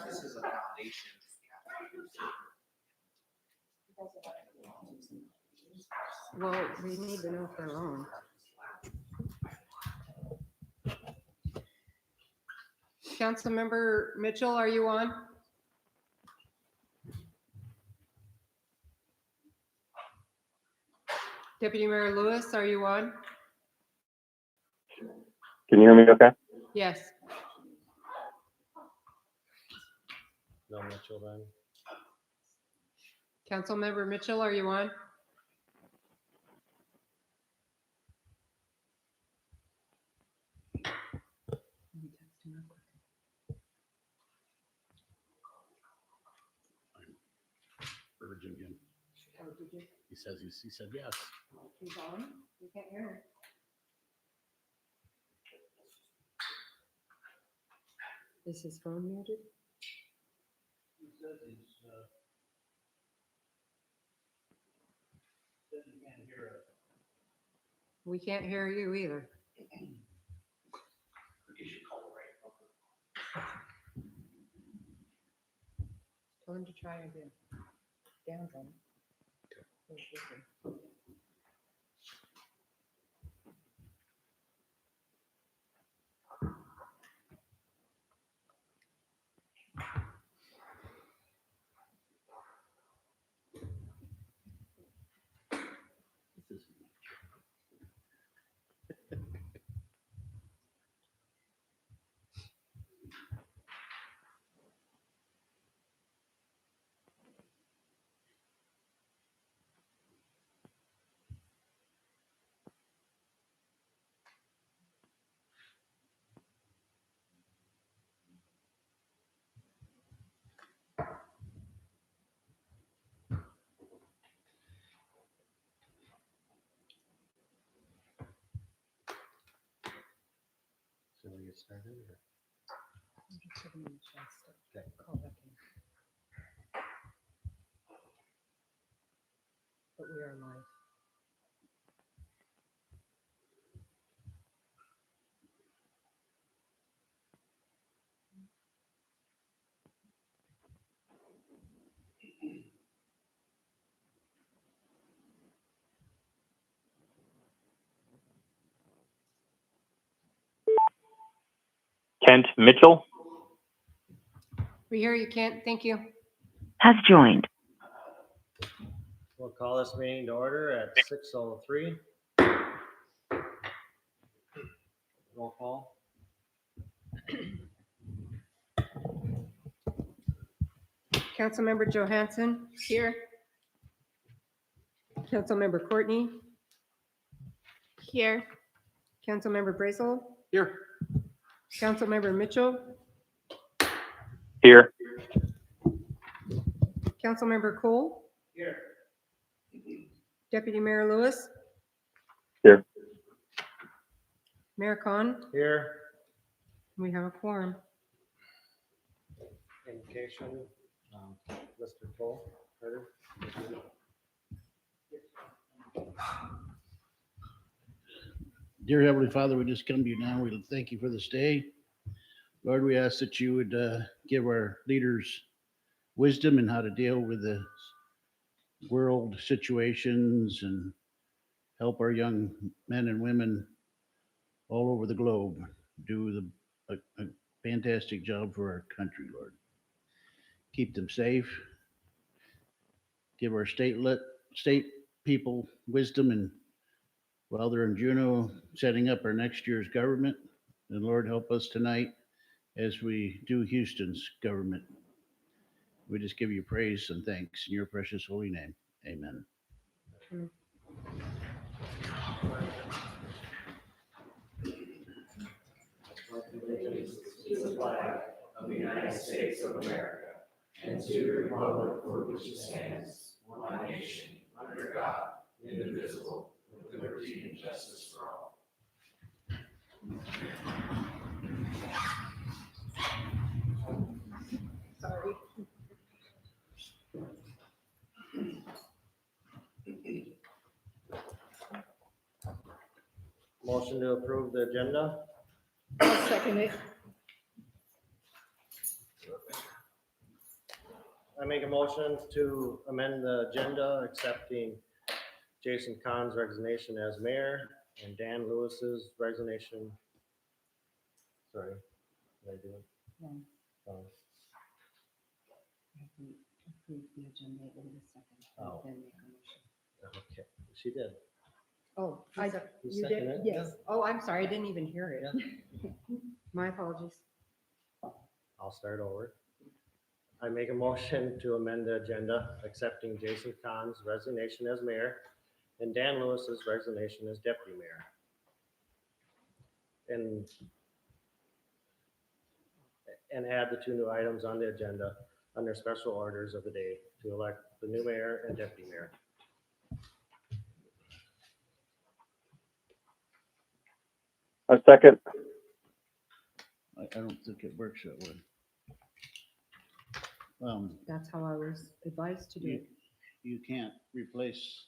This is a foundation. Well, we need to know if they're on. Councilmember Mitchell, are you on? Deputy Mayor Lewis, are you on? Can you hear me okay? Yes. No Mitchell then. Councilmember Mitchell, are you on? Virgin again. He said yes. He's on. You can't hear him. Is his phone muted? He says he can't hear us. We can't hear you either. Tell him to try again. Down on. So we get started or? I'm just giving him a chance to Okay. call back in. But we are live. Kent Mitchell? We hear you, Kent. Thank you. Has joined. We'll call this meeting to order at 6:03. Roll call. Councilmember Johansson? Here. Councilmember Courtney? Here. Councilmember Brazel? Here. Councilmember Mitchell? Here. Councilmember Cole? Here. Deputy Mayor Lewis? Here. Mayor Khan? Here. We have a quorum. Invocation. Mr. Cole. Ready? Dear Heavenly Father, we just come to you now. We thank you for this day. Lord, we ask that you would give our leaders wisdom in how to deal with the world situations and help our young men and women all over the globe do a fantastic job for our country, Lord. Keep them safe. Give our state people wisdom and while they're in Juneau setting up our next year's government. And Lord, help us tonight as we do Houston's government. We just give you praise and thanks in your precious holy name. Amen. To the flag of the United States of America and to the republic for which it stands, one nation, under God, indivisible, with liberty and justice for all. Sorry. motion to approve the agenda. I'll second it. I make a motion to amend the agenda accepting Jason Kahn's resignation as mayor and Dan Lewis's resignation. Sorry, did I do it? No. Oh, Approve the agenda in a second. Oh. Then make a motion. okay, she did. Oh, You you second did? it? Yes. Oh, I'm sorry. I didn't even hear it. My apologies. I'll start over. I make a motion to amend the agenda accepting Jason Kahn's resignation as mayor and Dan Lewis's resignation as deputy mayor. And add the two new items on the agenda under special orders of the day to elect the new mayor and deputy mayor. A second. I don't think it works that way. That's how I was advised to do it. You can't replace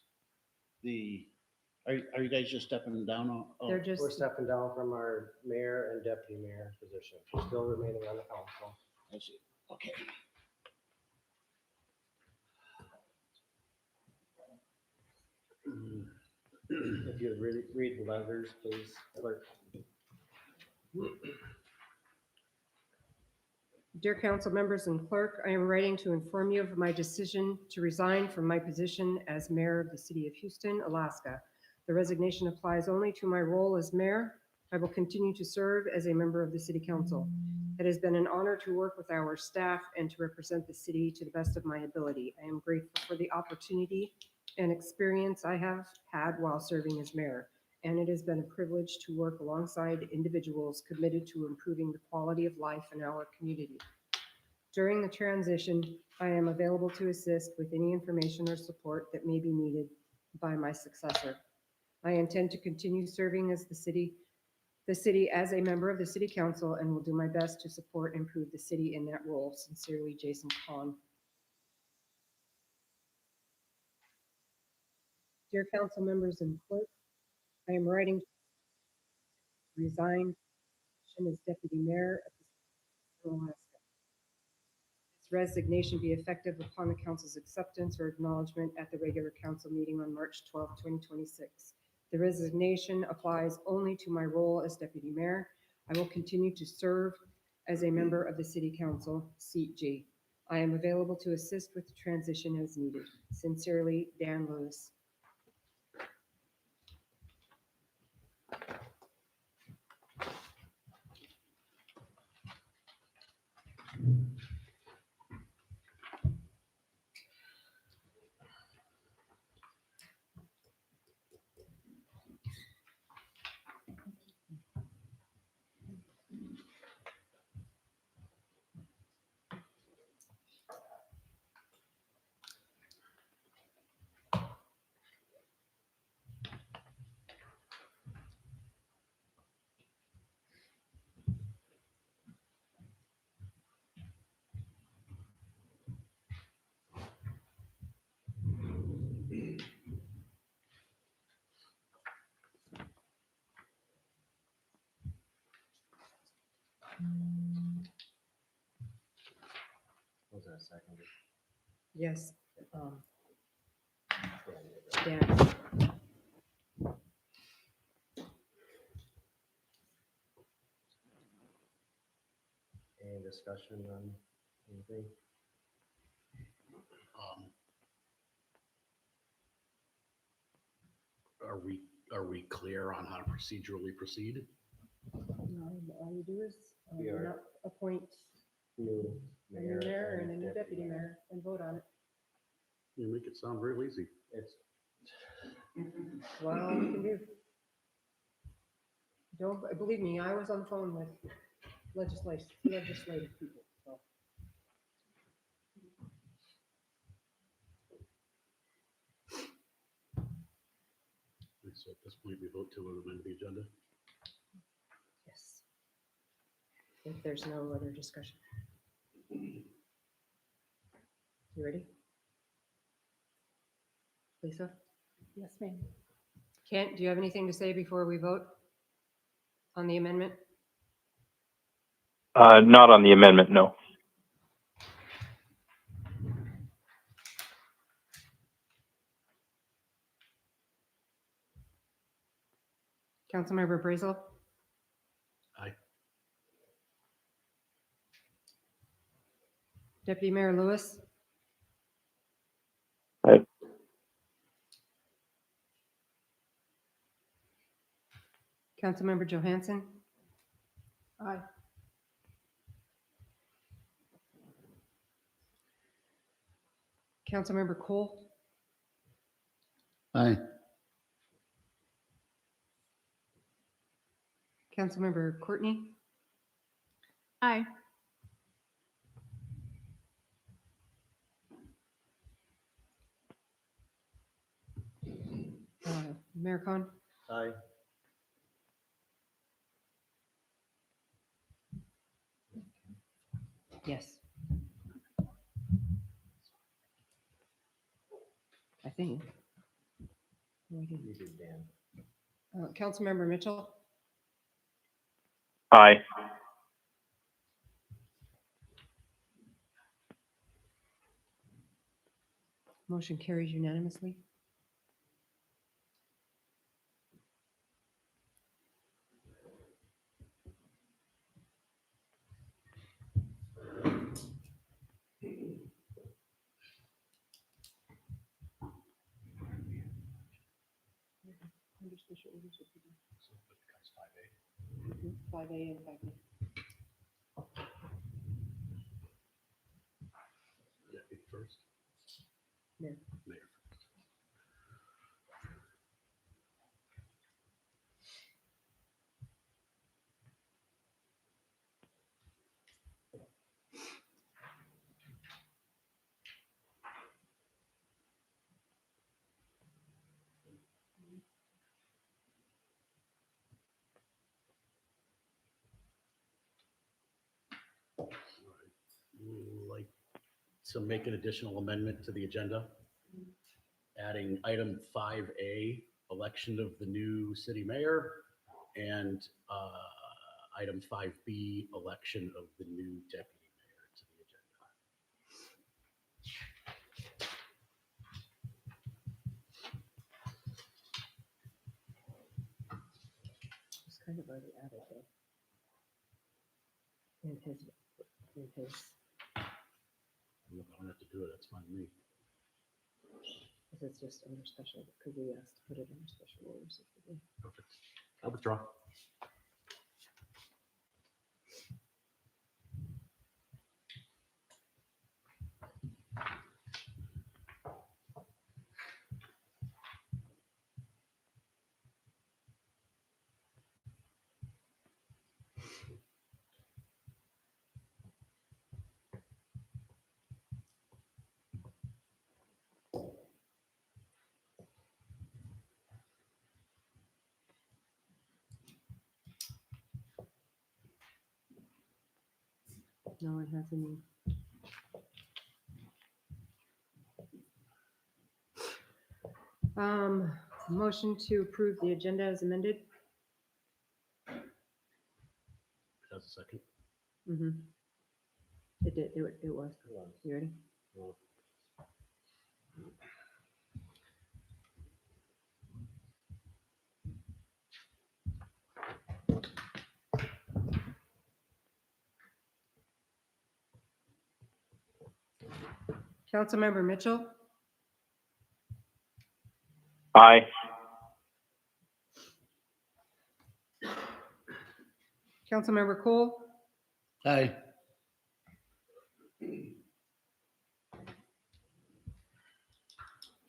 are you guys just stepping down on? oh, They're just, We're stepping down from our mayor and deputy mayor position, still remaining on the council. I see. Okay. If you really read the letters, please, clerk. dear council members and clerk, I am writing to inform you of my decision to resign from my position as mayor of the city of Houston, Alaska. The resignation applies only to my role as mayor. I will continue to serve as a member of the city council. It has been an honor to work with our staff and to represent the city to the best of my ability. I am grateful for the opportunity and experience I have had while serving as mayor, and it has been a privilege to work alongside individuals committed to improving the quality of life in our community. During the transition, I am available to assist with any information or support that may be needed by my successor. I intend to continue serving as the city as a member of the city council and will do my best to support and improve the city in that role. Sincerely, Jason Kahn. Dear council members and clerk, I am writing to resign as deputy mayor of the city of Alaska. This resignation be effective upon the council's acceptance or acknowledgement at the regular council meeting on March 12, 2026. The resignation applies only to my role as deputy mayor. I will continue to serve as a member of the city council, seat G. I am available to assist with the transition as needed. Sincerely, Dan Lewis. Was that a second? Yes. Dan. Any discussion on anything? Are we clear on how to procedurally proceed? All you do is We are- appoint New a new mayor and a new deputy mayor and vote on it. You make it sound real easy. It's, Well, all we can do. Don't, believe me, I was on the phone with legislative people, so. So at this point, we vote to amend the agenda. Yes. If there's no other discussion. You ready? Lisa? Yes, ma'am. Kent, do you have anything to say before we vote? on the amendment? Not on the amendment, no. Councilmember Brazel? Aye. Deputy Mayor Lewis? Aye. Councilmember Johansson? Aye. Councilmember Cole? Aye. Councilmember Courtney? Aye. Mayor Khan? Aye. Yes. I think. No, I didn't. You did, Dan. Councilmember Mitchell? Aye. Motion carries unanimously. Under special orders, what we do? 5A and 5B. First. Mayor. Mayor. Like to make an additional amendment to the agenda, adding item 5A, election of the new city mayor, and item 5B, election of the new deputy mayor to the agenda. It's kind of already added though. In his. I'm not gonna have to do it, that's fine with me. Because it's just under special, because we asked to put it under special orders. Perfect. I withdraw. No one has any. Motion to approve the agenda as amended. That's a second. Mm-hmm. It did, it was. You ready? Councilmember Mitchell? Aye. Councilmember Cole? Aye.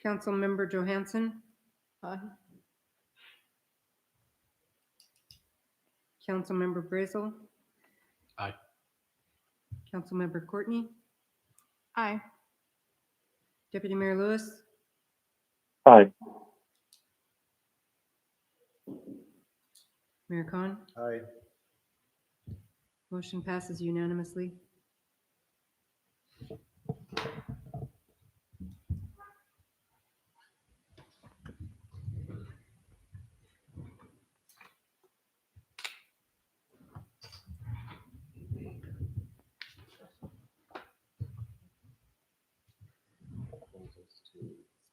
Councilmember Johansson? Aye. Councilmember Brazel? Aye. Councilmember Courtney? Aye. Deputy Mayor Lewis? Aye. Mayor Khan? Aye. Motion passes unanimously.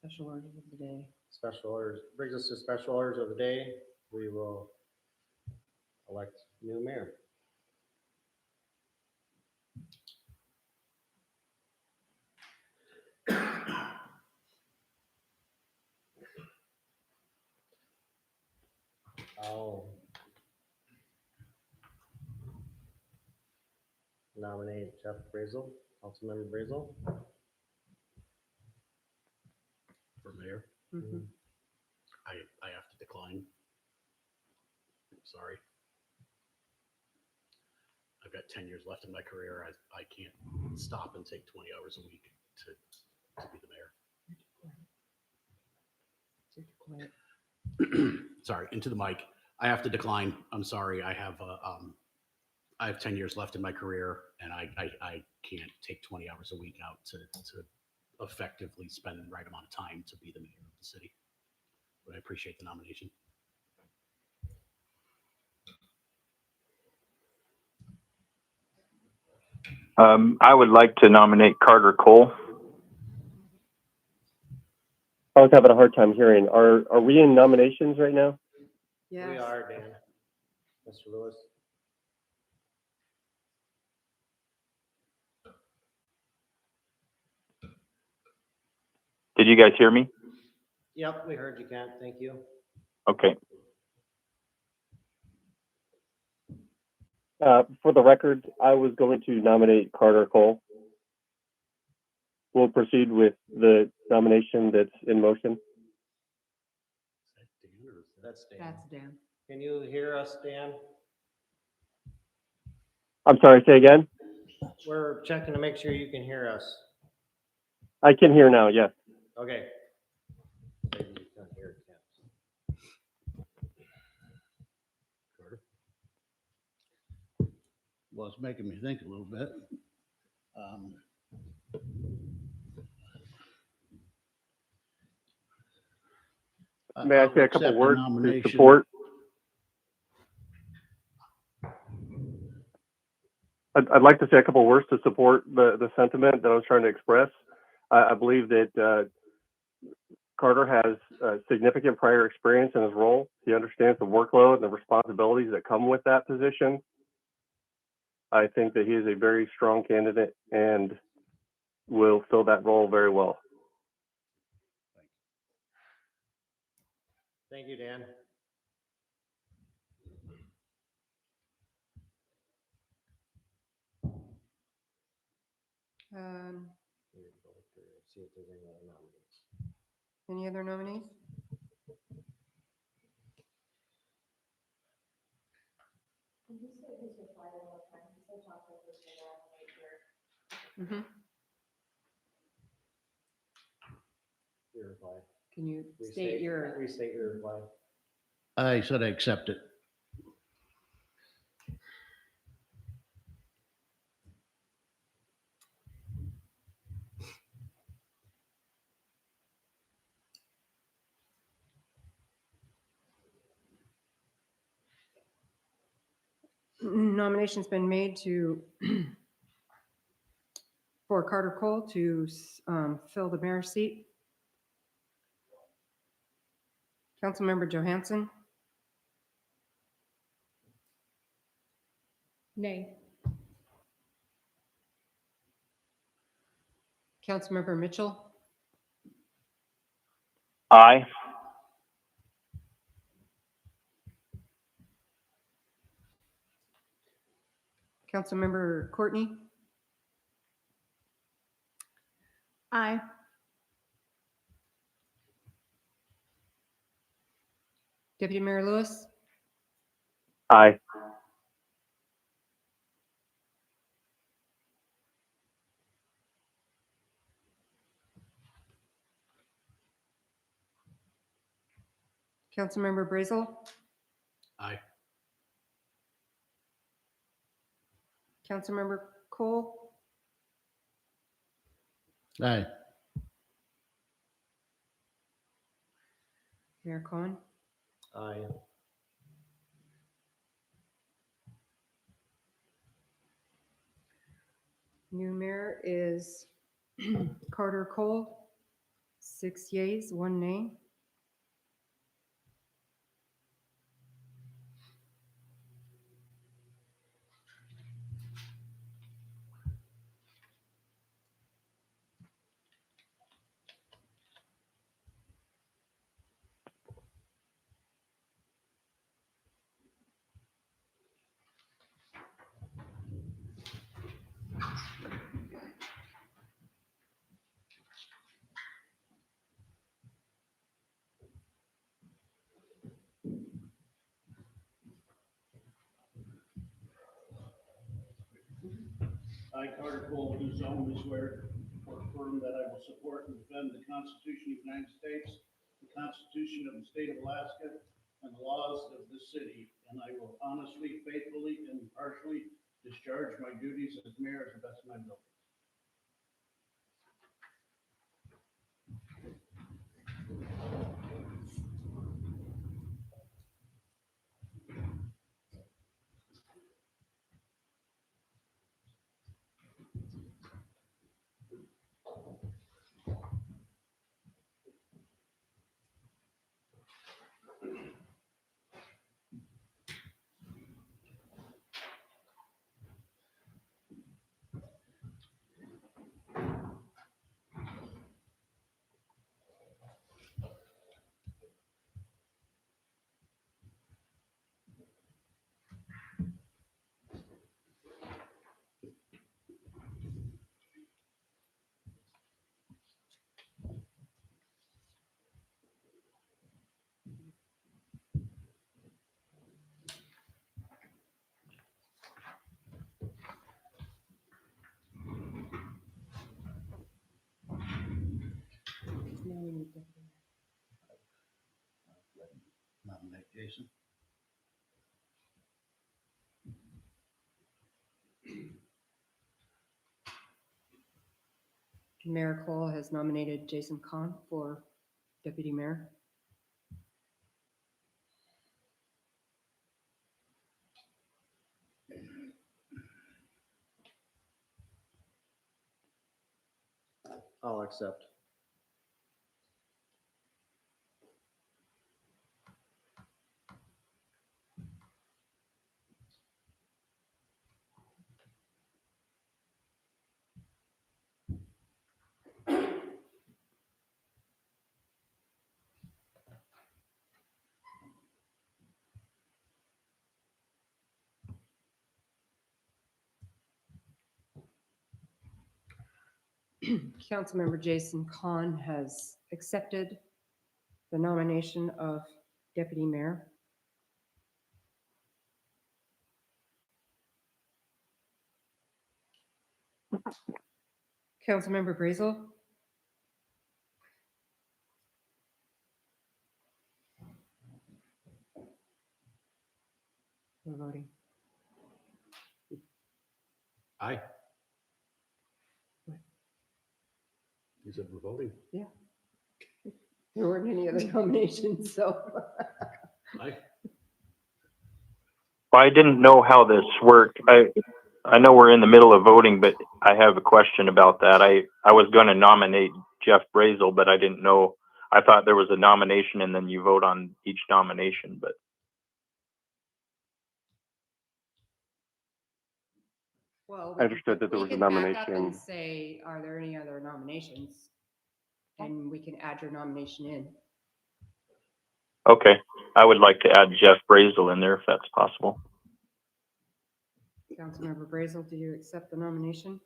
Special orders of the day. Special orders, brings us to special orders of the day. We will elect new mayor. I'll nominate Jeff Brazel, Councilmember Brazel. For mayor, Mhm. I have to decline. Sorry. I've got 10 years left in my career. I can't stop and take 20 hours a week to be the mayor. Sorry, into the mic. I have to decline. I'm sorry. I have 10 years left in my career, and I can't take 20 hours a week out to effectively spend the right amount of time to be the mayor of the city. But I appreciate the nomination. I would like to nominate Carter Cole. I was having a hard time hearing. Are we in nominations right now? Yes. We are, Dan. Mr. Lewis. Did you guys hear me? Yep, we heard you, Kent. Thank you. Okay. For the record, I was going to nominate Carter Cole. We'll proceed with the nomination that's in motion. That's Dan. That's Dan. Can you hear us, Dan? I'm sorry, say again? We're checking to make sure you can hear us. I can hear now, yes. Okay. Maybe you can't hear Kent. Well, it's making me think a little bit. May I I'll say a accept couple the words to nomination. support? I'd like to say a couple words to support the sentiment that I was trying to express. I believe that Carter has significant prior experience in his role. He understands the workload and the responsibilities that come with that position. I think that he is a very strong candidate and will fill that role very well. Thank you, Dan. See if there's any other nominees. Any other nominees? Mhm. Your reply. Can you state your, Restate your reply. I said I accept it. nomination's been made to, for Carter Cole to fill the mayor's seat. Councilmember Johansson, Nay. Councilmember Mitchell, Aye. Councilmember Courtney, Aye. Deputy Mayor Lewis, Aye. Councilmember Brazel, Aye. Councilmember Cole, Aye. Mayor Cohen. Aye. New mayor is Carter Cole, 6 yeas, 1 nay. I, Carter Cole, do solemnly swear or affirm that I will support and defend the Constitution of the United States, the Constitution of the State of Alaska, and the laws of this city, and I will honestly, faithfully, and impartially discharge my duties as mayor as the best of my ability. Now we need deputy Nominate Jason. mayor. Mayor Cole has nominated Jason Kahn for deputy mayor. I'll accept. Councilmember Jason Kahn has accepted the nomination of deputy mayor. Councilmember Brazel. We're voting. Aye. What? You said we're voting. There weren't any other nominations, so. Aye. Well, I didn't know how this worked. I know we're in the middle of voting, but I have a question about that. I was going to nominate Jeff Brazel, but I didn't know. I thought there was a nomination and then you vote on each nomination, but Well, I understood that there we was a can back up nomination. and say, are there any other nominations? And we can add your nomination in. okay. I would like to add Jeff Brazel in there if that's possible. Councilmember Brazel, do you accept the nomination?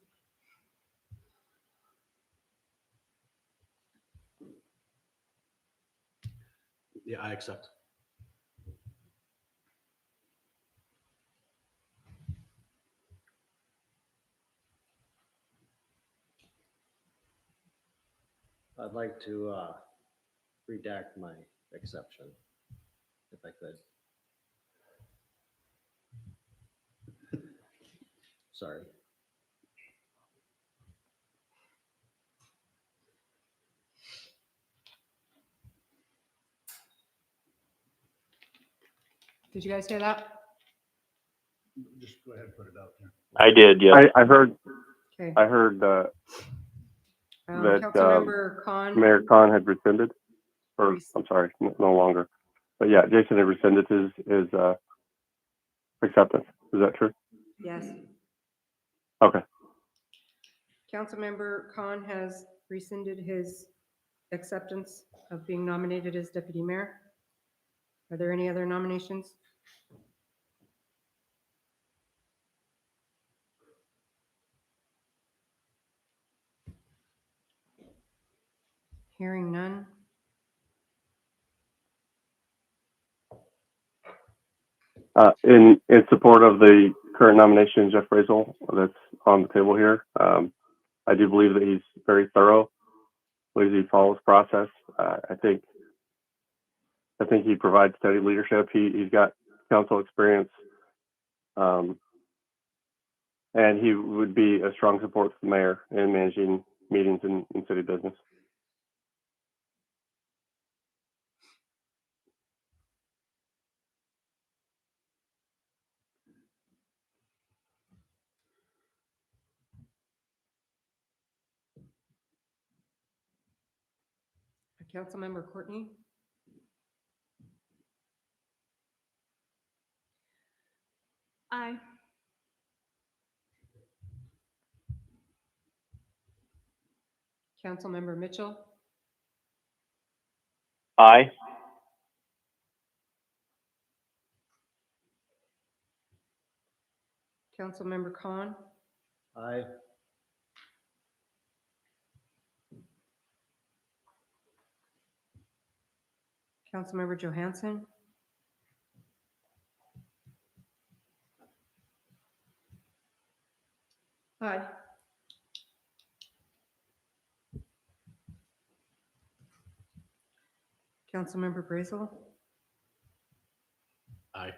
Yeah, I accept. I'd like to redact my exception, if I could. Sorry. Did you guys hear that? Just go ahead and put it out there. I did, yes. I heard, Okay, I heard, that Councilmember Khan, Mayor Khan had rescinded, or Res- I'm sorry, no longer. But yeah, Jason had rescinded his acceptance. Is that true? yes. Okay. Councilmember Khan has rescinded his acceptance of being nominated as deputy mayor. Are there any other nominations? Hearing none. In support of the current nomination, Jeff Brazel, that's on the table here. I do believe that he's very thorough. Believes he follows process. I think he provides steady leadership. He's got council experience, and he would be a strong support for the mayor in managing meetings in city business. Councilmember Courtney, Aye. Councilmember Mitchell, Aye. Councilmember Khan, Aye. Councilmember Johansson, Aye. Councilmember Brazel, Aye.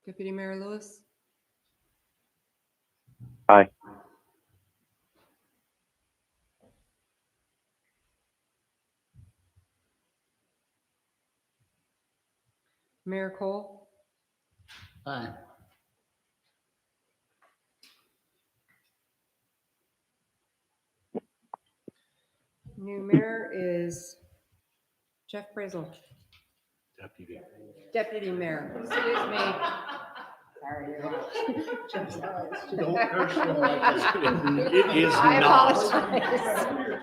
Deputy Mayor Lewis, Aye. Mayor Cole, Aye. new mayor is Jeff Brazel. Deputy. Deputy mayor, excuse me. Sorry, you're wrong. Don't curse him like that. It is I not. apologize.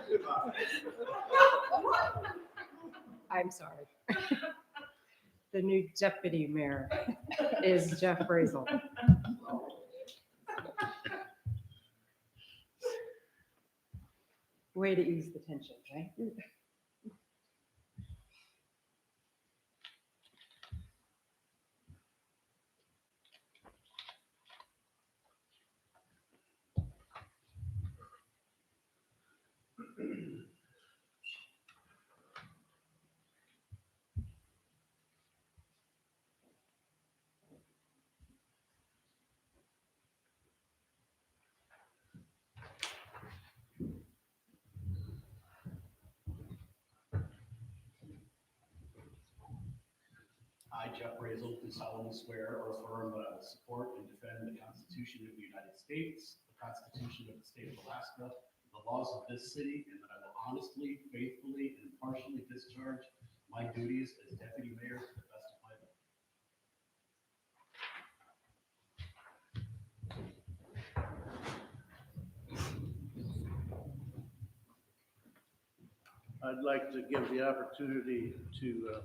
I'm sorry. The new deputy mayor is Jeff Brazel. Way to ease the tension, right? I, Jeff Brazel, do solemnly swear or affirm that I will support and defend the Constitution of the United States, the Constitution of the State of Alaska, the laws of this city, and that I will honestly, faithfully, and impartially discharge my duties as deputy mayor to the best of my ability. I'd like to give the opportunity to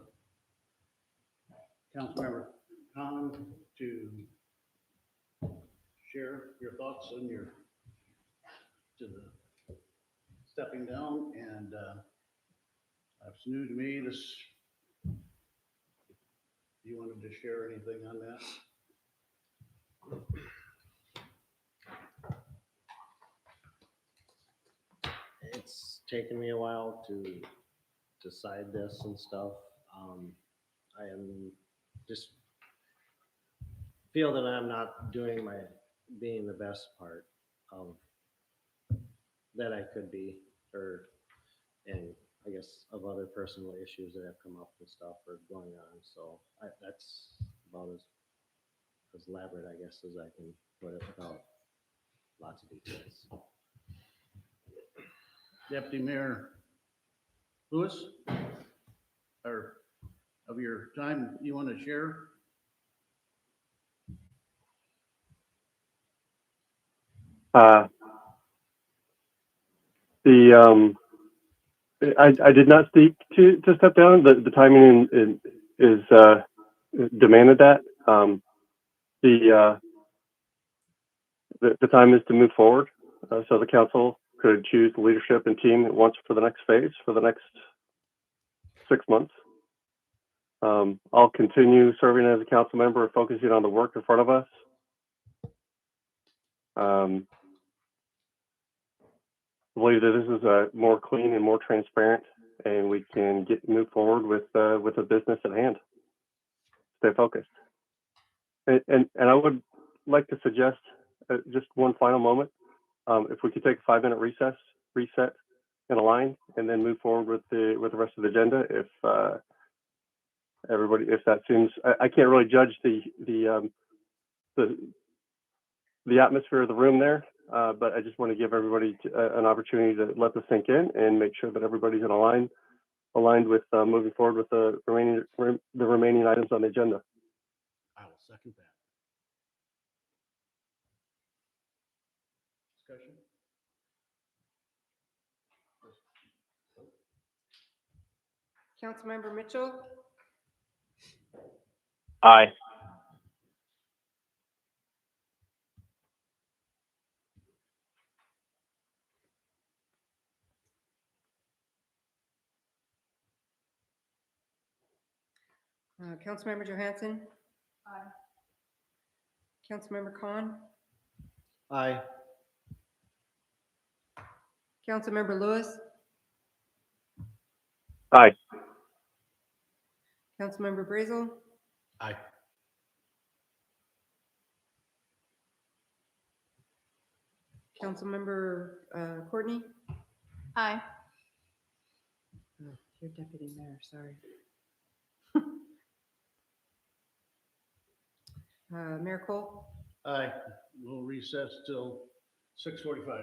Councilmember Khan to share your thoughts on to the stepping down, and it's new to me, this, if you wanted to share anything on that? It's taken me a while to decide this and stuff. I am just feel that I'm not doing being the best part of that I could be, and I guess of other personal issues that have come up and stuff are going on. So that's about as elaborate, I guess, as I can put it without lots of details. Deputy Mayor Lewis, or of your time you want to share? I did not seek to step down. The timing is demanded that. The time is to move forward, so the council could choose the leadership and team it wants for the next phase, for the next 6 months. I'll continue serving as a council member, focusing on the work in front of us. I believe that this is a more clean and more transparent, and we can move forward with the business at hand. Stay focused. And I would like to suggest just one final moment. If we could take a 5-minute reset and align, and then move forward with the rest of the agenda. If everybody, if that seems, I can't really judge the atmosphere of the room there, but I just want to give everybody an opportunity to let this sink in and make sure that everybody's aligned with moving forward with the remaining items on the agenda. I will second that. Discussion? Councilmember Mitchell, Aye. Councilmember Johansson. Aye. Councilmember Khan, Aye. Councilmember Lewis, Aye. Councilmember Brazel, Aye. Councilmember Courtney. Aye. Oh, you're deputy mayor, sorry. Mayor Cole. Aye. We'll recess till 6:45.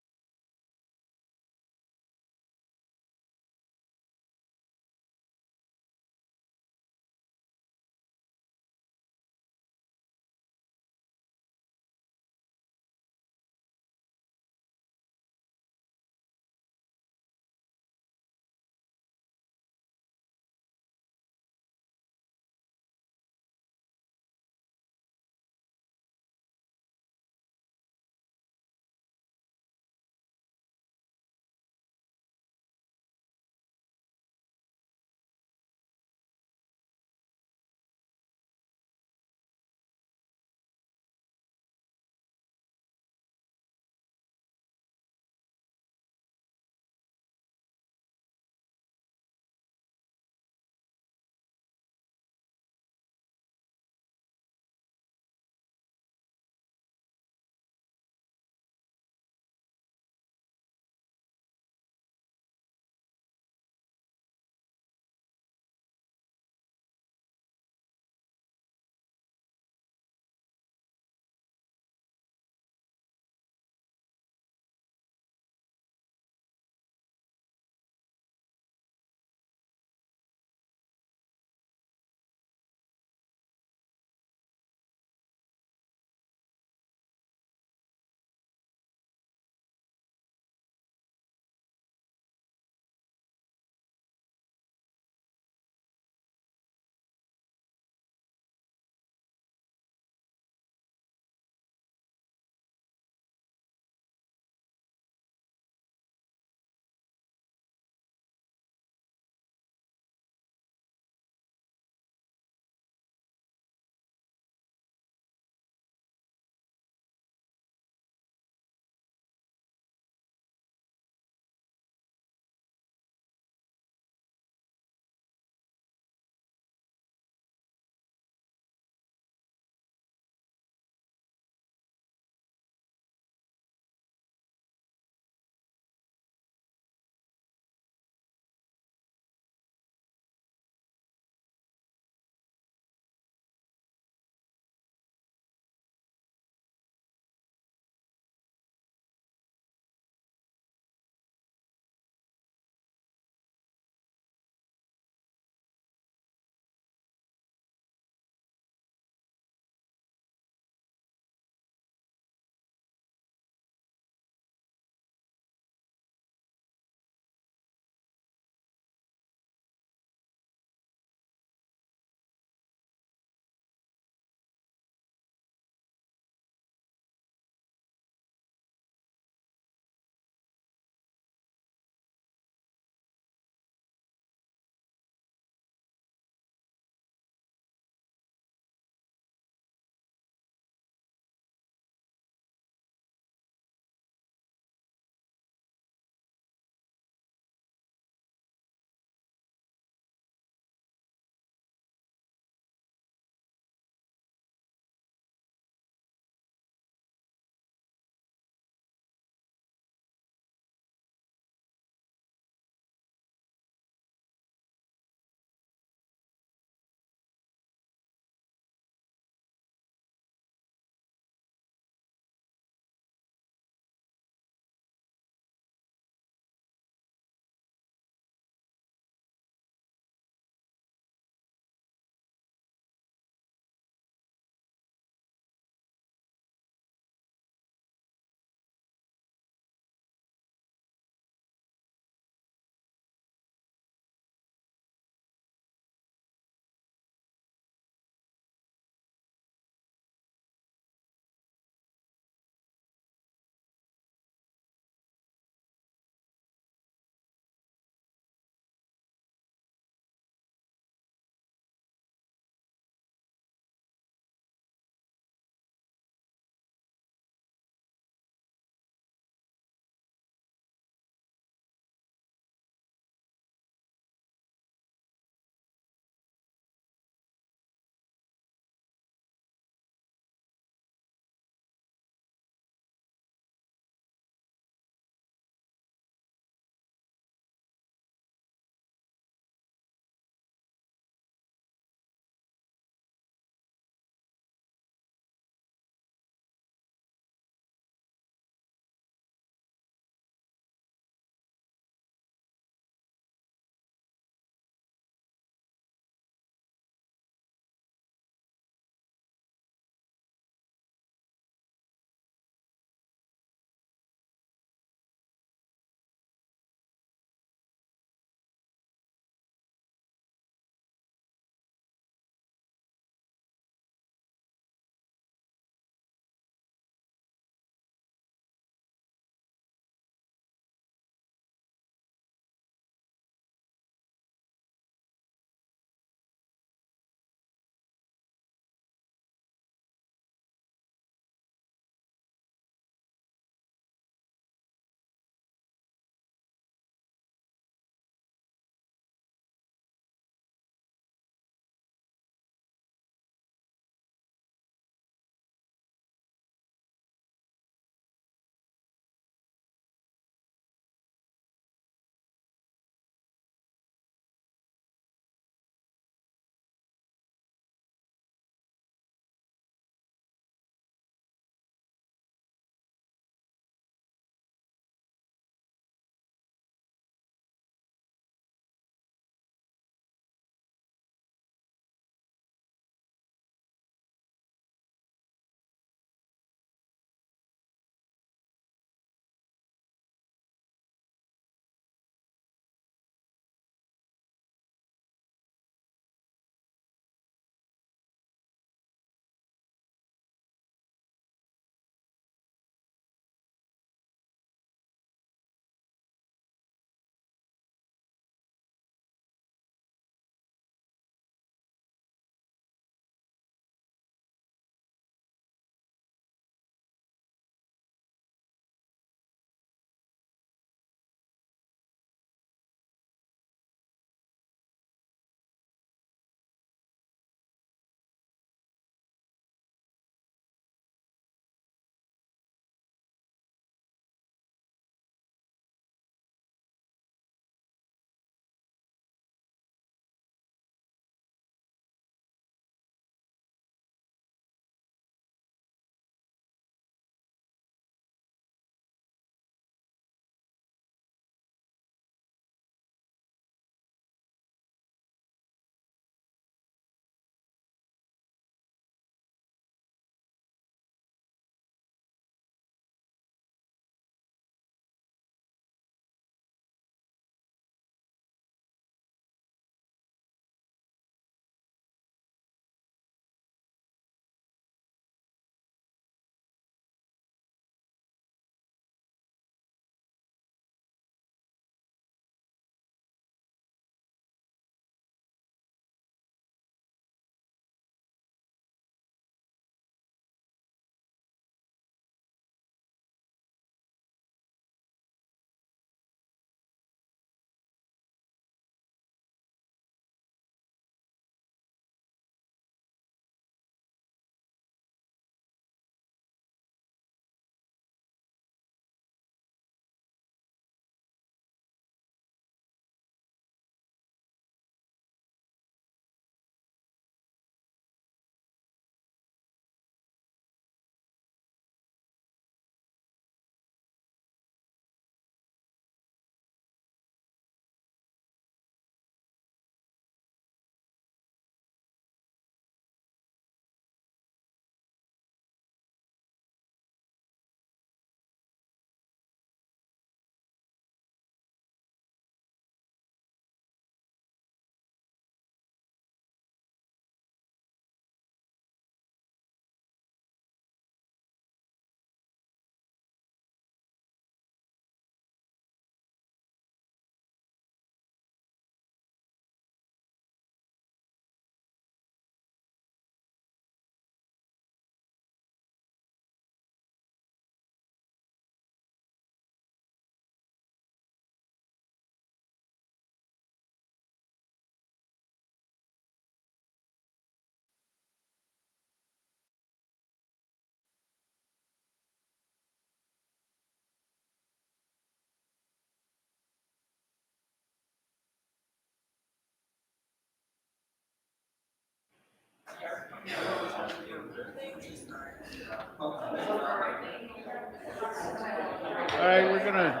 right, we're gonna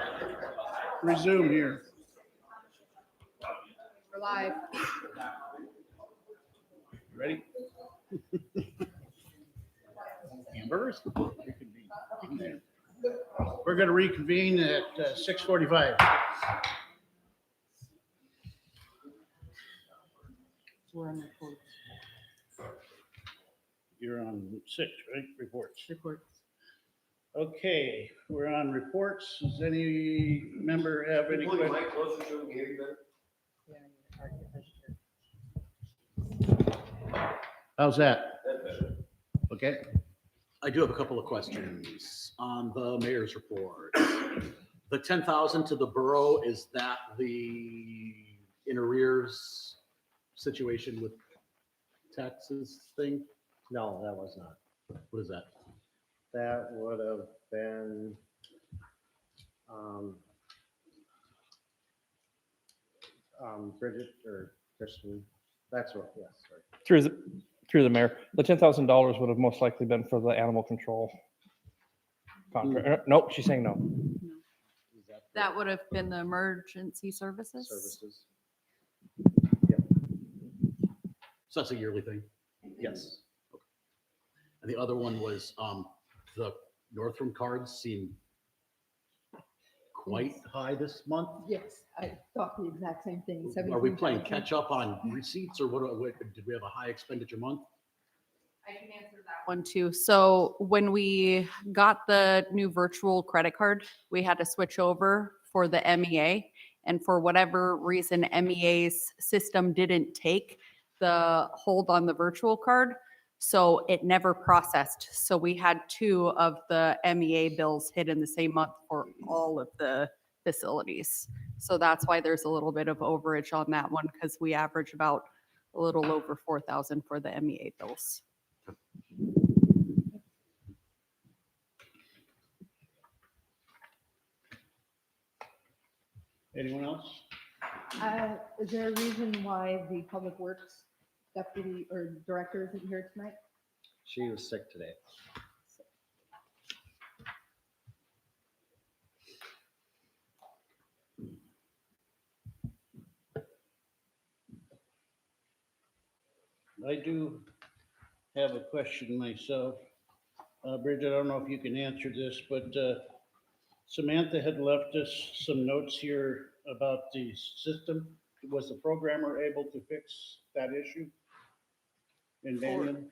resume here. We're live. Ready? Hamburgers? We're gonna reconvene at 6:45. We're on reports. You're on 6, right? Reports. Reports. Okay, we're on reports. Does any member have any questions? Yeah, already registered. How's that? Okay, I do have a couple of questions on the mayor's report. The 10,000 to the borough, is that the in arrears situation with taxes thing? No, that was not. What is that? That would have been, Bridget or Kristen, that's what, yes, sorry. Through the mayor, the $10,000 would have most likely been for the animal control contract. Nope, she's saying no. Is that for That would have been the emergency services. services? So that's a yearly thing. Yes. And the other one was the Northrum cards seem quite high this month. Yes, I thought the exact same thing. Are we playing 17,000. catch up on receipts or what, did we have a high expenditure month? I can answer that one too. So when we got the new virtual credit card, we had to switch over for the MEA. And for whatever reason, MEA's system didn't take the hold on the virtual card. So it never processed. So we had 2 of the MEA bills hit in the same month for all of the facilities. So that's why there's a little bit of overage on that one, because we average about a little over 4,000 for the MEA bills. anyone else? Is there a reason why the Public Works deputy or director isn't here tonight? She was sick today. I do have a question myself. Bridget, I don't know if you can answer this, but Samantha had left us some notes here about the system. Was the programmer able to fix that issue in Banyan?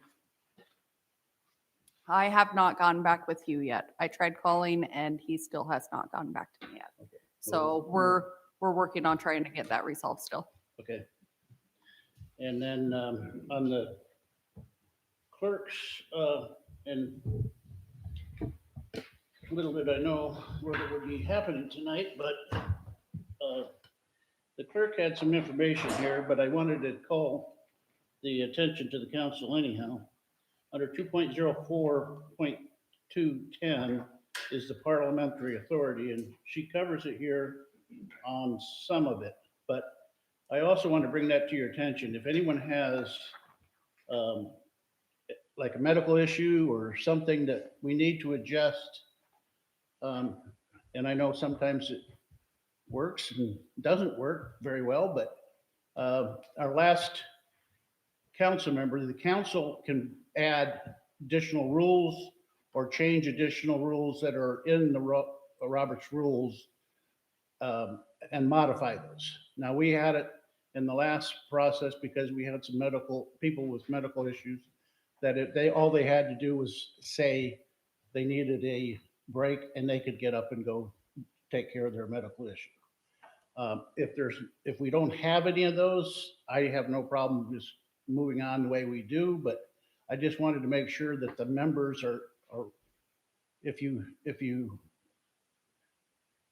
I have not gotten back with you yet. I tried calling and he still has not gotten back to me yet. So we're working on trying to get that resolved still. Okay. And then on the clerks, and little did I know what would be happening tonight, but the clerk had some information here, but I wanted to call the attention to the council anyhow. Under 2.04.210 is the parliamentary authority, and she covers it here on some of it. But I also want to bring that to your attention. If anyone has like a medical issue or something that we need to adjust, and I know sometimes it works and doesn't work very well, but our last council member, the council can add additional rules or change additional rules that are in the Robert's rules and modify those. Now, we had it in the last process because we had some people with medical issues that all they had to do was say they needed a break and they could get up and go take care of their medical issue. If we don't have any of those, I have no problem just moving on the way we do, but I just wanted to make sure that the members are if you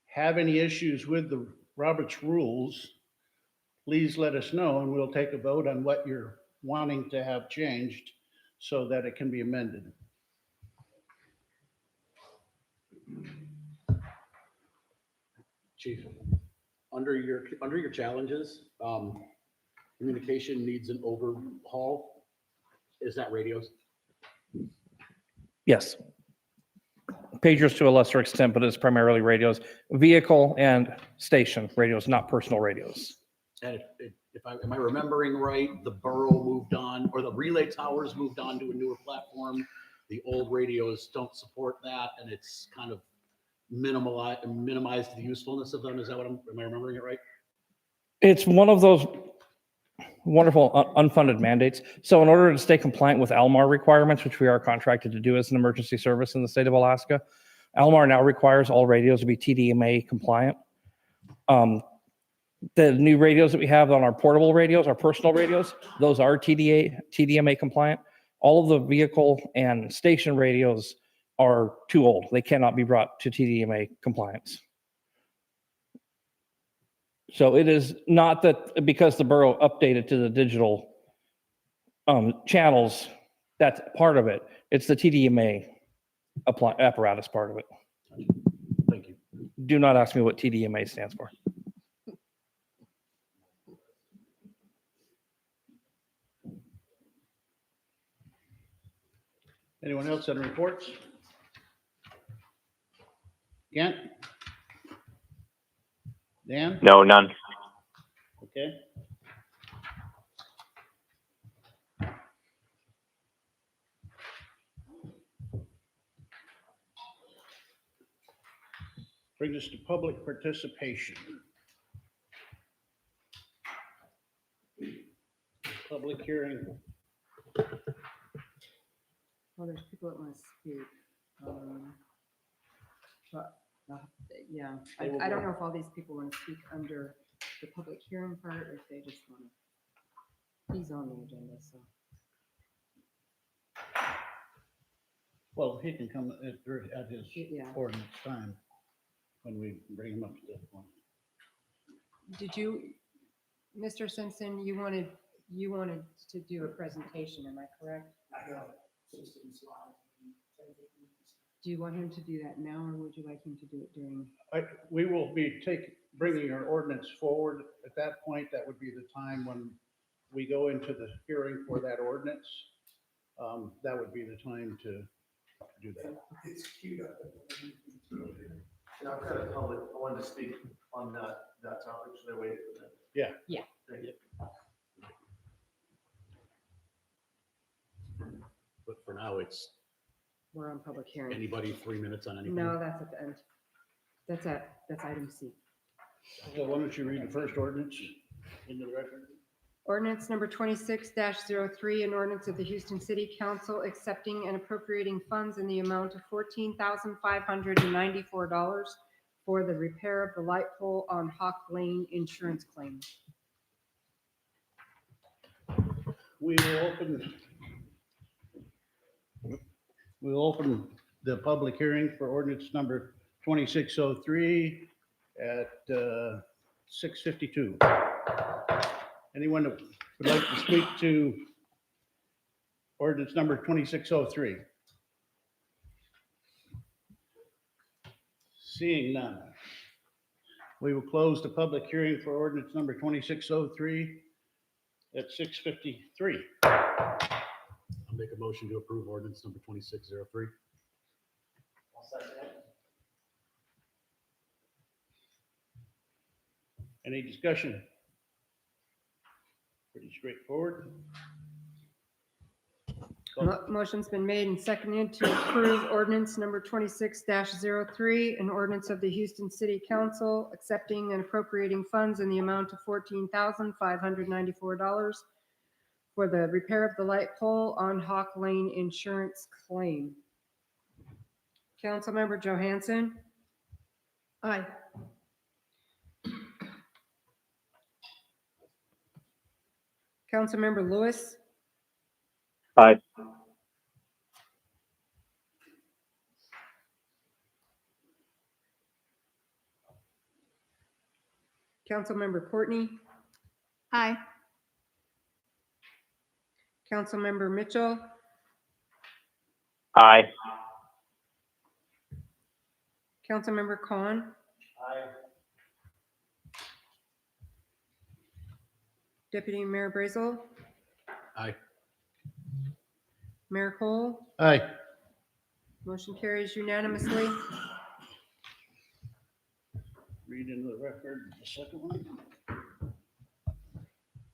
have any issues with the Robert's rules, please let us know and we'll take a vote on what you're wanting to have changed so that it can be amended. Chief, under your challenges, communication needs an overhaul. Is that radios? Yes. pagers to a lesser extent, but it's primarily radios, vehicle and station radios, not personal radios. And am I remembering right, the borough moved on, or the relay towers moved on to a newer platform? The old radios don't support that, and it's kind of minimized the usefulness of them. Is that what am I remembering it right? It's one of those wonderful unfunded mandates. So in order to stay compliant with Almar requirements, which we are contracted to do as an emergency service in the state of Alaska, Almar now requires all radios to be TDMA compliant. The new radios that we have on our portable radios, our personal radios, those are TDMA compliant. All of the vehicle and station radios are too old. They cannot be brought to TDMA compliance. So it is not that because the borough updated to the digital channels, that's part of it. It's the TDMA apparatus part of it. Thank you. Do not ask me what TDMA stands for. Anyone else on reports? Kent? Dan? No, none. Okay. Brings us to public participation. Public hearing. Well, there's people that want to speak. But, yeah, I don't know if all these people want to speak under the public hearing part or if they just want to, he's on the agenda, so. Well, he can come at his Yeah. ordinance time when we bring him up to that point. Did you, Mr. Simpson, you wanted to do a presentation, am I correct? Do you want him to do that now, or would you like him to do it during? We will be bringing our ordinance forward. At that point, that would be the time when we go into the hearing for that ordinance. That would be the time to do that. It's queued up. And I've got a public, I wanted to speak on that topic, should I wait for that? Yeah. Yeah. Thank you. But for now, it's We're on public hearing. anybody 3 minutes on anything. No, that's at the end. That's item C. So why don't you read the first ordinance into the record? Ordinance number 26-03, an ordinance of the Houston City Council accepting and appropriating funds in the amount of $14,594 for the repair of the light pole on Hawk Lane insurance claim. We'll open the public hearing for ordinance number 2603 at 6:52. Anyone that would like to speak to ordinance number 2603? Seeing none. We will close the public hearing for ordinance number 2603 at 6:53. I'll make a motion to approve ordinance number 2603. I'll second it. Any discussion? Pretty straightforward. Motion's been made and seconded to approve ordinance number 26-03, an ordinance of the Houston City Council accepting and appropriating funds in the amount of $14,594 for the repair of the light pole on Hawk Lane insurance claim. Councilmember Johansson? Aye. Councilmember Lewis? Aye. Councilmember Courtney? Aye. Councilmember Mitchell? Aye. Councilmember Khan? Aye. Deputy Mayor Brazel? Aye. Mayor Cole? Aye. Motion carries unanimously. Read into the record the second one.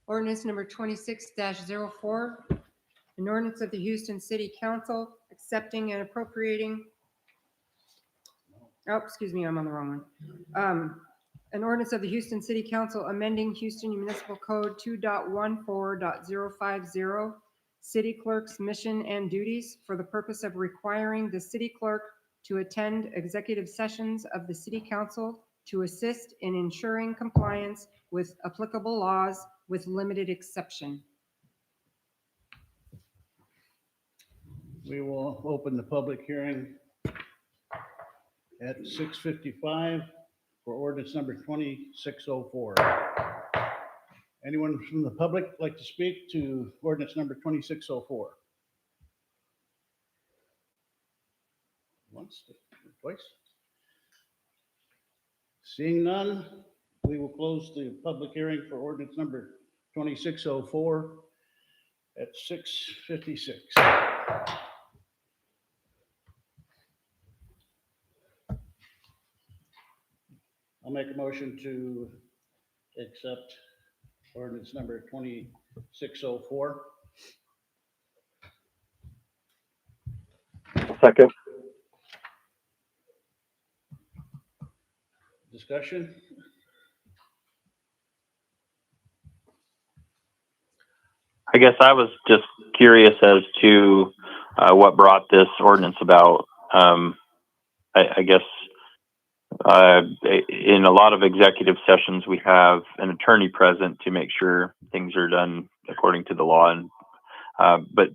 Ordinance number 26-04, an ordinance of the Houston City Council accepting and appropriating. Oh, excuse me, I'm on the wrong one. An ordinance of the Houston City Council amending Houston Municipal Code 2.14.050, city clerk's mission and duties for the purpose of requiring the city clerk to attend executive sessions of the city council to assist in ensuring compliance with applicable laws with limited exception. We will open the public hearing at 6:55 for ordinance number 2604. Anyone from the public like to speak to ordinance number 2604? Once, twice? Seeing none, we will close the public hearing for ordinance number 2604 at 6:56. I'll make a motion to accept ordinance number 2604. Second. Discussion? I guess I was just curious as to what brought this ordinance about. I guess in a lot of executive sessions, we have an attorney present to make sure things are done according to the law, and but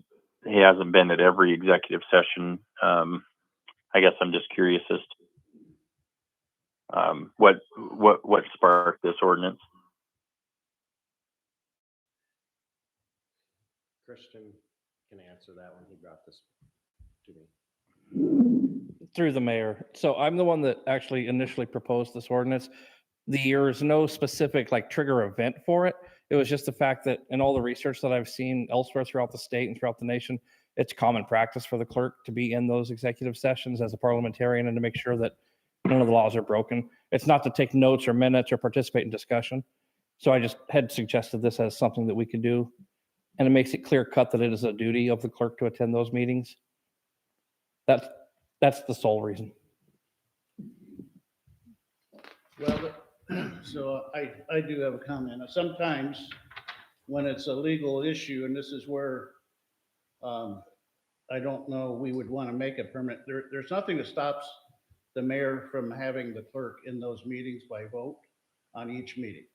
he hasn't been at every executive session. I guess I'm just curious as to what sparked this ordinance. Christian can answer that when he brought this to me. Through the mayor. So I'm the one that actually initially proposed this ordinance. There is no specific like trigger event for it. It was just the fact that in all the research that I've seen elsewhere throughout the state and throughout the nation, it's common practice for the clerk to be in those executive sessions as a parliamentarian and to make sure that none of the laws are broken. It's not to take notes or minutes or participate in discussion. So I just had suggested this as something that we could do. And it makes it clear cut that it is a duty of the clerk to attend those meetings. That's the sole reason. Well, so I do have a comment. Sometimes when it's a legal issue, and this is where I don't know, we would want to make a permit. There's nothing that stops the mayor from having the clerk in those meetings by vote on each meeting.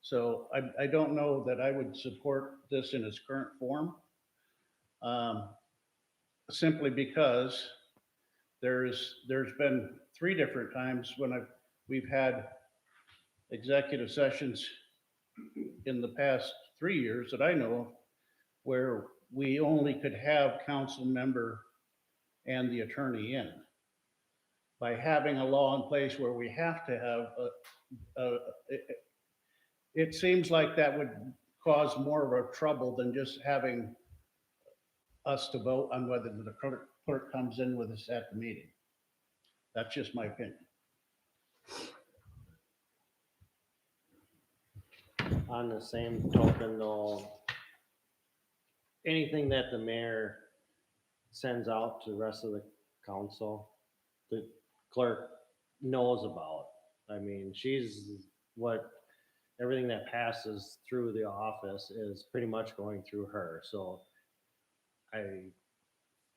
So I don't know that I would support this in its current form. Simply because there's been 3 different times when we've had executive sessions in the past 3 years that I know of where we only could have council member and the attorney in. By having a law in place where we have to have it seems like that would cause more of a trouble than just having us to vote on whether the clerk comes in with us at the meeting. That's just my opinion. On the same token though, anything that the mayor sends out to the rest of the council, the clerk knows about. I mean, everything that passes through the office is pretty much going through her. So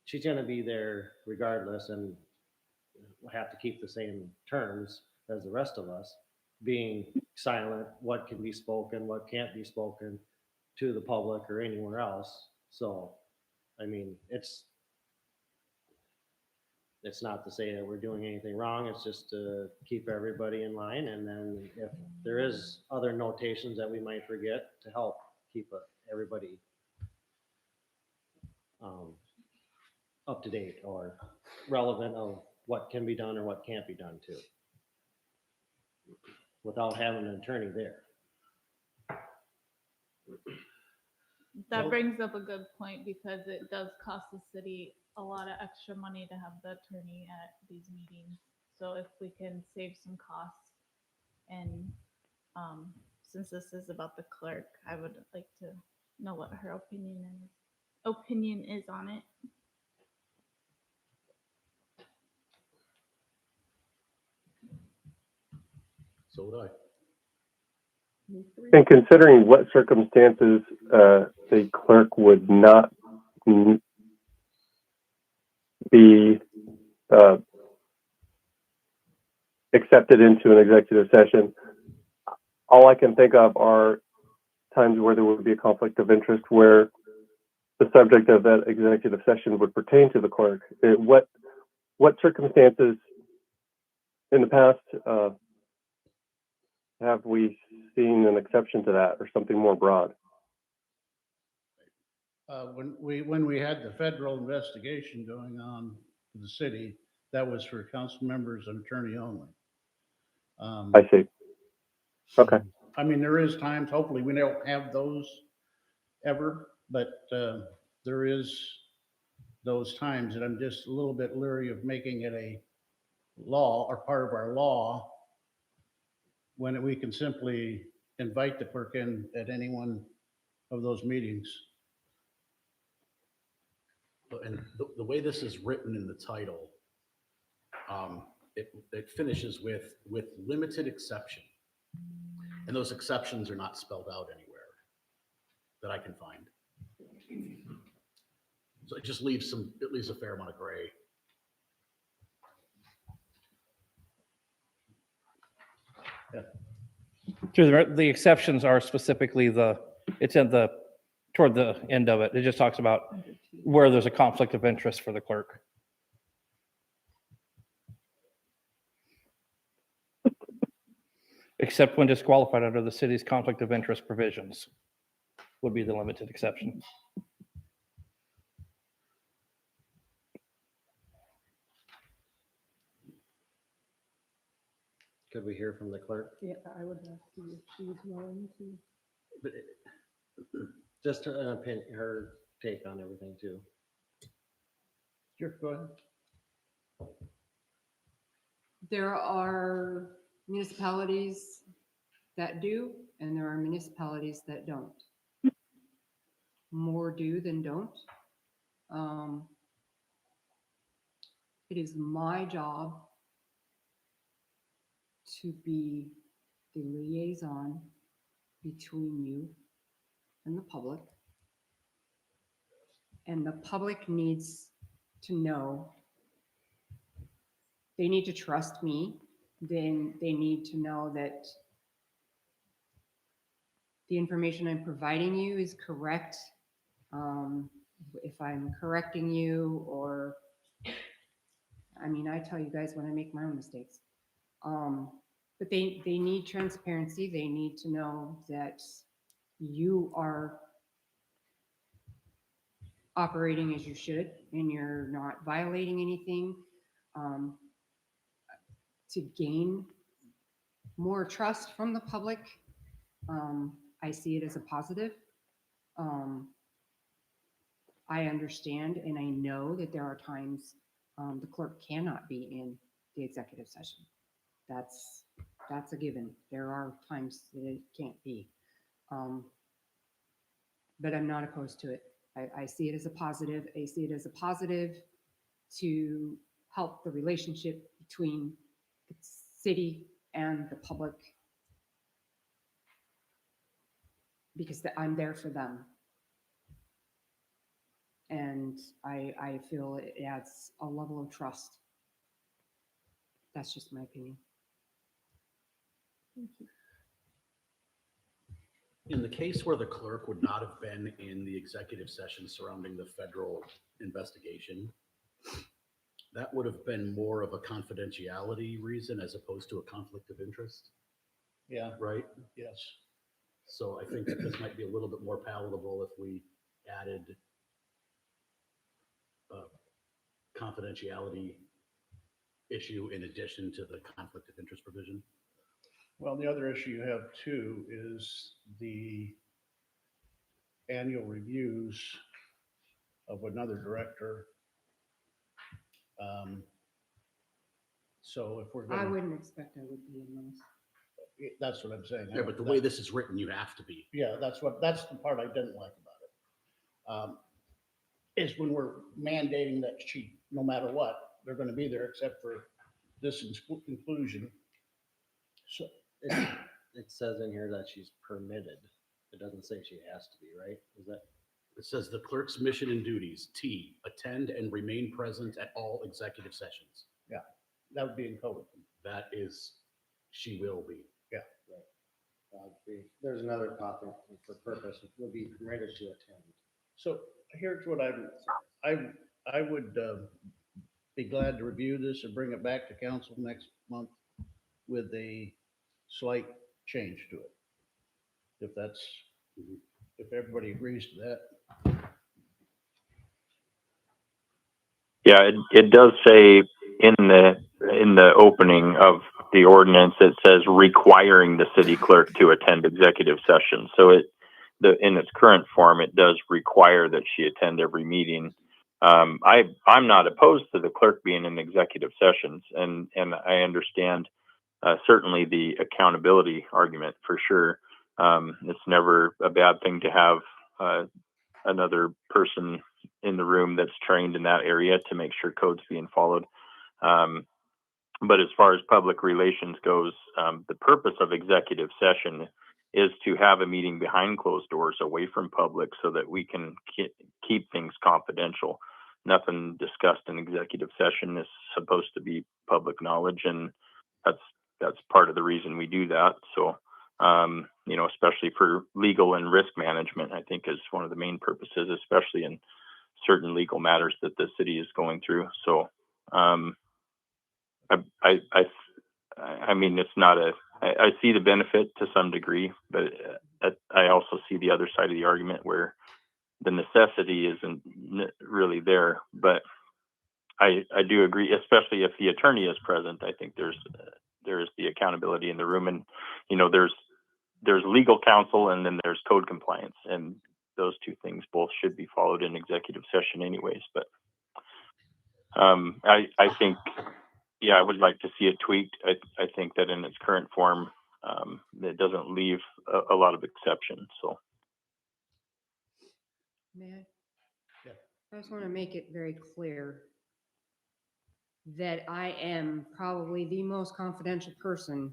she's gonna be there regardless, and we'll have to keep the same terms as the rest of us, being silent, what can be spoken, what can't be spoken to the public or anywhere else. So, I mean, it's not to say that we're doing anything wrong. It's just to keep everybody in line. And then if there is other notations that we might forget, to help keep everybody up to date or relevant of what can be done or what can't be done too, without having an attorney there. That Well- brings up a good point because it does cost the city a lot of extra money to have the attorney at these meetings. So if we can save some costs and, since this is about the clerk, I would like to know what her opinion is on it. So would I. And considering what circumstances the clerk would not be accepted into an executive session, all I can think of are times where there would be a conflict of interest where the subject of that executive session would pertain to the clerk. What circumstances in the past have we seen an exception to that or something more broad? When we had the federal investigation going on in the city, that was for council members and attorney only. I see. Okay. I mean, there is times, hopefully we don't have those ever, but there is those times that I'm just a little bit leery of making it a law or part of our law when we can simply invite the clerk in at any one of those meetings. And the way this is written in the title, it finishes with limited exception. And those exceptions are not spelled out anywhere that I can find. So it just leaves a fair amount of gray. The exceptions are specifically it's toward the end of it. It just talks about where there's a conflict of interest for the clerk. Except when disqualified under the city's conflict of interest provisions would be the limited exception. Could we hear from the clerk? Yeah, I would ask you if she's willing to. But just an opinion, her take on everything too. Sure, go ahead. There are municipalities that do, and there are municipalities that don't. More do than don't. It is my job to be the liaison between you and the public. And the public needs to know, they need to trust me. Then they need to know that the information I'm providing you is correct. If I'm correcting you or, I mean, I tell you guys when I make my own mistakes. But they need transparency. They need to know that you are operating as you should and you're not violating anything. To gain more trust from the public, I see it as a positive. I understand and I know that there are times the clerk cannot be in the executive session. That's a given. There are times that it can't be. But I'm not opposed to it. I see it as a positive. I see it as a positive to help the relationship between the city and the public, because I'm there for them. And I feel it adds a level of trust. That's just my opinion. Thank you. In the case where the clerk would not have been in the executive session surrounding the federal investigation, that would have been more of a confidentiality reason as opposed to a conflict of interest, Yeah, right? yes. So I think that this might be a little bit more palatable if we added a confidentiality issue in addition to the conflict of interest provision. Well, the other issue you have too is the annual reviews of another director So if we're I going, wouldn't expect I would be in those. that's what I'm saying. Yeah, but the way this is written, you have to be. Yeah, that's the part I didn't like about it. Is when we're mandating that she, no matter what, they're gonna be there except for this inclusion. So, It says in here that she's permitted. It doesn't say she has to be, right? Is that? It says the clerk's mission and duties, T, attend and remain present at all executive sessions. that would be in code. That is, she will be. There's another copy for purpose, it will be permitted to attend. So here's what I would be glad to review this and bring it back to council next month with a slight change to it. If everybody agrees to that. Yeah, it does say in the opening of the ordinance, it says requiring the city clerk to attend executive session. So in its current form, it does require that she attend every meeting. I'm not opposed to the clerk being in executive sessions, and I understand certainly the accountability argument for sure. It's never a bad thing to have another person in the room that's trained in that area to make sure code's being followed. But as far as public relations goes, the purpose of executive session is to have a meeting behind closed doors away from public so that we can keep things confidential. Nothing discussed in executive session is supposed to be public knowledge, and that's part of the reason we do that. So, especially for legal and risk management, I think is one of the main purposes, especially in certain legal matters that the city is going through. So, I mean, it's not I see the benefit to some degree, but I also see the other side of the argument where the necessity isn't really there. But I do agree, especially if the attorney is present. I think there's the accountability in the room, and there's legal counsel and then there's code compliance, and those two things both should be followed in executive session anyways. But I think, yeah, I would like to see it tweaked. I think that in its current form, it doesn't leave a lot of exceptions. So, May I? Yeah. I just want to make it very clear that I am probably the most confidential person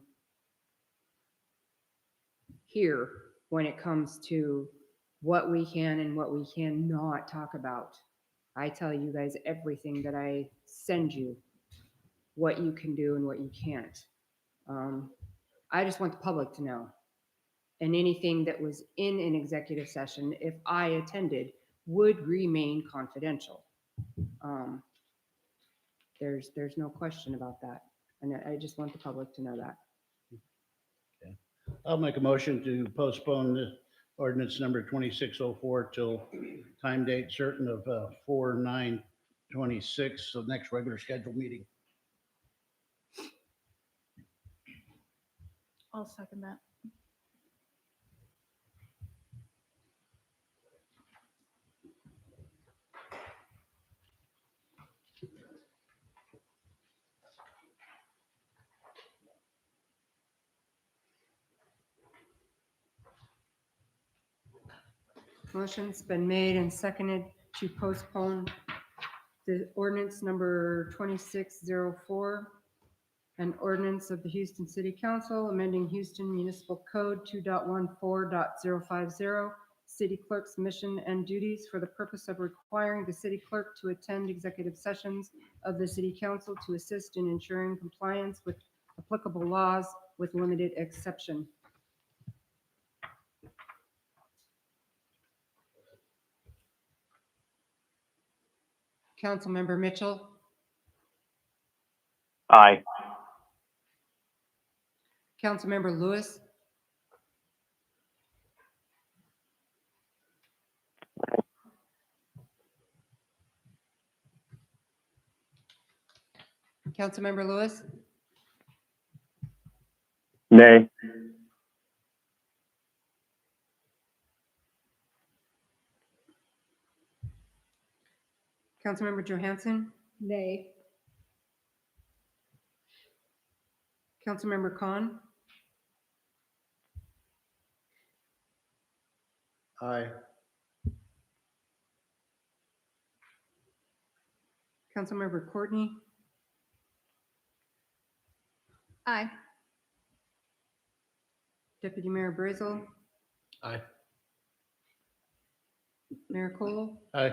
here when it comes to what we can and what we cannot talk about. I tell you guys everything that I send you, what you can do and what you can't. I just want the public to know. And anything that was in an executive session, if I attended, would remain confidential. There's no question about that. And I just want the public to know that. I'll make a motion to postpone the ordinance number 2604 till time date certain of 4/9/26, so next regular scheduled meeting. I'll second that. Motion's been made and seconded to postpone the ordinance number 2604, an ordinance of the Houston City Council amending Houston Municipal Code 2.14.050, city clerk's mission and duties for the purpose of requiring the city clerk to attend executive sessions of the city council to assist in ensuring compliance with applicable laws with limited exception. Councilmember Mitchell, aye. Councilmember Lewis, Councilmember Lewis, Nay. Councilmember Johansson, Nay. Councilmember Khan, Aye. Councilmember Courtney, Aye. Deputy Mayor Brazel, Aye. Mayor Cole. Aye.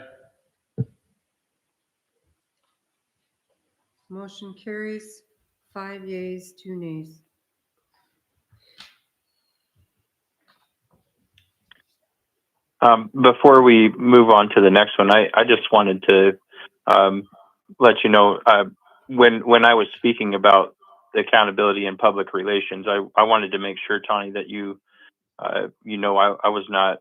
Motion carries 5 yeas, 2 nays. Before we move on to the next one, I just wanted to let you know, when I was speaking about the accountability in public relations, I wanted to make sure, Tawny, that I was not,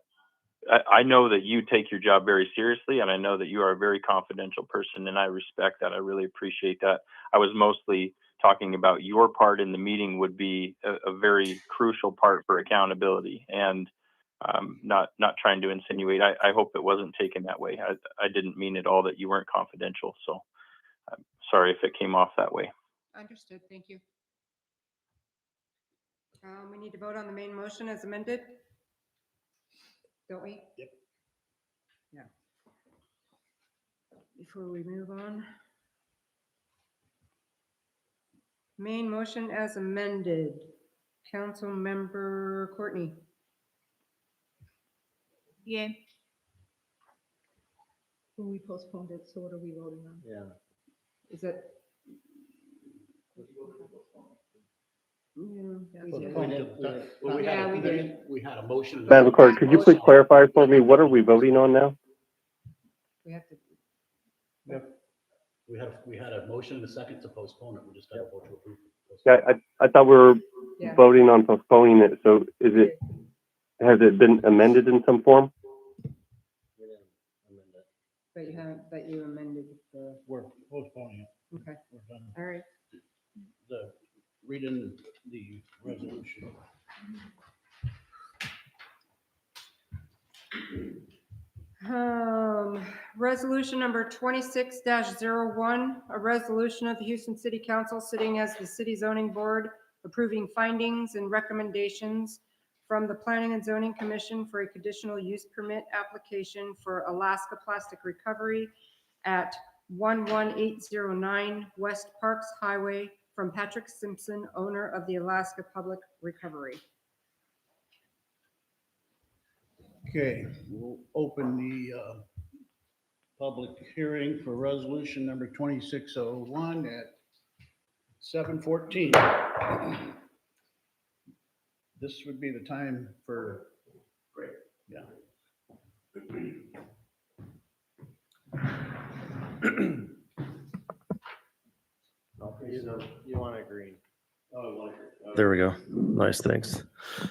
I know that you take your job very seriously, and I know that you are a very confidential person, and I respect that. I really appreciate that. I was mostly talking about your part in the meeting would be a very crucial part for accountability, and not trying to insinuate. I hope it wasn't taken that way. I didn't mean at all that you weren't confidential, so I'm sorry if it came off that way. Understood. Thank you. We need to vote on the main motion as amended. Don't we? Yep. Yeah. Before we move on. Main motion as amended. Councilmember Courtney, Yay. When we postponed it, so what are we voting on? Yeah. is it? Yeah, we did. Well, Yeah, we did. We had a motion. Madam Clerk, could you please clarify for me, what are we voting on now? We have to, We had a motion and a second to postpone it. We just got to vote to approve. Yeah, I thought we were yeah. voting on postponing it, so has it been amended in some form? We didn't amend it. But you haven't, but you amended the, We're postponing it. okay, We're done. all right. Read in the resolution. Resolution number 26-01, a resolution of the Houston City Council sitting as the city zoning board approving findings and recommendations from the Planning and Zoning Commission for a conditional use permit application for Alaska Plastic Recovery at 11809 West Parks Highway from Patrick Simpson, owner of the Alaska Public Recovery. Okay, we'll open the public hearing for resolution number 2601 at 7:14. This would be the time for, great, yeah. You want to agree? There we go. Nice, thanks.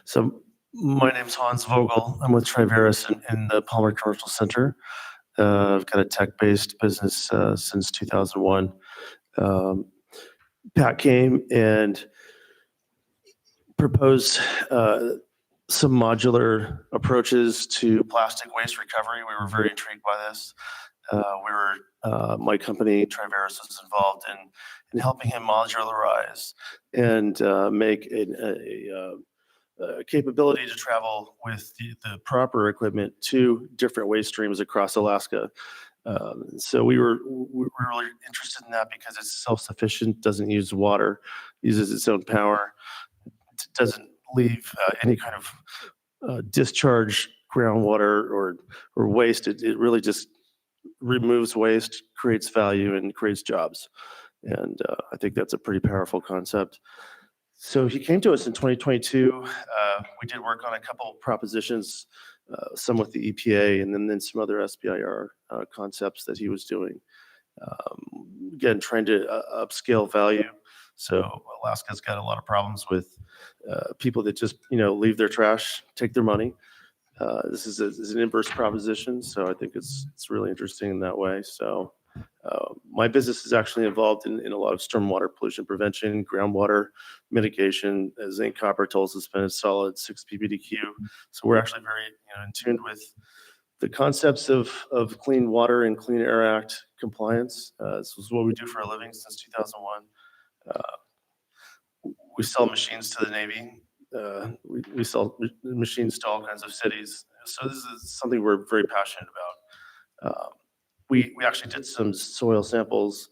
So my name's Hans Vogel. I'm with Triveris in the Palmer Commercial Center. I've got a tech-based business since 2001. Pat came and proposed some modular approaches to plastic waste recovery. We were very intrigued by this. My company, Triveris, was involved in helping him modularize and make a capability to travel with the proper equipment to different waste streams across Alaska. So we were really interested in that because it's self-sufficient, doesn't use water, uses its own power, doesn't leave any kind of discharge groundwater or waste. It really just removes waste, creates value, and creates jobs. And I think that's a pretty powerful concept. So he came to us in 2022. We did work on a couple of propositions, some with the EPA, and then some other SBIR concepts that he was doing. Again, trying to upscale value. So Alaska's got a lot of problems with people that just leave their trash, take their money. This is an inverse proposition, so I think it's really interesting in that way. So my business is actually involved in a lot of stormwater pollution prevention, groundwater mitigation, zinc, copper, toll suspended solid, 6 ppdq. So we're actually very in tune with the concepts of Clean Water and Clean Air Act compliance. This is what we do for a living since 2001. we sell machines to the Navy. We sell machines to all kinds of cities. So this is something we're very passionate about. We actually did some soil samples.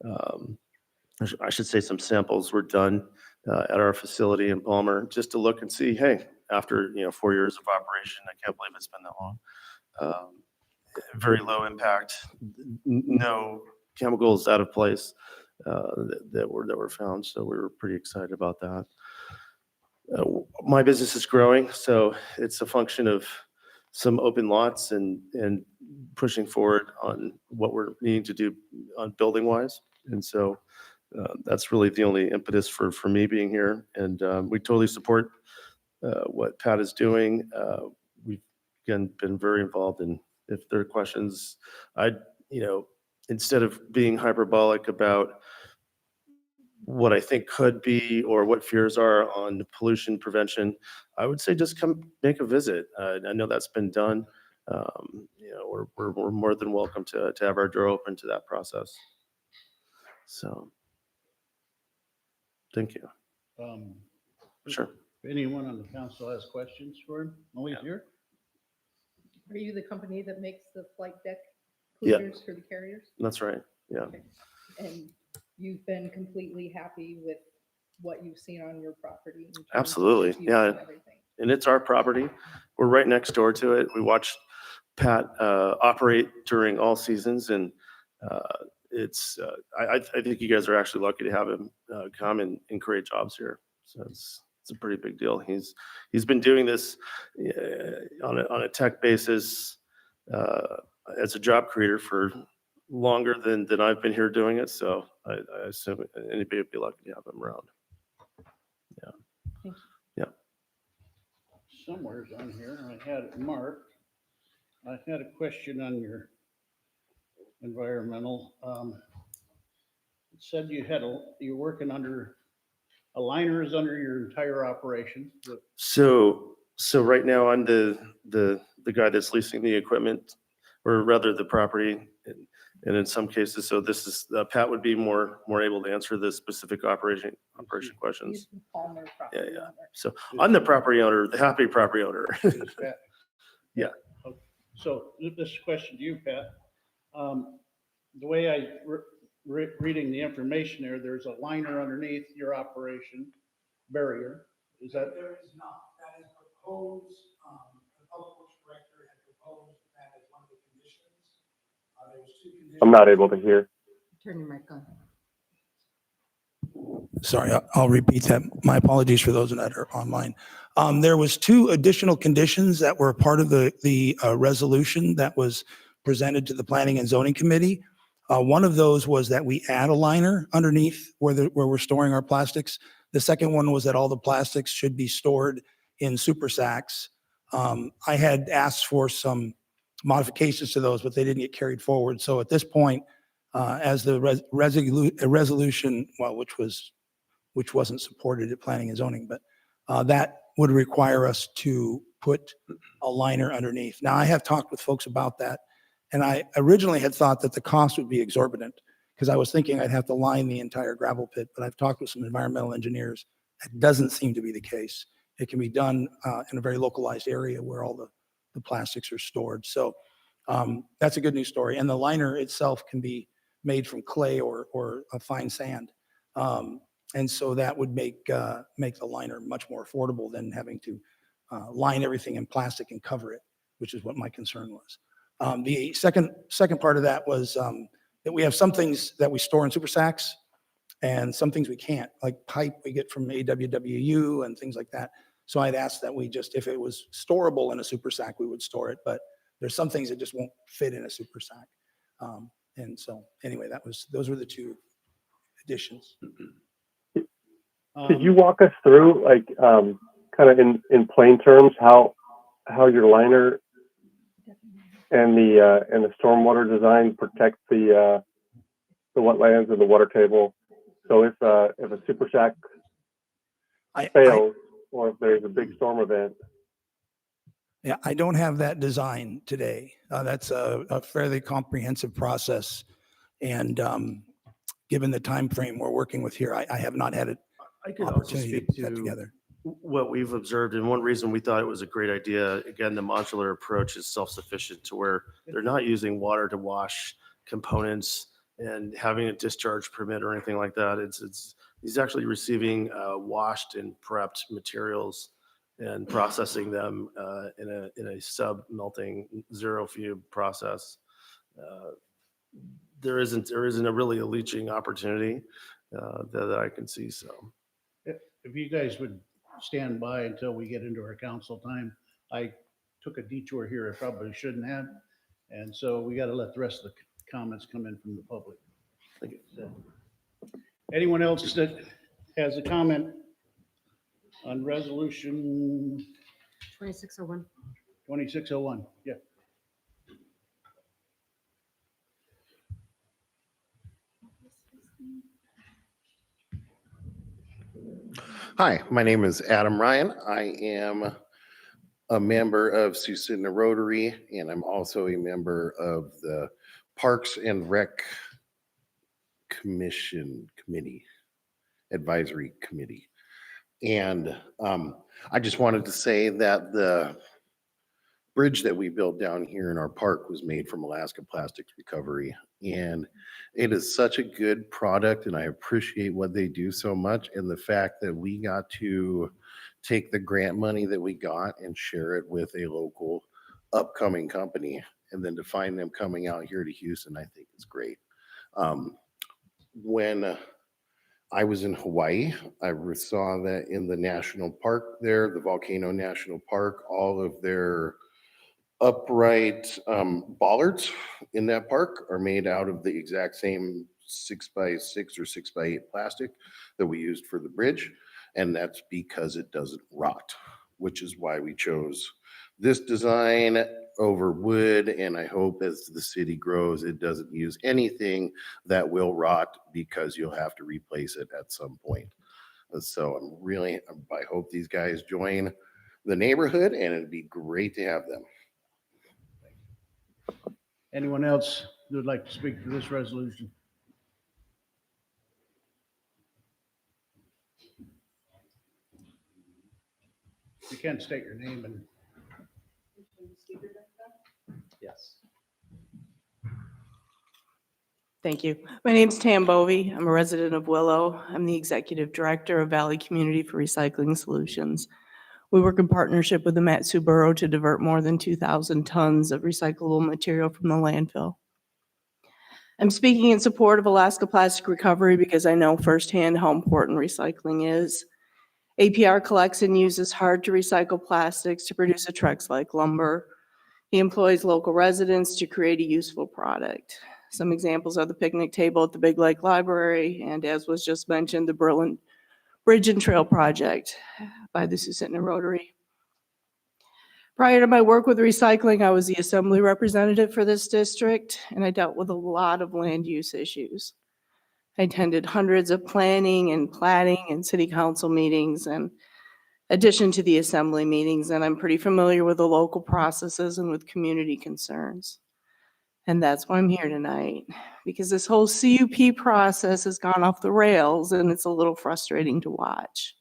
I should say some samples were done at our facility in Palmer just to look and see, hey, after 4 years of operation, I can't believe it's been that long. Very low impact, no chemicals out of place that were found. So we were pretty excited about that. My business is growing, so it's a function of some open lots and pushing forward on what we're needing to do on building wise. And so that's really the only impetus for me being here. And we totally support what Pat is doing. We've again been very involved, and if there are questions, instead of being hyperbolic about what I think could be or what fears are on pollution prevention, I would say just come make a visit. I know that's been done. We're more than welcome to have our door open to that process. So, thank you. Sure. If anyone on the council has questions for him, he's here. Are you the company that makes the flight deck Yeah. cleaners for the carriers? That's right. Yeah. Okay. And you've been completely happy with what you've seen on your property? in terms of Absolutely. use Yeah. and everything? And it's our property. We're right next door to it. We watched Pat operate during all seasons, and I think you guys are actually lucky to have him come and create jobs here. So it's a pretty big deal. He's been doing this on a tech basis as a job creator for longer than I've been here doing it. So I assume anybody would be lucky to have him around. Yeah. Thank Yeah. Somewhere's on here, I had it marked. I had a question on your environmental. It said you're working under, a liner is under your entire operation. So right now I'm the guy that's leasing the equipment, or rather the property, and in some cases, so this is Pat would be more able to answer the specific operation questions. He's the Palmer Yeah, property yeah. owner. So I'm the property owner, the happy property owner. Yeah. So this question to you, Pat. The way I reading the information there's a liner underneath your operation barrier. Is that? There is not. That is proposed, the public works director had proposed that as one of the conditions. There was two conditions. I'm not able to hear. Turn your mic on. Sorry, I'll repeat that. My apologies for those that are online. There was two additional conditions that were part of the resolution that was presented to the Planning and Zoning Committee. One of those was that we add a liner underneath where we're storing our plastics. The second one was that all the plastics should be stored in super sacks. I had asked for some modifications to those, but they didn't get carried forward. So at this point, as the resolution, well, which wasn't supported at Planning and Zoning, but that would require us to put a liner underneath. Now, I have talked with folks about that, and I originally had thought that the cost would be exorbitant because I was thinking I'd have to line the entire gravel pit, but I've talked with some environmental engineers. That doesn't seem to be the case. It can be done in a very localized area where all the plastics are stored. So that's a good news story. And the liner itself can be made from clay or a fine sand. And so that would make the liner much more affordable than having to line everything in plastic and cover it, which is what my concern was. The second part of that was that we have some things that we store in super sacks and some things we can't, like pipe we get from AWWU and things like that. So I'd asked that we just, if it was storable in a super sack, we would store it, but there's some things that just won't fit in a super sack. And so anyway, those were the two additions. Could you walk us through, like, kind of in plain terms, how your liner and the stormwater design protect the wetlands and the water table? So if a super sack fails, or if there's a big storm event. Yeah, I don't have that design today. That's a fairly comprehensive process. And given the time frame we're working with here, I have not had I could also opportunity speak to put that to together. what we've observed, and one reason we thought it was a great idea, again, the modular approach is self-sufficient to where they're not using water to wash components and having a discharge permit or anything like that. He's actually receiving washed and prepped materials and processing them in a sub-melting zero fume process. There isn't a really a leaching opportunity that I can see, so. If you guys would stand by until we get into our council time, I took a detour here I probably shouldn't have. And so we got to let the rest of the comments come in from the public. Thank you. So, anyone else that has a comment on resolution 2601. 2601? Yeah. Hi, my name is Adam Ryan. I am a member of Susitna Rotary, and I'm also a member of the Parks and Rec Committee, Advisory Committee. And I just wanted to say that the bridge that we built down here in our park was made from Alaska Plastics Recovery. And it is such a good product, and I appreciate what they do so much. And the fact that we got to take the grant money that we got and share it with a local upcoming company, and then to find them coming out here to Houston, I think is great. When I was in Hawaii, I saw that in the national park there, the Volcano National Park, all of their upright bollards in that park are made out of the exact same 6x6 or 6x8 plastic that we used for the bridge. And that's because it doesn't rot, which is why we chose this design over wood. And I hope as the city grows, it doesn't use anything that will rot, because you'll have to replace it at some point. And so I hope these guys join the neighborhood, and it'd be great to have them. Anyone else who would like to speak for this resolution? You can state your name and. Yes. Thank you. My name's Tam Bovey. I'm a resident of Willow. I'm the Executive Director of Valley Community for Recycling Solutions. We work in partnership with the Matsu Borough to divert more than 2,000 tons of recyclable material from the landfill. I'm speaking in support of Alaska Plastic Recovery because I know firsthand how important recycling is. APR collects and uses hard to recycle plastics to produce a Trex-like lumber. He employs local residents to create a useful product. Some examples are the picnic table at the Big Lake Library, and as was just mentioned, the Berlin Bridge and Trail Project by the Susitna Rotary. Prior to my work with recycling, I was the assembly representative for this district, and I dealt with a lot of land use issues. I attended hundreds of planning and plating and city council meetings, in addition to the assembly meetings, and I'm pretty familiar with the local processes and with community concerns. And that's why I'm here tonight, because this whole CUP process has gone off the rails, and it's a little frustrating to watch.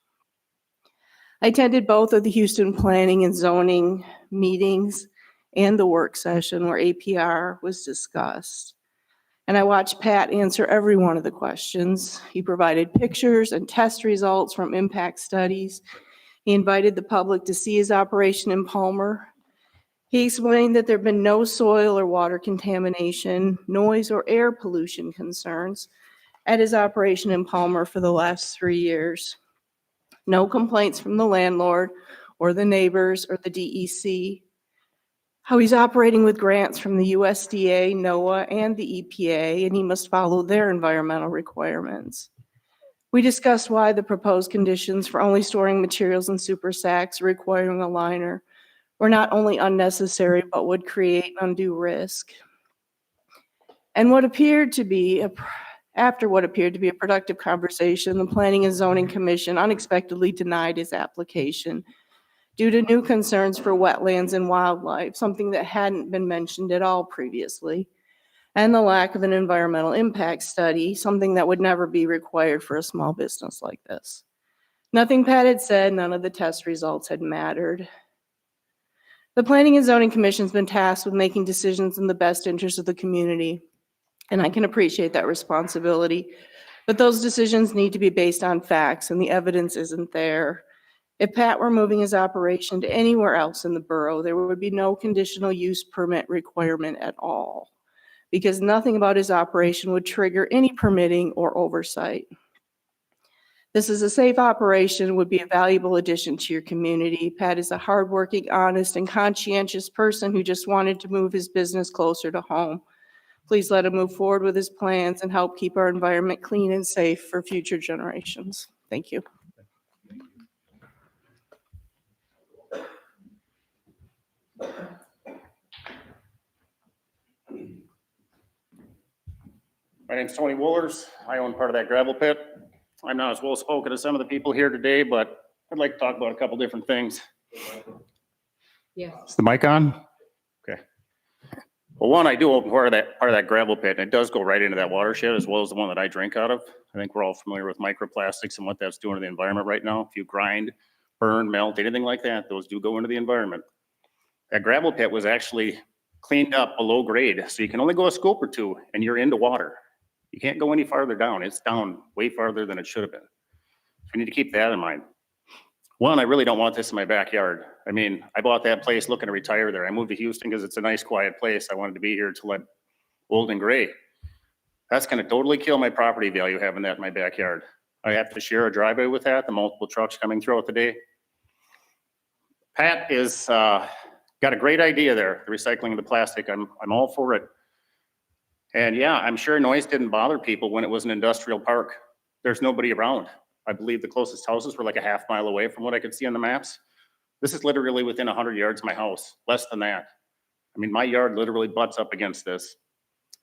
I attended both of the Houston Planning and Zoning meetings and the work session where APR was discussed. And I watched Pat answer every one of the questions. He provided pictures and test results from impact studies. He invited the public to see his operation in Palmer. He explained that there have been no soil or water contamination, noise or air pollution concerns at his operation in Palmer for the last 3 years. No complaints from the landlord or the neighbors or the DEC. How he's operating with grants from the USDA, NOAA, and the EPA, and he must follow their environmental requirements. We discussed why the proposed conditions for only storing materials in super sacks requiring a liner were not only unnecessary, but would create undue risk. And after what appeared to be a productive conversation, the Planning and Zoning Commission unexpectedly denied his application due to new concerns for wetlands and wildlife, something that hadn't been mentioned at all previously, and the lack of an environmental impact study, something that would never be required for a small business like this. Nothing Pat had said, none of the test results had mattered. The Planning and Zoning Commission's been tasked with making decisions in the best interest of the community, and I can appreciate that responsibility. But those decisions need to be based on facts, and the evidence isn't there. If Pat were moving his operation to anywhere else in the borough, there would be no conditional use permit requirement at all, because nothing about his operation would trigger any permitting or oversight. This is a safe operation, would be a valuable addition to your community. Pat is a hardworking, honest, and conscientious person who just wanted to move his business closer to home. Please let him move forward with his plans and help keep our environment clean and safe for future generations. Thank you. My name's Tony Woolers. I own part of that gravel pit. I'm not as well spoken as some of the people here today, but I'd like to talk about a couple different things. Yes. Is the mic on? Okay. Well, one, I do own part of that gravel pit, and it does go right into that watershed as well as the one that I drink out of. I think we're all familiar with microplastics and what that's doing to the environment right now. If you grind, burn, melt, anything like that, those do go into the environment. That gravel pit was actually cleaned up below grade, so you can only go a scoop or two and you're into water. You can't go any farther down. It's down way farther than it should have been. So we need to keep that in mind. One, I really don't want this in my backyard. I mean, I bought that place looking to retire there. I moved to Houston because it's a nice, quiet place. I wanted to be here till I'm old and gray. That's going to totally kill my property value having that in my backyard. I have to share a driveway with that, the multiple trucks coming throughout the day. Pat is got a great idea there, the recycling of the plastic. I'm all for it. And yeah, I'm sure noise didn't bother people when it was an industrial park. There's nobody around. I believe the closest houses were like a half mile away from what I could see on the maps. This is literally within 100 yards of my house, less than that. I mean, my yard literally butts up against this.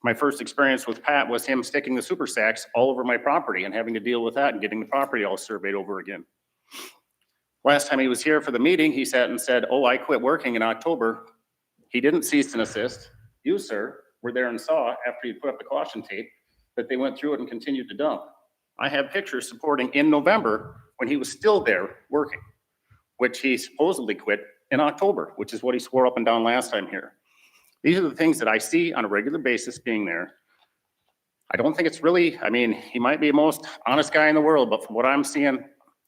My first experience with Pat was him sticking the super sacks all over my property and having to deal with that and getting the property all surveyed over again. Last time he was here for the meeting, he sat and said, "Oh, I quit working in October." He didn't cease and assist. You, sir, were there and saw after you put up the caution tape that they went through it and continued to dump. I have pictures supporting in November when he was still there working, which he supposedly quit in October, which is what he swore up and down last time here. These are the things that I see on a regular basis being there. I don't think it's really, I mean, he might be the most honest guy in the world, but from what I'm seeing,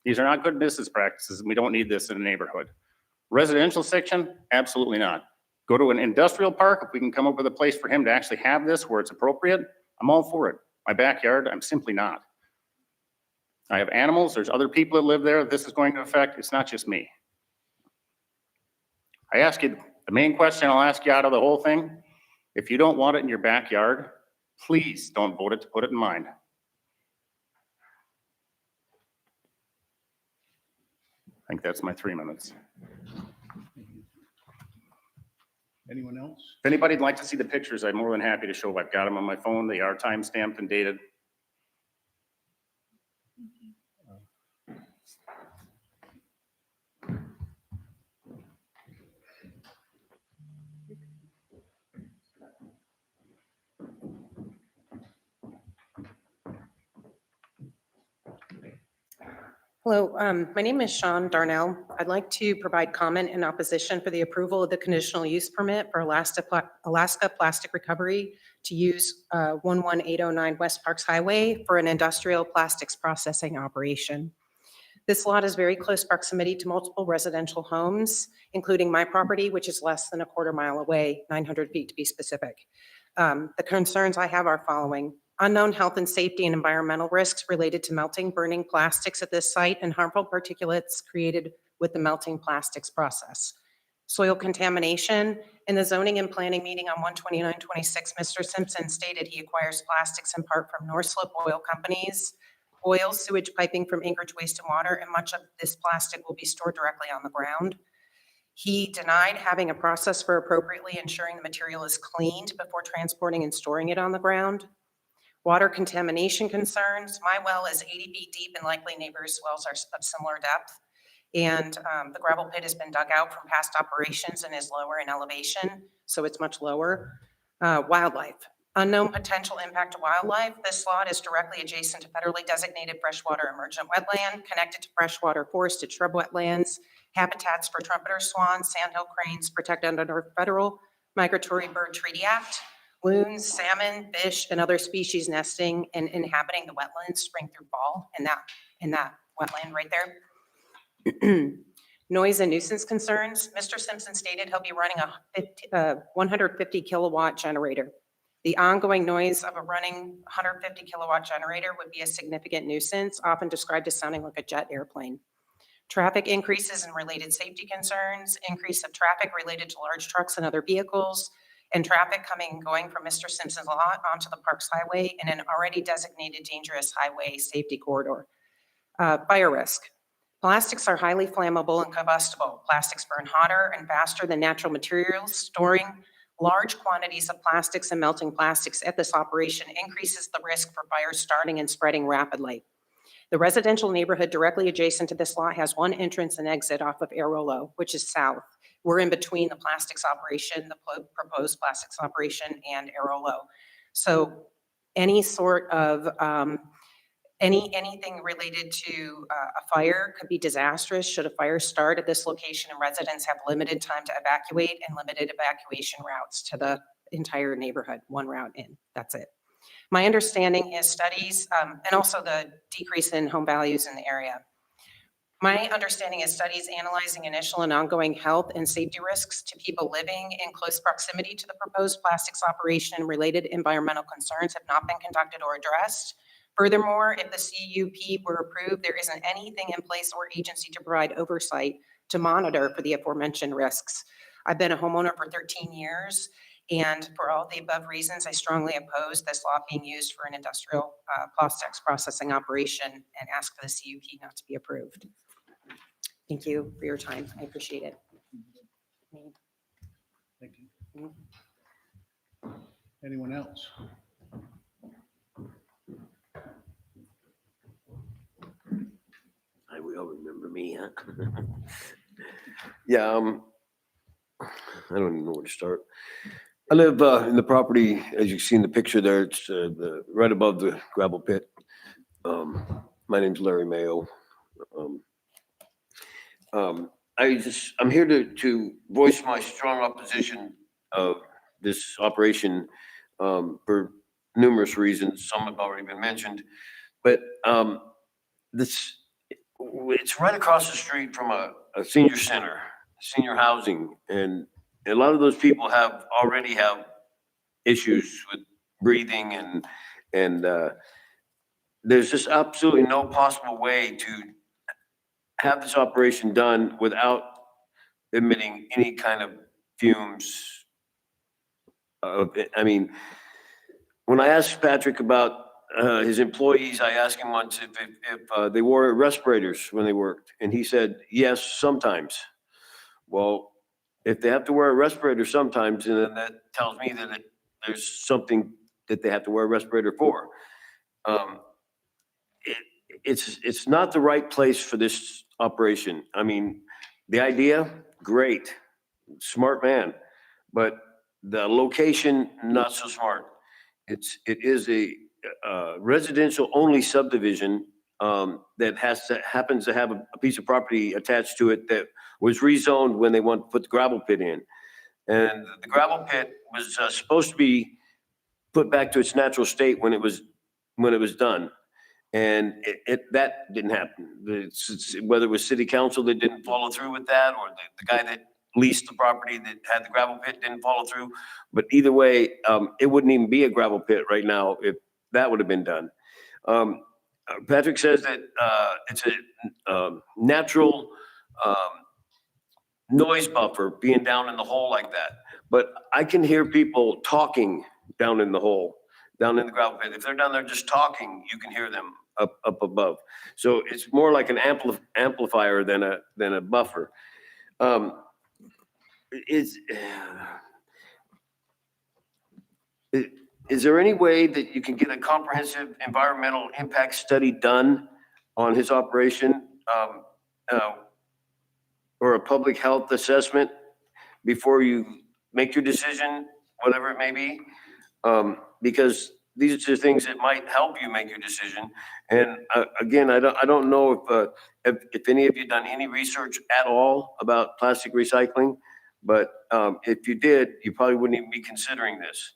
these are not good business practices, and we don't need this in a neighborhood. Residential section, absolutely not. Go to an industrial park, if we can come up with a place for him to actually have this where it's appropriate, I'm all for it. My backyard, I'm simply not. I have animals, there's other people that live there this is going to affect, it's not just me. I ask you, the main question I'll ask you out of the whole thing, if you don't want it in your backyard, please don't vote it to put it in mine. I think that's my 3 minutes. Anyone else? If anybody'd like to see the pictures, I'm more than happy to show. I've got them on my phone. They are time stamped and dated. Hello, my name is Sean Darnell. I'd like to provide comment in opposition for the approval of the conditional use permit for Alaska Plastic Recovery to use 11809 West Parks Highway for an industrial plastics processing operation. This lot is very close proximity to multiple residential homes, including my property, which is less than a quarter mile away, 900 feet to be specific. The concerns I have are following. Unknown health and safety and environmental risks related to melting, burning plastics at this site and harmful particulates created with the melting plastics process. Soil contamination. In the zoning and planning meeting on 1/29/26, Mr. Simpson stated he acquires plastics in part from North Slope Oil Companies, oil, sewage piping from Anchorage Waste and Water, and much of this plastic will be stored directly on the ground. He denied having a process for appropriately ensuring the material is cleaned before transporting and storing it on the ground. Water contamination concerns. My well is 80 feet deep and likely neighbors' wells are of similar depth. And the gravel pit has been dug out from past operations and is lower in elevation, so it's much lower. Wildlife. Unknown potential impact to wildlife. This lot is directly adjacent to federally designated freshwater emergent wetland, connected to freshwater forested shrub wetlands, habitats for trumpeter swans, sandhill cranes protected under federal Migratory Bird Treaty Act, loons, salmon, fish, and other species nesting and inhabiting the wetlands spring through fall in that wetland right there. Noise and nuisance concerns. Mr. Simpson stated he'll be running a 150 kilowatt generator. The ongoing noise of a running 150 kilowatt generator would be a significant nuisance, often described as sounding like a jet airplane. Traffic increases and related safety concerns, increase of traffic related to large trucks and other vehicles, and traffic coming and going from Mr. Simpson's lot onto the Parks Highway in an already designated dangerous highway safety corridor. Fire risk. Plastics are highly flammable and combustible. Plastics burn hotter and faster than natural materials. Storing large quantities of plastics and melting plastics at this operation increases the risk for fires starting and spreading rapidly. The residential neighborhood directly adjacent to this lot has one entrance and exit off of Airolo, which is south. We're in between the plastics operation, the proposed plastics operation, and Airolo. So any sort of anything related to a fire could be disastrous should a fire start at this location, and residents have limited time to evacuate and limited evacuation routes to the entire neighborhood, one route in, that's it. My understanding is studies, and also the decrease in home values in the area. My understanding is studies analyzing initial and ongoing health and safety risks to people living in close proximity to the proposed plastics operation and related environmental concerns have not been conducted or addressed. Furthermore, if the CUP were approved, there isn't anything in place or agency to provide oversight to monitor for the aforementioned risks. I've been a homeowner for 13 years, and for all the above reasons, I strongly oppose this law being used for an industrial plastics processing operation and ask for the CUP not to be approved. Thank you for your time. I appreciate it. Thank you. Anyone else? I will remember me, huh? Yeah, I don't even know where to start. I live in the property, as you see in the picture there, it's right above the gravel pit. My name's Larry Mayo. I'm here to voice my strong opposition of this operation for numerous reasons. Some have already been mentioned, but it's right across the street from a senior center, senior housing, and a lot of those people already have issues with breathing, and there's just absolutely no possible way to have this operation done without emitting any kind of fumes. I mean, when I asked Patrick about his employees, I asked him once if they wore respirators when they worked, and he said, yes, sometimes. Well, if they have to wear a respirator sometimes, then that tells me that there's something that they have to wear a respirator for. It's not the right place for this operation. I mean, the idea, great, smart man, but the location, not so smart. It is a residential only subdivision that happens to have a piece of property attached to it that was rezoned when they wanted to put the gravel pit in. And the gravel pit was supposed to be put back to its natural state when it was done. And that didn't happen. Whether it was city council that didn't follow through with that, or the guy that leased the property that had the gravel pit didn't follow through. But either way, it wouldn't even be a gravel pit right now if that would have been done. Patrick says that it's a natural noise buffer being down in the hole like that. But I can hear people talking down in the hole, down in the gravel pit. If they're down there just talking, you can hear them up above. So it's more like an amplifier than a buffer. Is there any way that you can get a comprehensive environmental impact study done on his operation, or a public health assessment before you make your decision, whatever it may be? because these are things that might help you make your decision. And again, I don't know if any of you done any research at all about plastic recycling, but if you did, you probably wouldn't even be considering this.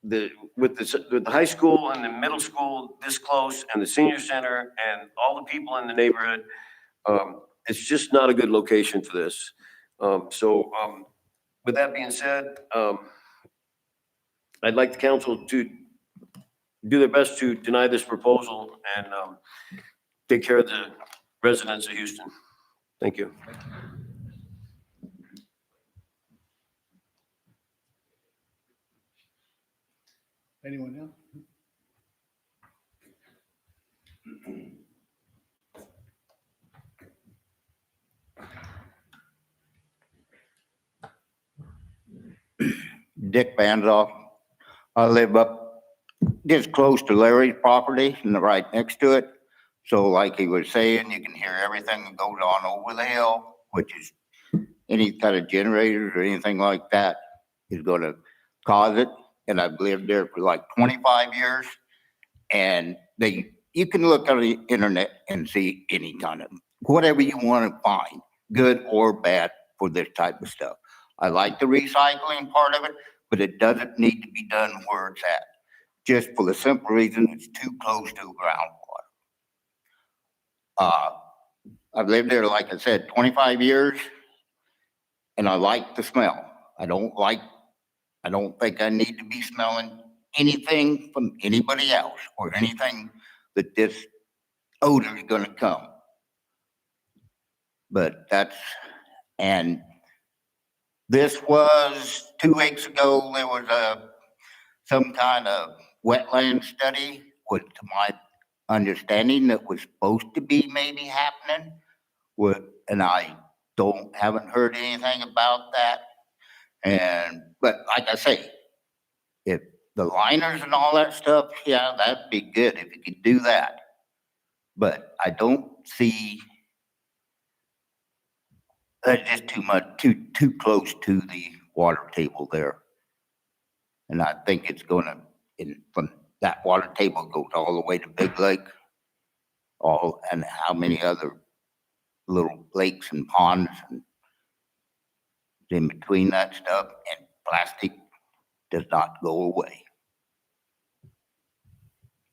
With the high school and the middle school this close, and the senior center, and all the people in the neighborhood, it's just not a good location for this. With that being said, I'd like the council to do their best to deny this proposal and take care of the residents of Houston. Thank you. Anyone else? Dick Banzoff. I live up just close to Larry's property and right next to it. So like he was saying, you can hear everything that goes on over the hill, which is any kind of generators or anything like that is going to cause it. And I've lived there for like 25 years. And you can look on the internet and see any kind of, whatever you want to find, good or bad for this type of stuff. I like the recycling part of it, but it doesn't need to be done where it's at. Just for the simple reason it's too close to groundwater. I've lived there, like I said, 25 years, and I like the smell. I don't think I need to be smelling anything from anybody else or anything that this odor is going to come. But and this was 2 weeks ago, there was some kind of wetland study, which to my understanding that was supposed to be maybe happening, and I haven't heard anything about that. But like I say, if the liners and all that stuff, yeah, that'd be good if you could do that. But I don't see, that's just too much, too close to the water table there. And I think it's gonna, from that water table goes all the way to Big Lake, and how many other little lakes and ponds and in between that stuff, and plastic does not go away.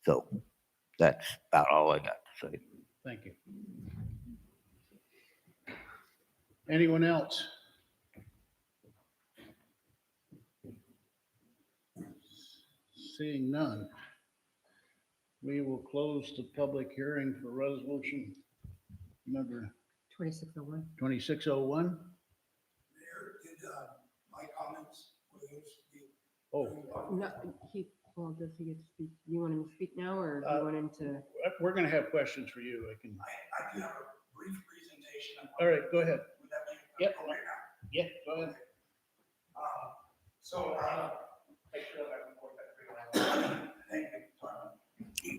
So that's about all I got to say. Thank you. Anyone else? Seeing none, we will close the public hearing for resolution number 2601. 2601. My comments. Oh, No, does he get to speak? You want him to speak now, or do you want him to? we're going to have questions for you. I do have a brief presentation. All right, go ahead. Would that be Yep. appropriate now? Yeah, go ahead.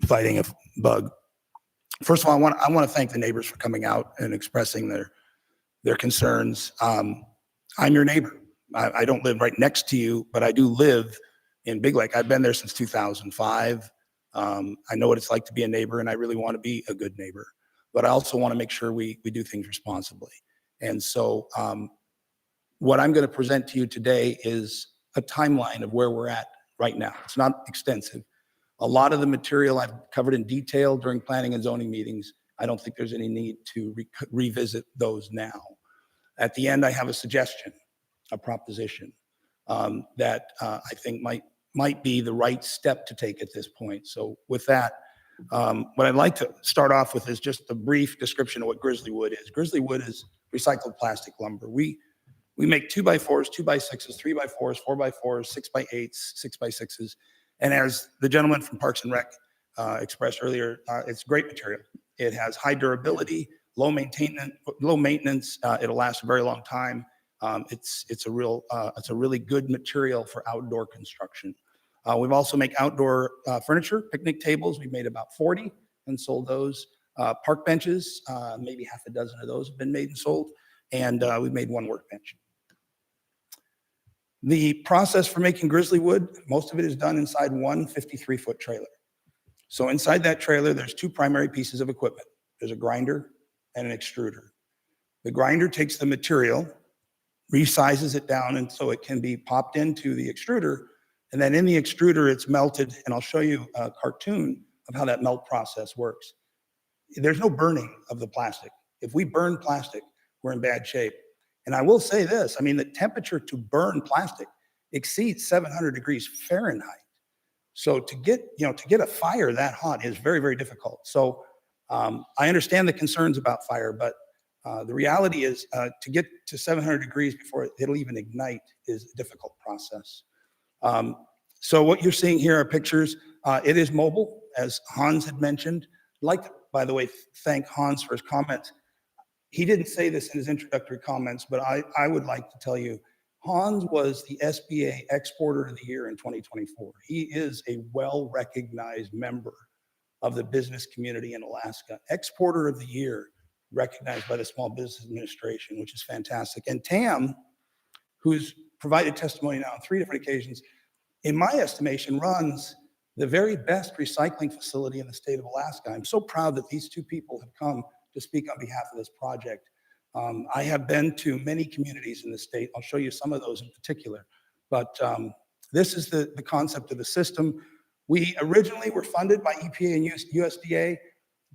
Fighting a bug. First of all, I want to thank the neighbors for coming out and expressing their concerns. I'm your neighbor. I don't live right next to you, but I do live in Big Lake. I've been there since 2005. I know what it's like to be a neighbor, and I really want to be a good neighbor. But I also want to make sure we do things responsibly. And so what I'm going to present to you today is a timeline of where we're at right now. It's not extensive. A lot of the material I've covered in detail during planning and zoning meetings. I don't think there's any need to revisit those now. At the end, I have a suggestion, a proposition that I think might be the right step to take at this point. So with that, what I'd like to start off with is just a brief description of what Grizzly Wood is. Grizzly Wood is recycled plastic lumber. We make 2x4s, 2x6s, 3x4s, 4x4s, 6x8s, 6x6s. And as the gentleman from Parks and Rec expressed earlier, it's great material. It has high durability, low maintenance. It'll last a very long time. It's a really good material for outdoor construction. We've also make outdoor furniture, picnic tables. We've made about 40 and sold those. Park benches, maybe half a dozen of those have been made and sold. And we've made one workbench. The process for making grizzly wood, most of it is done inside one 53-foot trailer. So inside that trailer, there's two primary pieces of equipment. There's a grinder and an extruder. The grinder takes the material, resizes it down, and so it can be popped into the extruder. And then in the extruder, it's melted. And I'll show you a cartoon of how that melt process works. There's no burning of the plastic. If we burn plastic, we're in bad shape. And I will say this, I mean, the temperature to burn plastic exceeds 700 degrees Fahrenheit. So to get a fire that hot is very, very difficult. So I understand the concerns about fire, but the reality is to get to 700 degrees before it'll even ignite is a difficult process. So what you're seeing here are pictures. It is mobile, as Hans had mentioned. I'd like to, by the way, thank Hans for his comments. He didn't say this in his introductory comments, but I would like to tell you, Hans was the SBA Exporter of the Year in 2024. He is a well-recognized member of the business community in Alaska. Exporter of the Year, recognized by the Small Business Administration, which is fantastic. And Tam, who's provided testimony now on 3 different occasions, in my estimation, runs the very best recycling facility in the state of Alaska. I'm so proud that these two people have come to speak on behalf of this project. I have been to many communities in the state. I'll show you some of those in particular. But this is the concept of the system. We originally were funded by EPA and USDA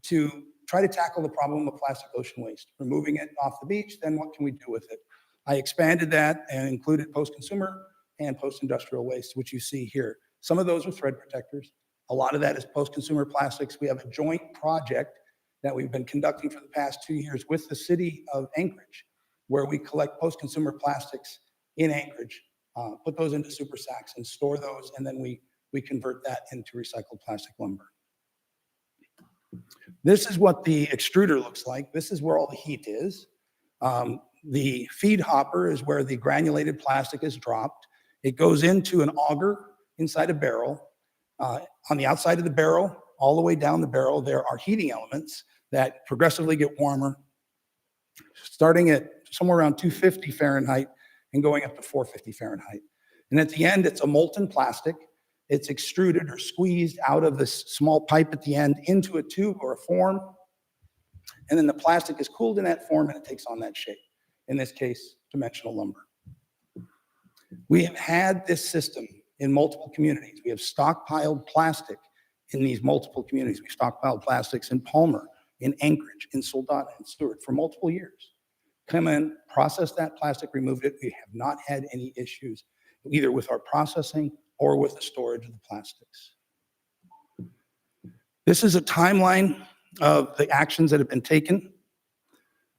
to try to tackle the problem of plastic ocean waste, removing it off the beach. Then what can we do with it? I expanded that and included post-consumer and post-industrial waste, which you see here. Some of those are thread protectors. A lot of that is post-consumer plastics. We have a joint project that we've been conducting for the past 2 years with the city of Anchorage, where we collect post-consumer plastics in Anchorage, put those into super sacks and store those, and then we convert that into recycled plastic lumber. This is what the extruder looks like. This is where all the heat is. The feed hopper is where the granulated plastic is dropped. It goes into an auger inside a barrel. On the outside of the barrel, all the way down the barrel, there are heating elements that progressively get warmer, starting at somewhere around 250 Fahrenheit and going up to 450 Fahrenheit. And at the end, it's a molten plastic. It's extruded or squeezed out of this small pipe at the end into a tube or a form. And then the plastic is cooled in that form and it takes on that shape. In this case, dimensional lumber. We have had this system in multiple communities. We have stockpiled plastic in these multiple communities. We stockpiled plastics in Palmer, in Anchorage, in Soldotna, and Stewart for multiple years. Come in, process that plastic, removed it. We have not had any issues either with our processing or with the storage of the plastics. This is a timeline of the actions that have been taken.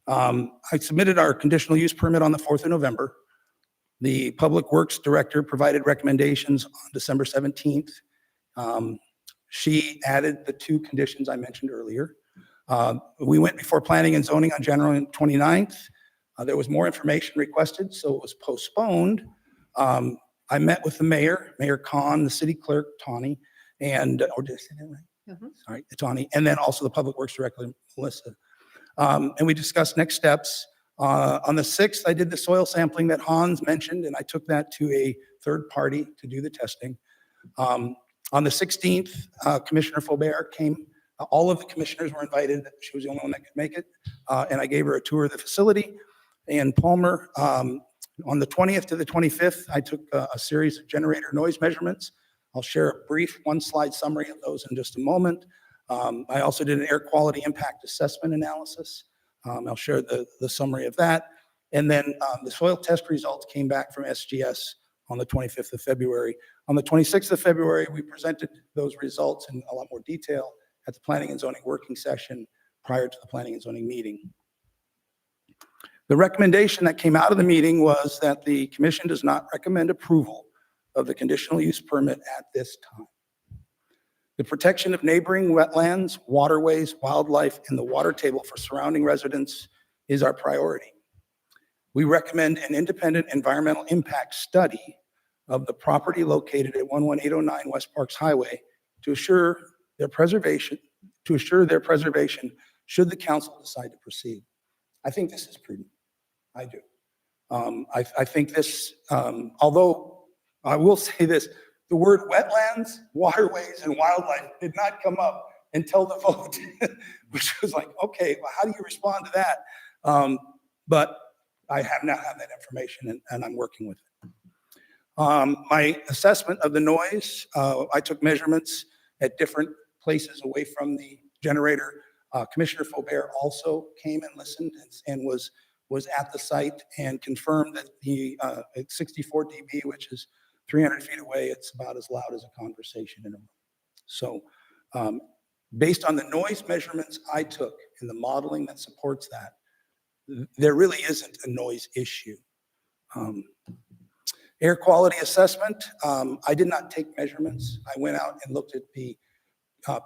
I submitted our conditional use permit on the 4th of November. The Public Works Director provided recommendations on December 17th. She added the 2 conditions I mentioned earlier. We went before Planning and Zoning on January 29th. There was more information requested, so it was postponed. I met with the mayor, Mayor Khan, the city clerk, Tawny, and, or did I say that right? Sorry, Tawny, and then also the Public Works Director, Melissa. And we discussed next steps. On the 6th, I did the soil sampling that Hans mentioned, and I took that to a third party to do the testing. On the 16th, Commissioner Faubert came. All of the commissioners were invited. She was the only one that could make it. And I gave her a tour of the facility. And Palmer, on the 20th to the 25th, I took a series of generator noise measurements. I'll share a brief 1-slide summary of those in just a moment. I also did an air quality impact assessment analysis. I'll share the summary of that. And then the soil test results came back from SGS on the 25th of February. On the 26th of February, we presented those results in a lot more detail at the Planning and Zoning working session prior to the Planning and Zoning meeting. The recommendation that came out of the meeting was that the commission does not recommend approval of the conditional use permit at this time. The protection of neighboring wetlands, waterways, wildlife, and the water table for surrounding residents is our priority. We recommend an independent environmental impact study of the property located at 11809 West Parks Highway to assure their preservation should the council decide to proceed. I think this is prudent. I do. I think this, although I will say this, the word wetlands, waterways, and wildlife did not come up until the vote, which was like, okay, well, how do you respond to that? But I have now had that information and I'm working with it. My assessment of the noise, I took measurements at different places away from the generator. Commissioner Faubert also came and listened and was at the site and confirmed that the at 64 dB, which is 300 feet away, it's about as loud as a conversation in a room. So based on the noise measurements I took and the modeling that supports that, there really isn't a noise issue. Air quality assessment, I did not take measurements. I went out and looked at the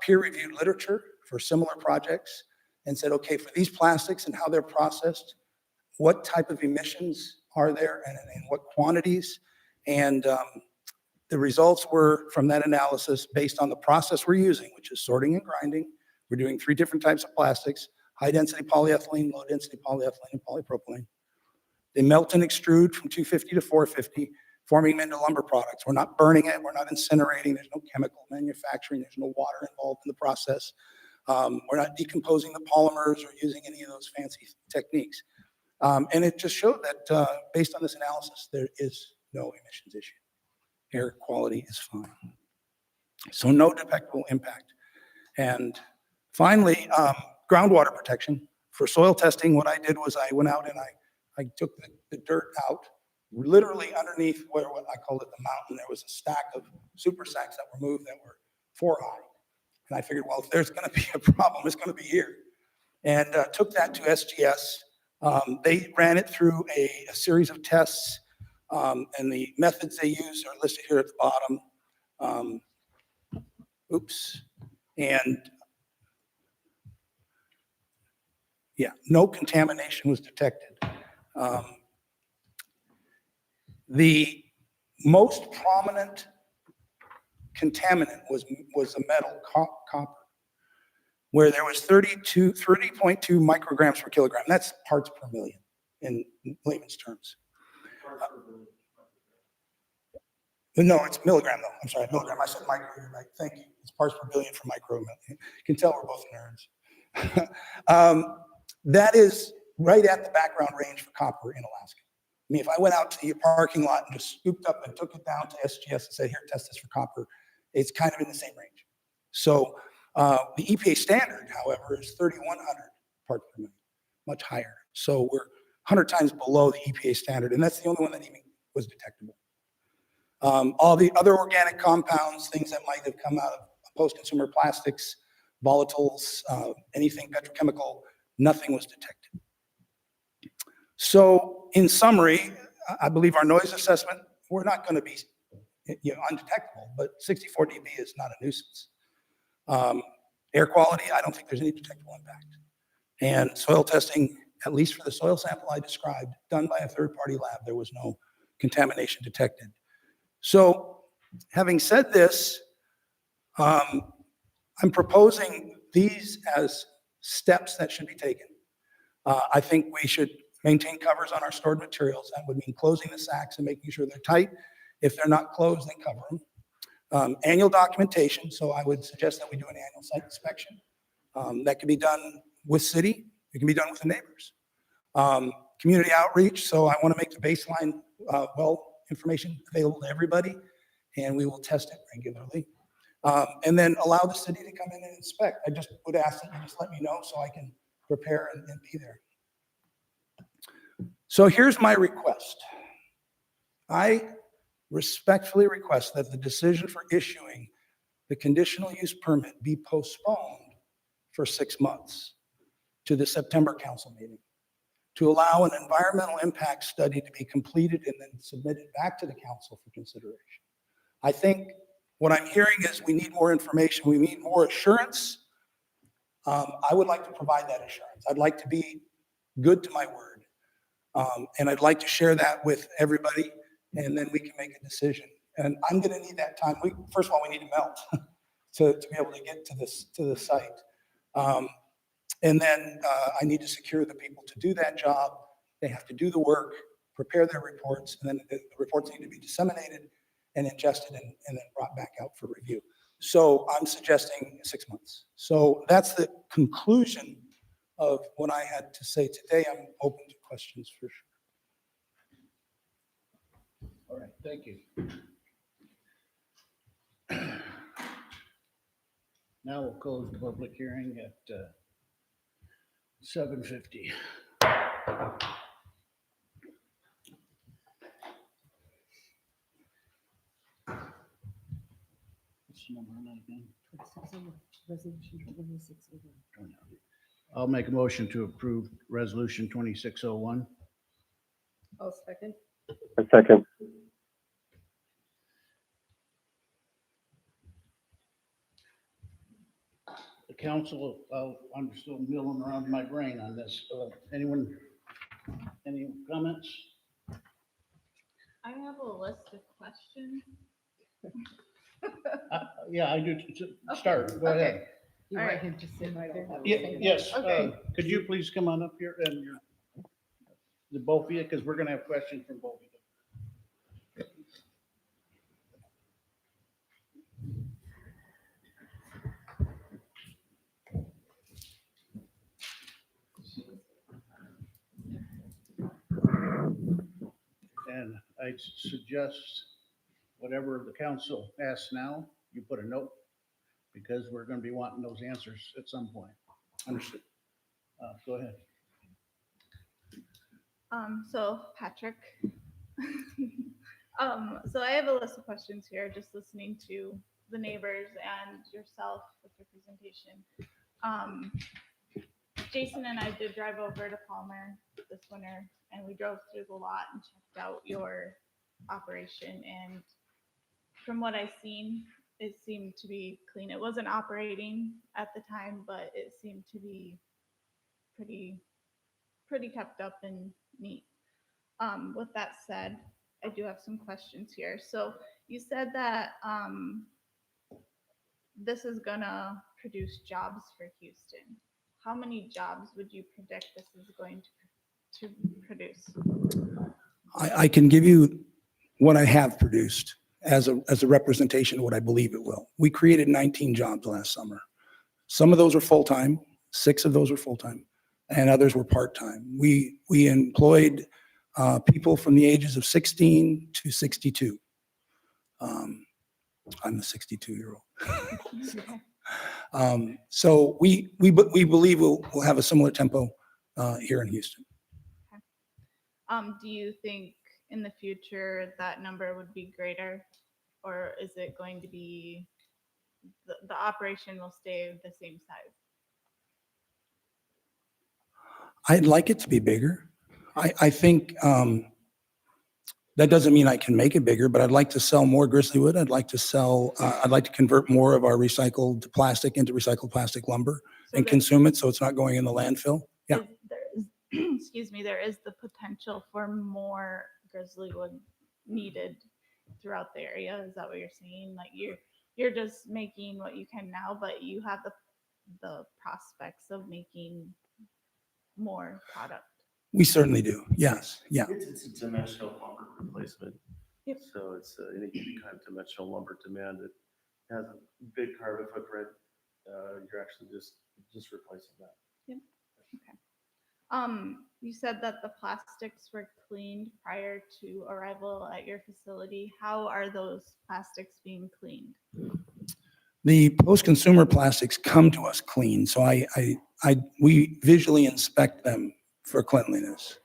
peer-reviewed literature for similar projects and said, okay, for these plastics and how they're processed, what type of emissions are there and in what quantities? And the results were from that analysis based on the process we're using, which is sorting and grinding. We're doing 3 different types of plastics: high-density polyethylene, low-density polyethylene, and polypropylene. They melt and extrude from 250 to 450, forming them into lumber products. We're not burning it. We're not incinerating. There's no chemical manufacturing. There's no water involved in the process. We're not decomposing the polymers or using any of those fancy techniques. And it just showed that based on this analysis, there is no emissions issue. Air quality is fine. So no detectable impact. And finally, groundwater protection. For soil testing, what I did was I went out and I took the dirt out, literally underneath what I called it the mountain. There was a stack of super sacks that were moved that were 4 high. And I figured, well, if there's going to be a problem, it's going to be here. And took that to SGS. They ran it through a series of tests, and the methods they used are listed here at the bottom. And yeah, no contamination was detected. The most prominent contaminant was a metal, copper, where there was 30.2 micrograms per kilogram. That's parts per million in layman's terms. No, it's milligram though. I'm sorry, milligram. I said micro. You're right. Thank you. It's parts per billion for micro. You can tell we're both nerds. That is right at the background range for copper in Alaska. I mean, if I went out to your parking lot and just scooped up and took it down to SGS and said, here, test this for copper, it's kind of in the same range. So the EPA standard, however, is 3,100 parts per million, much higher. So we're 100 times below the EPA standard, and that's the only one that even was detectable. All the other organic compounds, things that might have come out of post-consumer plastics, volatiles, anything petrochemical, nothing was detected. So in summary, I believe our noise assessment, we're not going to be undetectable, but 64 dB is not a nuisance. Air quality, I don't think there's any detectable impact. And soil testing, at least for the soil sample I described, done by a third-party lab, there was no contamination detected. So having said this, I'm proposing these as steps that should be taken. I think we should maintain covers on our stored materials. That would mean closing the sacks and making sure they're tight. If they're not closed, then cover them. Annual documentation, so I would suggest that we do an annual site inspection. That can be done with city, it can be done with the neighbors. Community outreach, so I want to make the baseline well information available to everybody, and we will test it regularly. And then allow the city to come in and inspect. I just would ask that you just let me know so I can prepare and be there. So here's my request. I respectfully request that the decision for issuing the conditional use permit be postponed for 6 months to the September council meeting to allow an environmental impact study to be completed and then submitted back to the council for consideration. I think what I'm hearing is we need more information. We need more assurance. I would like to provide that assurance. I'd like to be good to my word. And I'd like to share that with everybody, and then we can make a decision. And I'm going to need that time. First of all, we need to melt to be able to get to the site. And then I need to secure the people to do that job. They have to do the work, prepare their reports, and then the reports need to be disseminated and ingested and then brought back out for review. So I'm suggesting 6 months. So that's the conclusion of what I had to say today. I'm open to questions for sure. All right, thank you. Now we'll close the public hearing at 7:50. What's the number on that again? Resolution 2601. I'll make a motion to approve Resolution 2601. I'll second. A second. The council, I'm still milling around my brain on this. Anyone, any comments? I have a list of questions. Yeah, I do. Start, go ahead. You All want right. him to sit right there? Yes, Okay. could you please come on up here and the both of you, because we're gonna have questions from both of you. And I suggest whatever the council asks now, you put a note, because we're gonna be wanting those answers at some point. Understood. Go ahead. So Patrick, so I have a list of questions here, just listening to the neighbors and yourself with your presentation. Jason and I did drive over to Palmer this winter, and we drove through the lot and checked out your operation. And from what I've seen, it seemed to be clean. It wasn't operating at the time, but it seemed to be pretty kept up and neat. With that said, I do have some questions here. So you said that this is gonna produce jobs for Houston. How many jobs would you predict this is going to produce? I can give you what I have produced as a representation of what I believe it will. We created 19 jobs last summer. Some of those were full-time, 6 of those were full-time, and others were part-time. We employed people from the ages of 16 to 62. I'm a 62-year-old. So we believe we'll have a similar tempo here in Houston. Do you think in the future that number would be greater, or is it going to be the operation will stay the same size? I'd like it to be bigger. I think that doesn't mean I can make it bigger, but I'd like to sell more grizzly wood. I'd like to convert more of our recycled plastic into recycled plastic lumber and consume it so it's not going in the landfill. Yeah. Excuse me, there is the potential for more grizzly wood needed throughout the area. Is that what you're saying? Like you're just making what you can now, but you have the prospects of making more product. We certainly do. Yes. Yeah. It's a dimensional lumber replacement. Yep. So it's any kind of dimensional lumber demand that has a big carbon footprint. You're actually just replacing that. Yep. Okay. You said that the plastics were cleaned prior to arrival at your facility. How are those plastics being cleaned? The post-consumer plastics come to us clean, so we visually inspect them for cleanliness.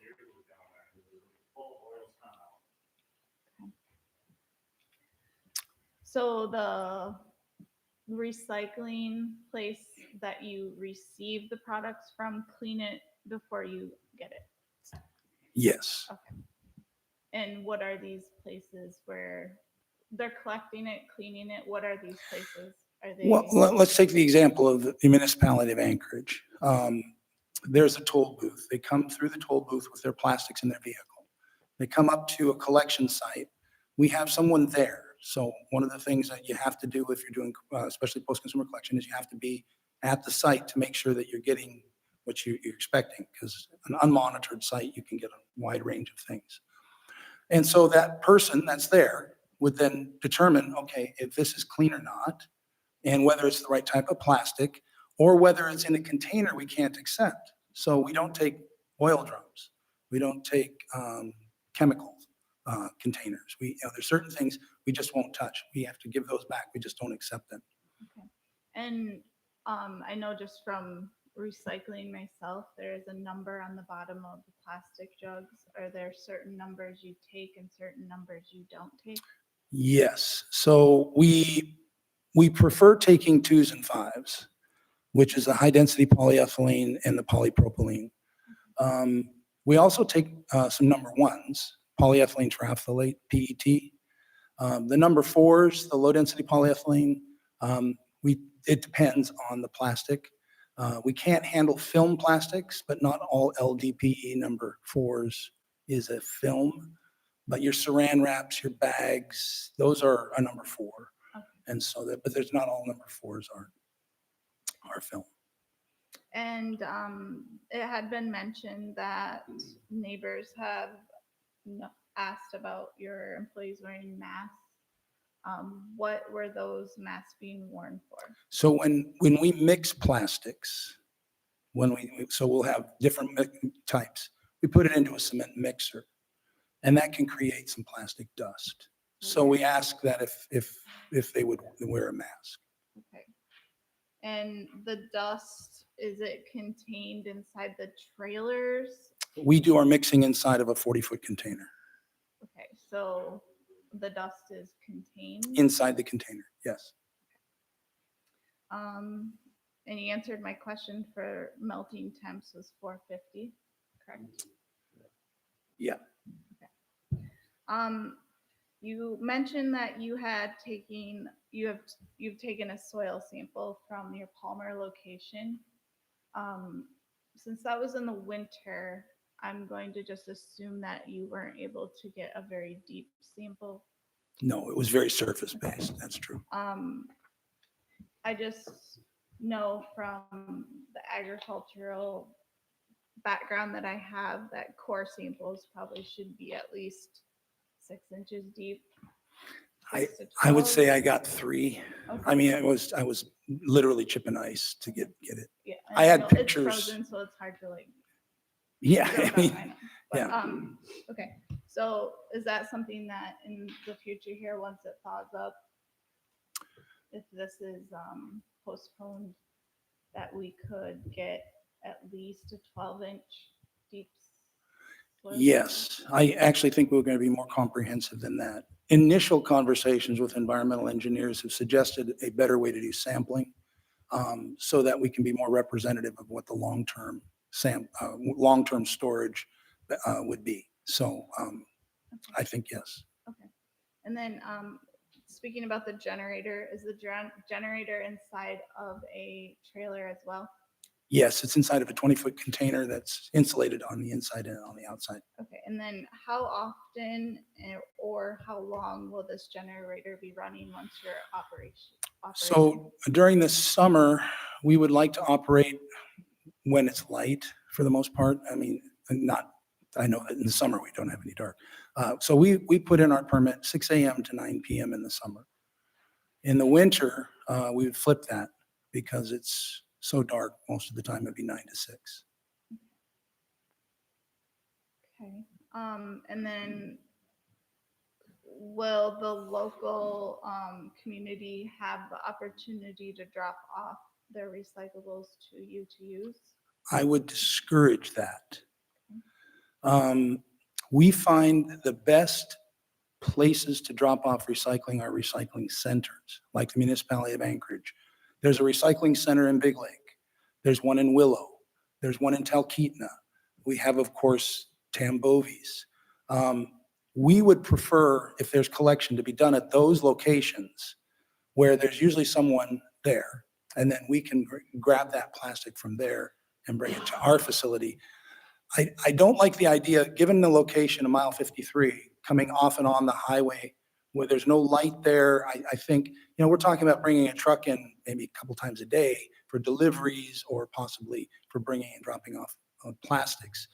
So the recycling place that you receive the products from, clean it before you get it? Yes. Okay. And what are these places where they're collecting it, cleaning it? What are these places? Are they? Well, let's take the example of the municipality of Anchorage. There's a toll booth. They come through the toll booth with their plastics in their vehicle. They come up to a collection site. We have someone there. So one of the things that you have to do if you're doing, especially post-consumer collection, is you have to be at the site to make sure that you're getting what you're expecting, because an unmonitored site, you can get a wide range of things. And so that person that's there would then determine, okay, if this is clean or not, and whether it's the right type of plastic, or whether it's in a container we can't accept. So we don't take oil drums. We don't take chemical containers. There's certain things we just won't touch. We have to give those back. We just don't accept them. And I know just from recycling myself, there is a number on the bottom of the plastic jugs. Are there certain numbers you take and certain numbers you don't take? Yes. So we prefer taking 2s and 5s, which is the high density polyethylene and the polypropylene. We also take some number 1s, polyethylene terephthalate, PET. The number 4s, the low density polyethylene, it depends on the plastic. We can't handle film plastics, but not all LDPE number 4s is a film. But your saran wraps, your bags, those are a number 4. And so but there's not all number 4s are film. And it had been mentioned that neighbors have asked about your employees wearing masks. What were those masks being worn for? So when we mix plastics, so we'll have different types, we put it into a cement mixer, and that can create some plastic dust. So we ask that if they would wear a mask. Okay. And the dust, is it contained inside the trailers? We do our mixing inside of a 40-foot container. Okay, so the dust is contained? Inside the container, yes. And you answered my question for melting temps was 450, correct? Yeah. You mentioned that you've taken a soil sample from your Palmer location. Since that was in the winter, I'm going to just assume that you weren't able to get a very deep sample. No, it was very surface based. That's true. I just know from the agricultural background that I have that core samples probably should be at least 6 inches deep. I would say I got 3. Okay. I mean, I was literally chipping ice to get it. Yeah, I had know pictures. It's frozen, so it's hard to like. Yeah, go I down, mean, know. But, yeah. Okay, so is that something that in the future here, once it thaws up, if this is postponed, that we could get at least a 12-inch deep? soil Yes, I actually think we're going to be more comprehensive than that. Initial conversations with environmental engineers have suggested a better way to do sampling so that we can be more representative of what the long-term storage would be. So I think yes. Okay. And then speaking about the generator, is the generator inside of a trailer as well? Yes, it's inside of a 20-foot container that's insulated on the inside and on the outside. Okay, and then how often or how long will this generator be running once you're operating? So during the summer, we would like to operate when it's light for the most part. I mean, I know that in the summer we don't have any dark. So we put in our permit 6 a.m. to 9 p.m. in the summer. In the winter, we would flip that because it's so dark most of the time. It'd be 9 to 6. Okay. And then will the local community have the opportunity to drop off their recyclables to you to use? I would discourage that. We find the best places to drop off recycling are recycling centers, like the municipality of Anchorage. There's a recycling center in Big Lake. There's one in Willow. There's one in Talkeetna. We have, of course, Tambovis. We would prefer, if there's collection, to be done at those locations where there's usually someone there, and then we can grab that plastic from there and bring it to our facility. I don't like the idea, given the location of mile 53, coming off and on the highway where there's no light there. I think, we're talking about bringing a truck in maybe a couple times a day for deliveries or possibly for bringing and dropping off plastics.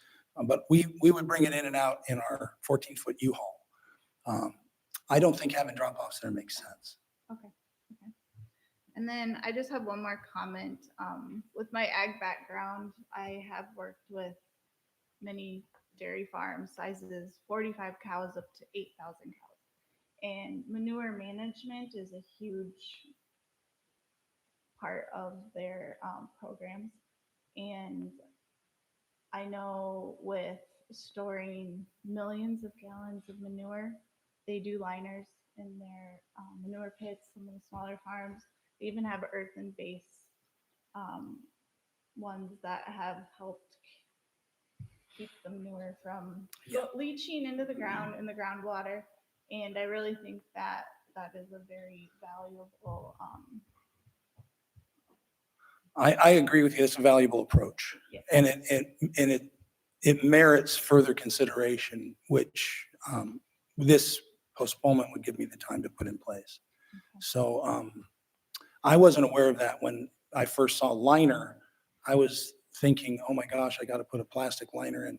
But we would bring it in and out in our 14-foot U-Haul I don't think having drop-offs there makes sense. Okay. And then I just have one more comment. With my ag background, I have worked with many dairy farms, sizes 45 cows up to 8,000 cows. And manure management is a huge part of their programs. And I know with storing millions of gallons of manure, they do liners in their manure pits, some of the smaller farms. They even have earthen base ones that have helped keep the manure from leaching into the ground, in the groundwater. And I really think that that is a very valuable. I agree with you. It's a valuable approach. And it merits further consideration, which this postponement would give me the time to put in place. So I wasn't aware of that when I first saw liner. I was thinking, oh my gosh, I got to put a plastic liner in.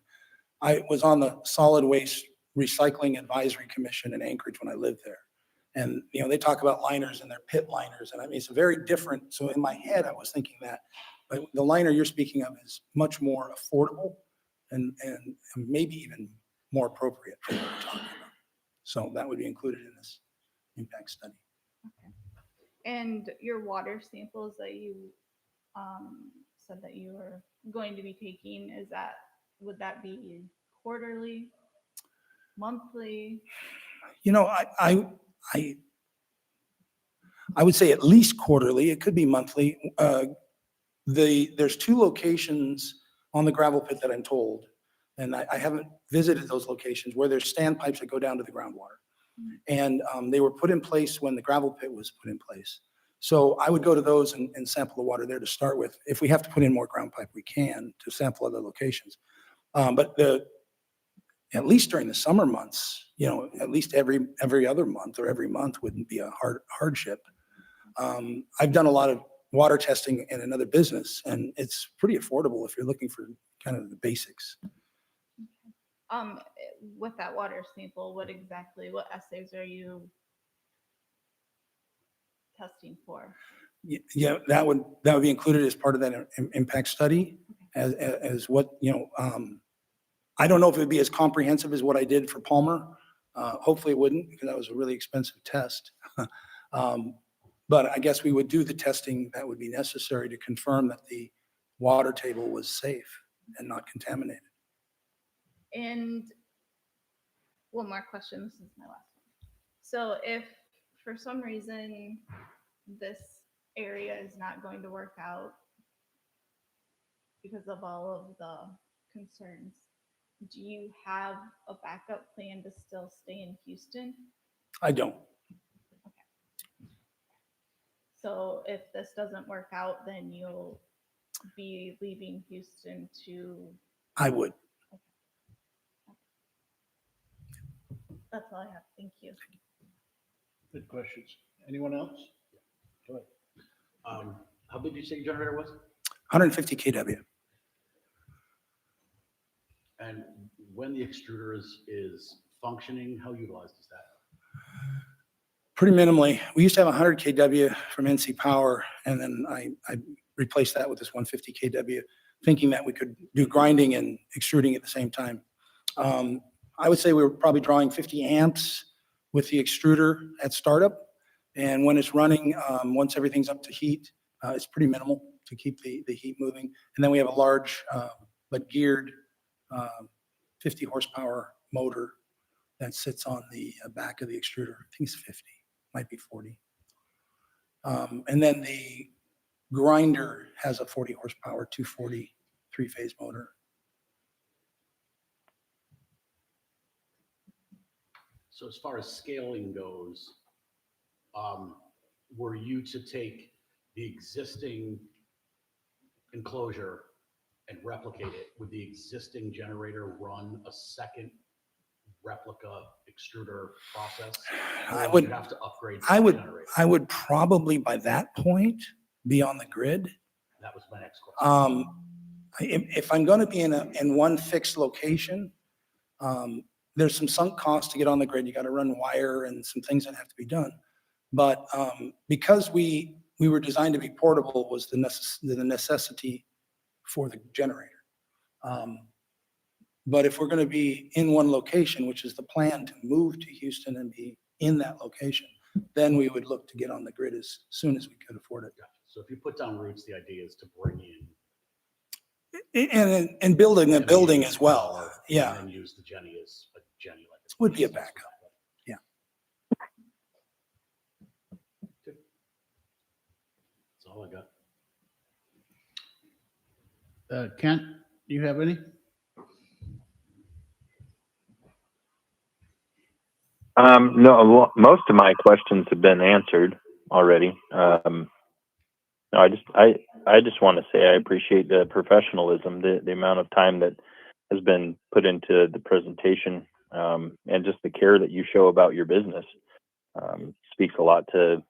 I was on the Solid Waste Recycling Advisory Commission in Anchorage when I lived there. And, you know, they talk about liners and their pit liners. And I mean, it's a very different. So in my head, I was thinking that. But the liner you're speaking of is much more affordable and maybe even more appropriate for what we're talking about. So that would be included in this impact study. And your water samples that you said that you were going to be taking, would that be quarterly, monthly? You know, I would say at least quarterly. It could be monthly. There's 2 locations on the gravel pit that I'm told, and I haven't visited those locations, where there's standpipes that go down to the groundwater. And they were put in place when the gravel pit was put in place. So I would go to those and sample the water there to start with. If we have to put in more ground pipe, we can to sample other locations. But at least during the summer months, you know, at least every other month or every month wouldn't be a hardship. I've done a lot of water testing in another business, and it's pretty affordable if you're looking for kind of the basics. With that water sample, what assays are you testing for? Yeah, that would be included as part of that impact study, as what, you know, I don't know if it would be as comprehensive as what I did for Palmer. Hopefully it wouldn't, because that was a really expensive test. But I guess we would do the testing that would be necessary to confirm that the water table was safe and not contaminated. And one more question, this is my last one. So if for some reason this area is not going to work out because of all of the concerns, do you have a backup plan to still stay in Houston? I don't. So if this doesn't work out, then you'll be leaving Houston to... I would. That's all I have. Thank you. Good questions. Anyone else? Go ahead. How big did you say your generator was? 150 kW. And when the extruder is functioning, how utilized is that? Pretty minimally. We used to have 100 kW from NC Power, and then I replaced that with this 150 kW, thinking that we could do grinding and extruding at the same time. I would say we were probably drawing 50 amps with the extruder at startup. And when it's running, once everything's up to heat, it's pretty minimal to keep the heat moving. And then we have a large but geared 50 horsepower motor that sits on the back of the extruder. I think it's 50, might be 40. And then the grinder has a 40 horsepower, 240 3-phase motor. So as far as scaling goes, were you to take the existing enclosure and replicate it, would the existing generator run a second replica extruder process? I Or would you have to upgrade the generator? I would probably by that point be on the grid. That was my next question. If I'm going to be in one fixed location, there's some sunk costs to get on the grid. You got to run wire and some things that have to be done. But because we were designed to be portable was the necessity for the generator. But if we're going to be in one location, which is the plan to move to Houston and be in that location, then we would look to get on the grid as soon as we could afford it. So if you put down roots, the idea is to bring in. And building a building as well. power, Yeah, And then use the Jenny as a Jenny like. would be a backup. Yeah. That's all I got. Kent, do you have any? No, most of my questions have been answered already. No, I just want to say I appreciate the professionalism, the amount of time that has been put into the presentation, and just the care that you show about your business. Speaks a lot to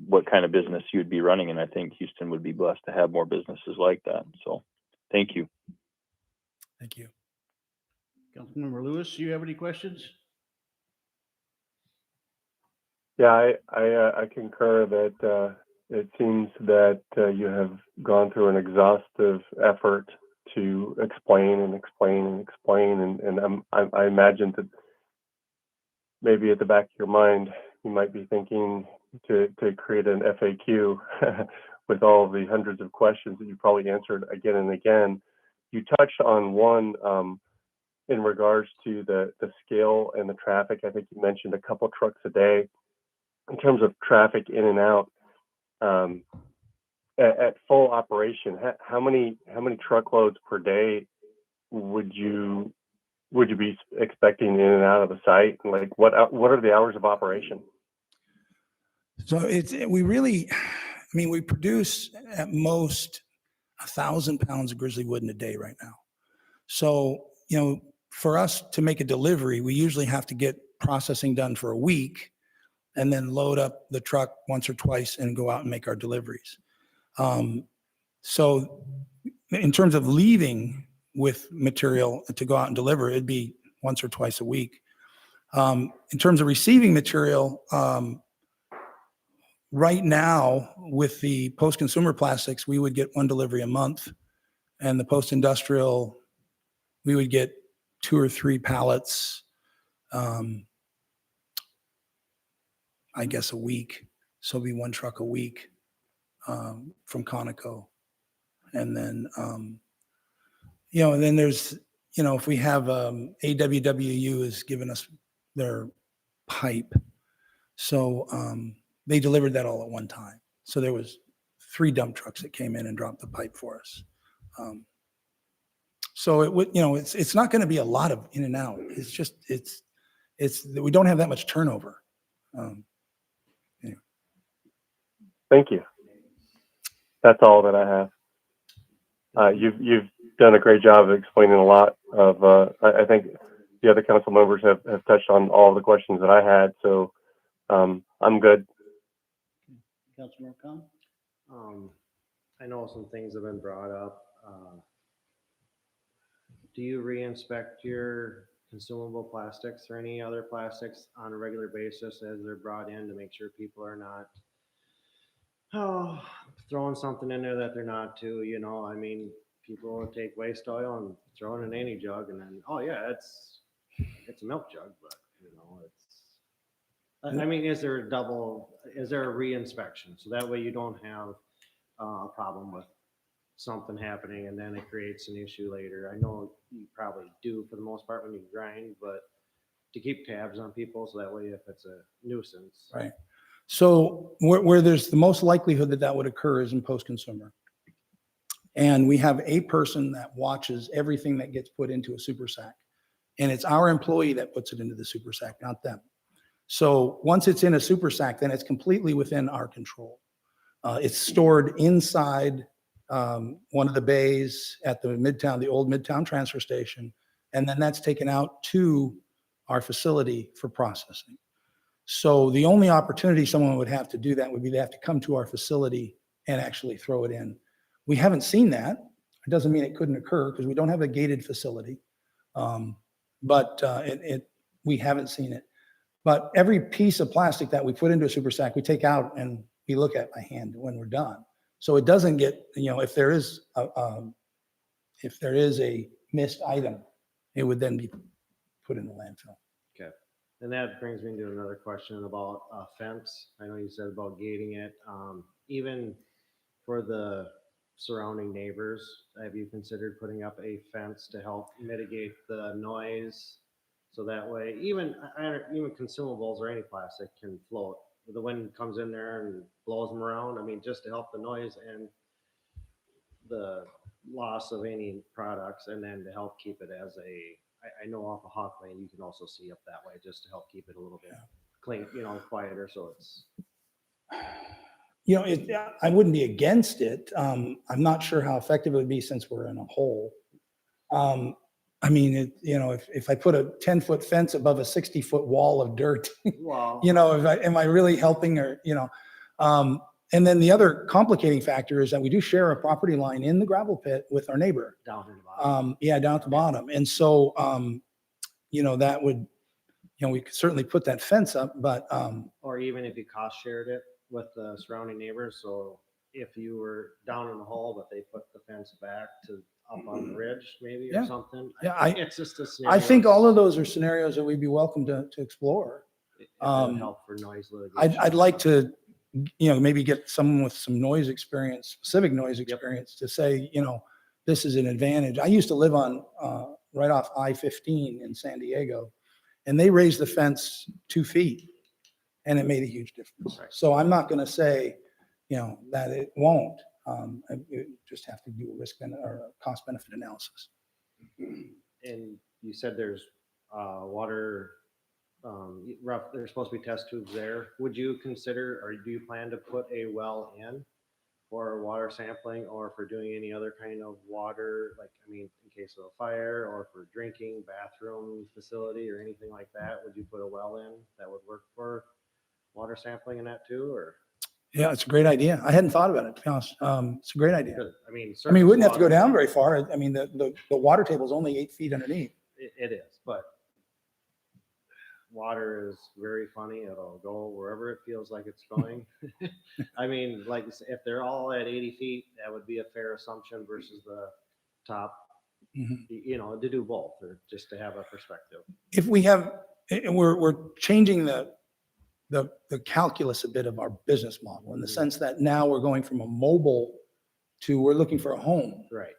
what kind of business you'd be running, and I think Houston would be blessed to have more businesses like that. So, thank you. Thank you. Councilmember Lewis, do you have any questions? Yeah, I concur that it seems that you have gone through an exhaustive effort to explain and explain and explain, and I imagine that maybe at the back of your mind you might be thinking to create an FAQ with all the hundreds of questions that you probably answered again and again. You touched on one in regards to the scale and the traffic. I think you mentioned a couple trucks a day. In terms of traffic in and out, at full operation, how many truckloads per day would you be expecting in and out of the site? Like what are the hours of operation? So we produce at most 1,000 pounds of grizzly wood in a day right now. So, for us to make a delivery, we usually have to get processing done for a week and then load up the truck once or twice and go out and make our deliveries. So in terms of leaving with material to go out and deliver, it'd be once or twice a week. In terms of receiving material, right now with the post-consumer plastics, we would get one delivery a month, and the post-industrial, we would get 2 or 3 pallets, I guess a week. So it'll be 1 truck a week from Conoco. And then, and then there's, if we have AWWU has given us their pipe. So they delivered that all at one time. So there was 3 dump trucks that came in and dropped the pipe for us. So it would, it's not going to be a lot of in and out. It's just, we don't have that much turnover. Thank you. That's all that I have. You've done a great job of explaining a lot of, I think the other council members have touched on all of the questions that I had. So I'm good. Councilmember Khan? I know some things have been brought up. Do you re-inspect your consumable plastics or any other plastics on a regular basis as they're brought in to make sure people are not throwing something in there that they're not to, I mean, people will take waste oil and throw it in any jug and then, oh yeah, it's a milk jug, but I mean, is there a re-inspection? So that way you don't have a problem with something happening and then it creates an issue later. I know you probably do for the most part when you grind, but to keep tabs on people so that way if it's a nuisance. Right. So where there's the most likelihood that would occur is in post-consumer. And we have a person that watches everything that gets put into a super sack. And it's our employee that puts it into the super sack, not them. So once it's in a super sack, then it's completely within our control. It's stored inside one of the bays at the old Midtown transfer station. And then that's taken out to our facility for processing. So the only opportunity someone would have to do that would be they have to come to our facility and actually throw it in. We haven't seen that. It doesn't mean it couldn't occur because we don't have a gated facility. But we haven't seen it. But every piece of plastic that we put into a super sack, we take out and we look at by hand when we're done. So it doesn't get, if there is a missed item, it would then be put in the landfill. Okay. And that brings me to another question about a fence. I know you said about gating it. Even for the surrounding neighbors, have you considered putting up a fence to help mitigate the noise? So that way, even consumables or any plastic can float. The wind comes in there and blows them around. I mean, just to help the noise and the loss of any products, and then to help keep it as I know off of Hawk Lane, you can also see up that way, just to help keep it a little bit clean, quieter, so it's. I wouldn't be against it. I'm not sure how effective it would be since we're in a hole. I mean, if I put a 10-foot fence above a 60-foot wall of dirt, Wow. am I really helping and then the other complicating factor is that we do share a property line in the gravel pit with our neighbor. Down to the bottom. Down at the bottom. And so, that would, we could certainly put that fence up, but, Or even if you cost shared it with the surrounding neighbors, so if you were down in the hole, but they put the fence back to up on the ridge maybe or Yeah. something. Yeah, It's just a scenario. I think all of those are scenarios that we'd be welcome to explore. It would help for noise litigation. I'd like to, maybe get someone with some noise experience, specific noise experience to say, this is an advantage. I used to live on, right off I-15 in San Diego, and they raised the fence 2 feet and it made a huge difference. Right. So I'm not going to say, that it won't. You just have to do a risk or a cost benefit analysis. And you said there's water, there's supposed to be test tubes there. Would you consider, or do you plan to put a well in for water sampling or for doing any other kind of water, in case of a fire or for drinking, bathroom facility or anything like that? Would you put a well in that would work for water sampling in that too, or? Yeah, it's a great idea. I hadn't thought about it, to be honest. It's a great idea. We surface wouldn't have to go water- down very far. I mean, the water table is only 8 feet underneath. It is, but water is very funny. It'll go wherever it feels like it's going. I mean, like you said, if they're all at 80 feet, that would be a fair assumption versus the top, to do both, or just to have a perspective. If we have, and we're changing the calculus a bit of our business model in the sense that now we're going from a mobile to we're looking for a home. Right.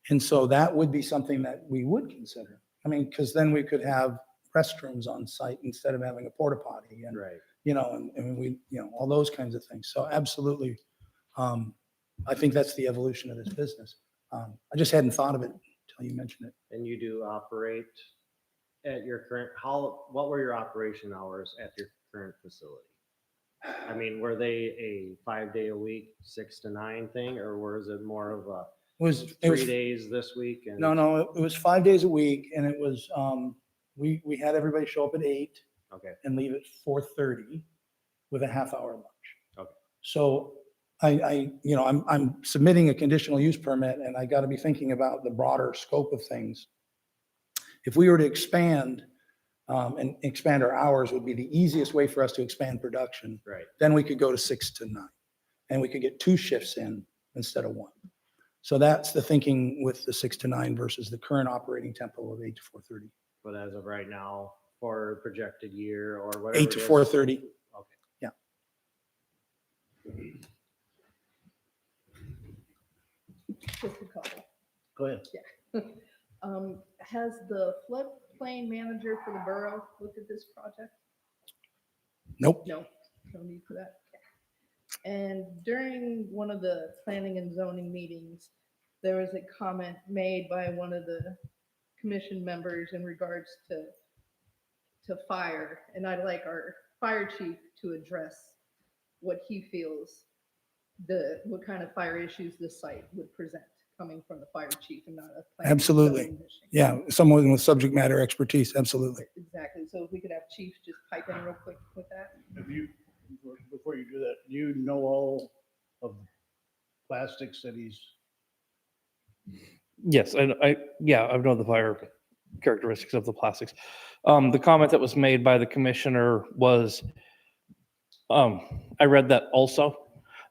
And so that would be something that we would consider. I mean, because then we could have restrooms on site instead of having a porta potty and, Right. and we, all those kinds of things. So absolutely. I think that's the evolution of this business. I just hadn't thought of it until you mentioned it. And you do operate at your current, what were your operation hours at your current facility? I mean, were they a 5-day-a-week, 6 to 9 thing, or was it more of a It was 3 days this week? And No, it was 5 days a week, and it was, we had everybody show up at 8 Okay. and leave at 4:30 with a half-hour lunch. Okay. So I'm submitting a conditional use permit, and I got to be thinking about the broader scope of things. If we were to expand, and expand our hours would be the easiest way for us to expand production. Right. Then we could go to 6 to 9, and we could get 2 shifts in instead of 1. So that's the thinking with the 6 to 9 versus the current operating tempo of 8 to 4:30. But as of right now, for projected year or whatever. 8 to 4:30. Okay. Yeah. Just a couple. Go ahead. Yeah. Has the floodplain manager for the borough looked at this project? Nope. No, no need for that. Okay. And during one of the planning and zoning meetings, there was a comment made by one of the commission members in regards to fire, and I'd like our fire chief to address what he feels what kind of fire issues this site would present coming from the fire chief and not a planning and Absolutely. zoning commission. Yeah, someone with subject matter expertise, absolutely. Exactly. So if we could have chief just pipe in real quick with that. Have you, before you do that, do you know all of the plastics that he's? Yes, I've known the fire characteristics of the plastics. The comment that was made by the commissioner was, I read that also.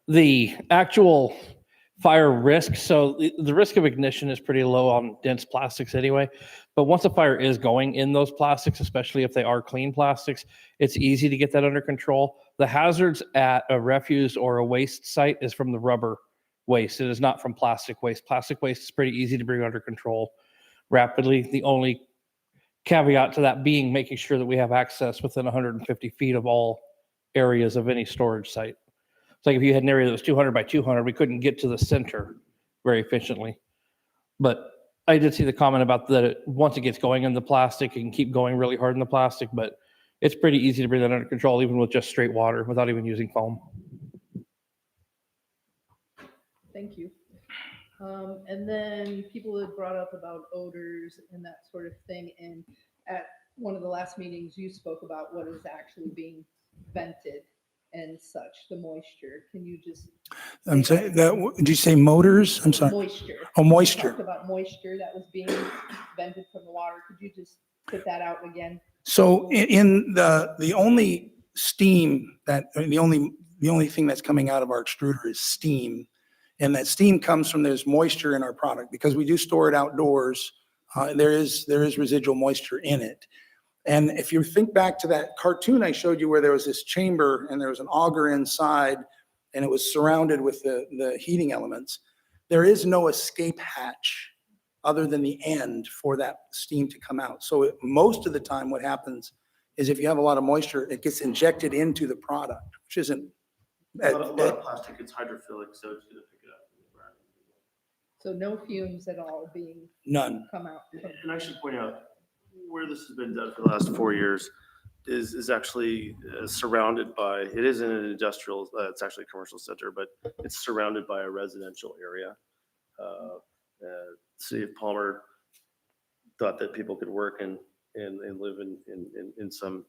The actual fire risk, so the risk of ignition is pretty low on dense plastics anyway, but once a fire is going in those plastics, especially if they are clean plastics, it's easy to get that under control. The hazards at a refuse or a waste site is from the rubber waste. It is not from plastic waste. Plastic waste is pretty easy to bring under control rapidly. The only caveat to that being making sure that we have access within 150 feet of all areas of any storage site. It's like if you had an area that was 200 by 200, we couldn't get to the center very efficiently. But I did see the comment about that once it gets going in the plastic, it can keep going really hard in the plastic, but it's pretty easy to bring that under control even with just straight water without even using foam. Thank you. And then people had brought up about odors and that sort of thing. And at one of the last meetings, you spoke about what is actually being vented and such, the moisture. Can you just? I'm saying that, did you say motors? I'm sorry. Moisture. Oh, You moisture. talked about moisture that was being vented from the water. Could you just put that out again? So in the only steam that, I mean, the only thing that's coming out of our extruder is steam. And that steam comes from, there's moisture in our product because we do store it outdoors. There is residual moisture in it. And if you think back to that cartoon I showed you where there was this chamber and there was an auger inside and it was surrounded with the heating elements, there is no escape hatch other than the end for that steam to come out. So most of the time what happens is if you have a lot of moisture, it gets injected into the product, which isn't. A lot of plastic, it's hydrophilic, so it's gonna pick it up. So no fumes at all being. None. Come out. And I should point out, where this has been done for the last 4 years is actually surrounded by, it isn't an industrial, it's actually a commercial center, but it's surrounded by a residential area. City of Palmer thought that people could work and live in some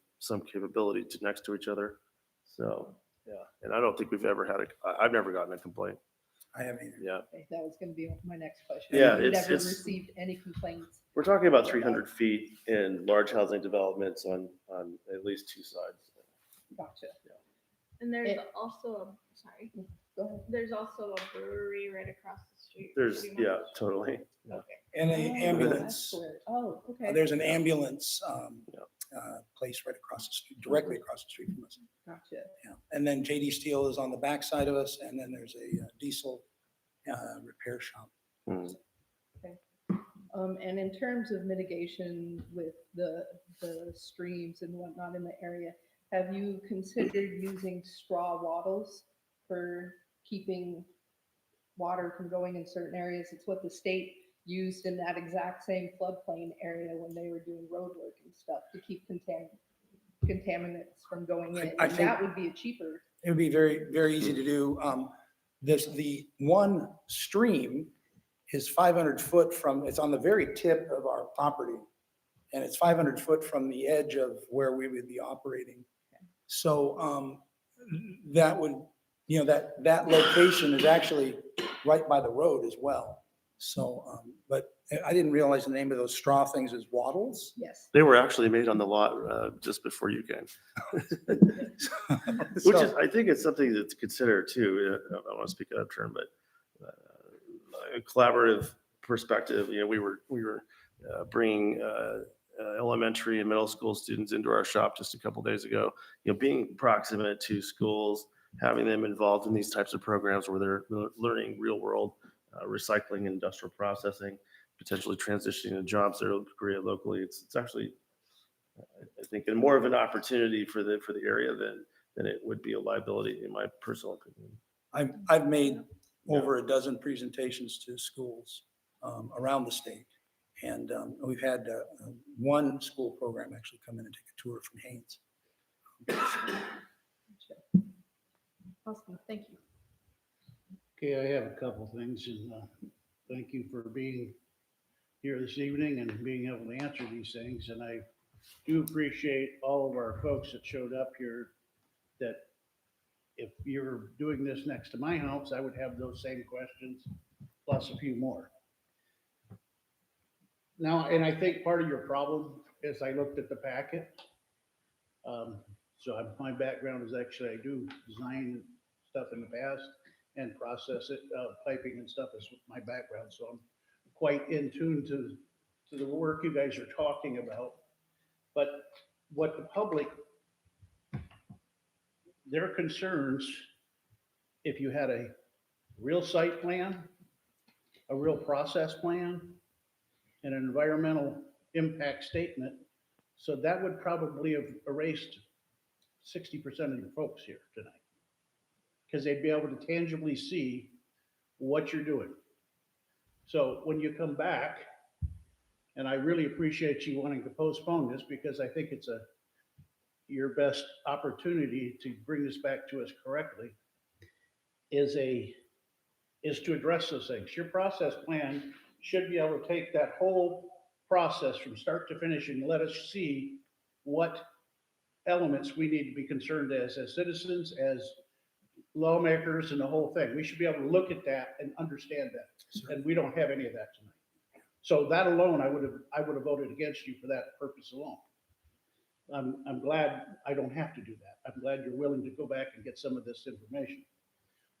capability to next to each other. So, yeah, and I don't think we've ever had I've never gotten a complaint. I haven't either. Yeah. Okay, that was going to be my next question. Yeah, We've it's- never it's- received any complaints. We're talking about 300 feet in large housing developments on at least two sides. Gotcha. And there's It- also, sorry, Go ahead. there's also a brewery right across the street. There's, pretty yeah, much. totally. Okay. And an Oh, ambulance. that's where- Oh, okay. There's an ambulance place right across the street, directly across the street from us. Gotcha. Yeah. And then JD Steel is on the back side of us, and then there's a diesel repair shop. And in terms of mitigation with the streams and whatnot in the area, have you considered using straw wattles for keeping water from going in certain areas? It's what the state used in that exact same floodplain area when they were doing road work and stuff to keep contaminants from going in. I And think- that would be a cheaper. It would be very, very easy to do. The one stream is 500 foot from, it's on the very tip of our property. And it's 500 foot from the edge of where we would be operating. So that would, that location is actually right by the road as well. So, but I didn't realize the name of those straw things is wattles. Yes. They were actually made on the lot just before you came. Which is, I think it's something that's considered too. I don't want to speak out of turn, but a collaborative perspective. We were bringing elementary and middle school students into our shop just a couple days ago. Being proximate to schools, having them involved in these types of programs where they're learning real world recycling and industrial processing, potentially transitioning to jobs that are created locally. It's actually, I think, more of an opportunity for the area than it would be a liability, in my personal opinion. I've made over a dozen presentations to schools around the state. And we've had one school program actually come in and take a tour from Haynes. Awesome, thank you. Okay, I have a couple things, and thank you for being here this evening and being able to answer these things. And I do appreciate all of our folks that showed up here, that if you're doing this next to my house, I would have those same questions, plus a few more. Now, and I think part of your problem is I looked at the packet. So my background is actually, I do design stuff in the past and process it, piping and stuff is my background. So I'm quite in tune to the work you guys are talking about. But what the public, their concerns, if you had a real site plan, a real process plan, and an environmental impact statement, so that would probably have erased 60% of your folks here tonight. Because they'd be able to tangibly see what you're doing. So when you come back, and I really appreciate you wanting to postpone this because I think it's your best opportunity to bring this back to us correctly, is to address those things. Your process plan should be able to take that whole process from start to finish and let us see what elements we need to be concerned as citizens, as lawmakers, and the whole thing. We should be able to look at that and understand that. And we don't have any of that tonight. So that alone, I would have voted against you for that purpose alone. I'm glad I don't have to do that. I'm glad you're willing to go back and get some of this information.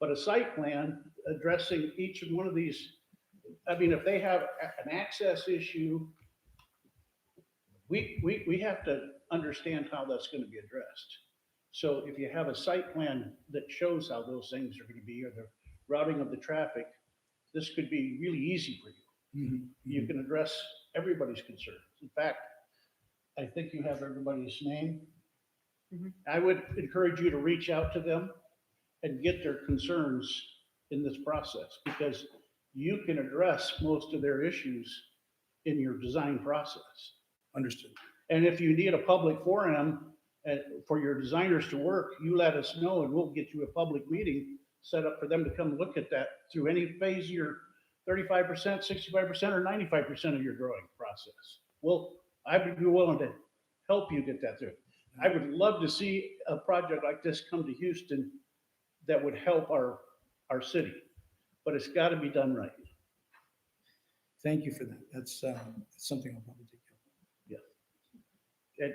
But a site plan addressing each one of these, I mean, if they have an access issue, we have to understand how that's going to be addressed. So if you have a site plan that shows how those things are going to be, or the routing of the traffic, this could be really easy for you. You can address everybody's concerns. In fact, I think you have everybody's name. I would encourage you to reach out to them and get their concerns in this process, because you can address most of their issues in your design process. Understood. And if you need a public forum for your designers to work, you let us know and we'll get you a public meeting set up for them to come look at that through any phase of your 35%, 65%, or 95% of your drawing process. I would be willing to help you get that through. I would love to see a project like this come to Houston that would help our city, but it's got to be done right. Thank you for that. That's something I'll probably take care of. Yeah. And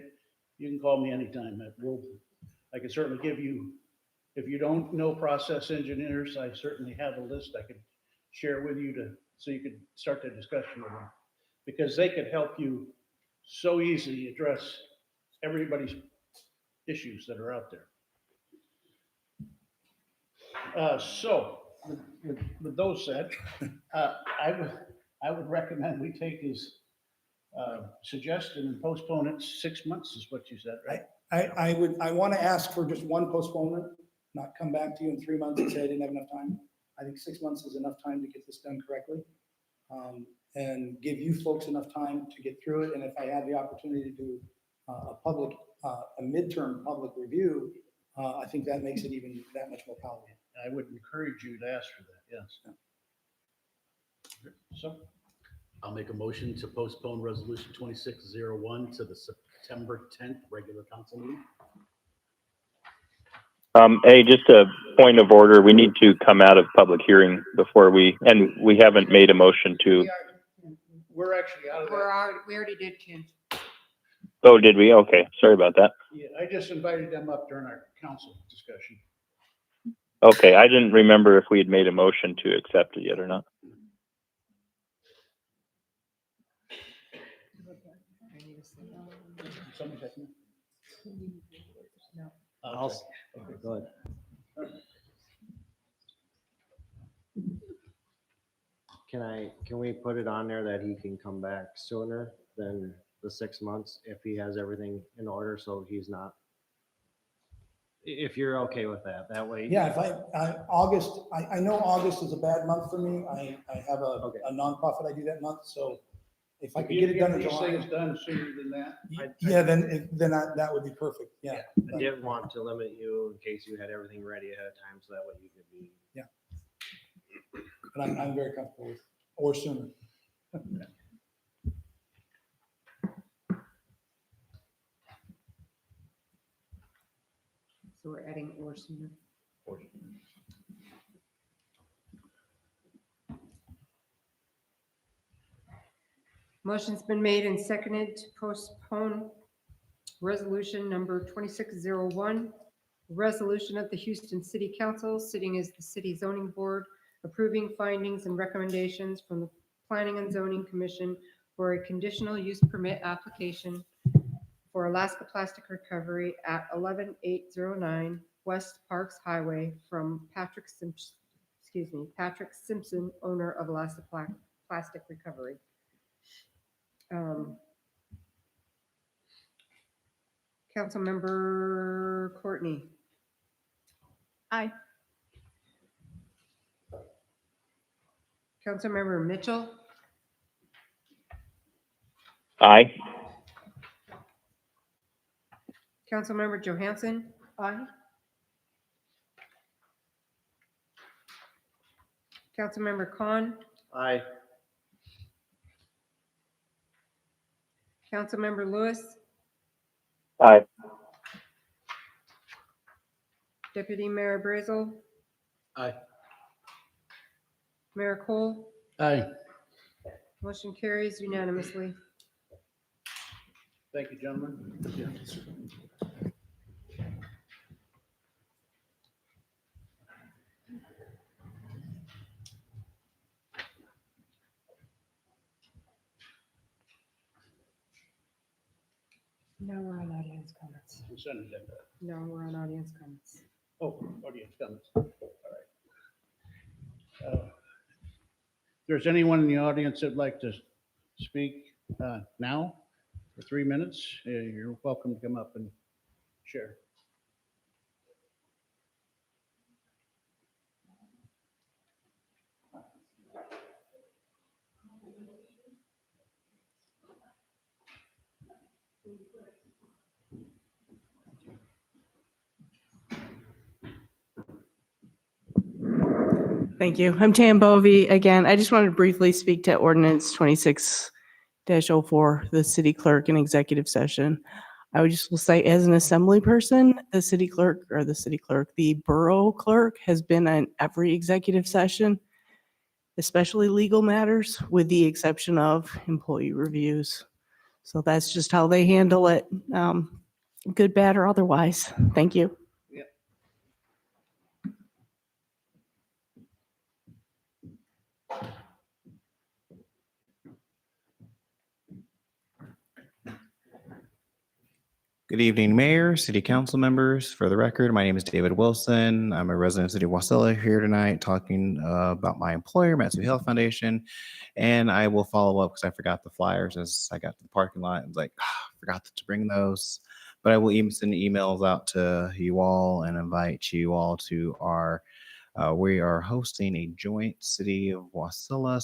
you can call me anytime. I can certainly give you, if you don't know process engineers, I certainly have a list I could share with you so you could start the discussion with them, because they could help you so easily address everybody's issues that are out there. So with those said, I would recommend we take his suggestion and postpone it 6 months, is what you said, right? I want to ask for just one postponement, not come back to you in 3 months and say I didn't have enough time. I think 6 months is enough time to get this done correctly, and give you folks enough time to get through it. And if I have the opportunity to do a midterm public review, I think that makes it even that much more palatable. I would encourage you to ask for that, yes. So I'll make a motion to postpone resolution 2601 to the September 10th regular council meeting. Hey, just a point of order. We need to come out of public hearing before we haven't made a motion to. We're actually out of that. We already did, Ken. Oh, did we? Okay. Sorry about that. Yeah, I just invited them up during our council discussion. Okay. I didn't remember if we had made a motion to accept it yet or not. Somebody second? Okay, go ahead. Can we put it on there that he can come back sooner than the 6 months if he has everything in order, so he's not, if you're okay with that, that way? Yeah, if August, I know August is a bad month for me. I have a nonprofit I do that month, so if I could get it done in These July. things done sooner than that. Yeah, then that would be perfect, yeah. I didn't want to limit you in case you had everything ready ahead of time, so that way you could be. Yeah. But I'm very comfortable with, or sooner. So we're adding or sooner. Motion's been made and seconded to postpone resolution number 2601, resolution of the Houston City Council, sitting as the city zoning board, approving findings and recommendations from the Planning and Zoning Commission for a conditional use permit application for Alaska Plastic Recovery at 11809 West Parks Highway from Patrick Simpson, owner of Alaska Plastic Recovery. Councilmember Courtney. Aye. Councilmember Mitchell. Aye. Councilmember Johansson. Aye. Councilmember Khan. Aye. Councilmember Lewis. Aye. Deputy Mayor Brazel. Aye. Mayor Cole. Aye. Motion carries unanimously. Thank you, gentlemen. Now we're on audience comments. Consent agenda. No, we're on audience comments. Oh, audience comments. All right. If there's anyone in the audience that'd like to speak now for 3 minutes, you're welcome to come up and share. Thank you. I'm Tam Bovee again. I just wanted to briefly speak to ordinance 26-04, the city clerk in executive session. I would just will say, as an assembly person, the borough clerk has been in every executive session, especially legal matters, with the exception of employee reviews. So that's just how they handle it, good, bad, or otherwise. Thank you. Good evening, Mayor, City Council members. For the record, my name is David Wilson. I'm a resident of the City of Wasilla here tonight talking about my employer, Matsu Health Foundation. And I will follow up because I forgot the flyers as I got to the parking lot. I was like, forgot to bring those. But I will even send emails out to you all and invite you all to our, we are hosting a joint City of Wasilla,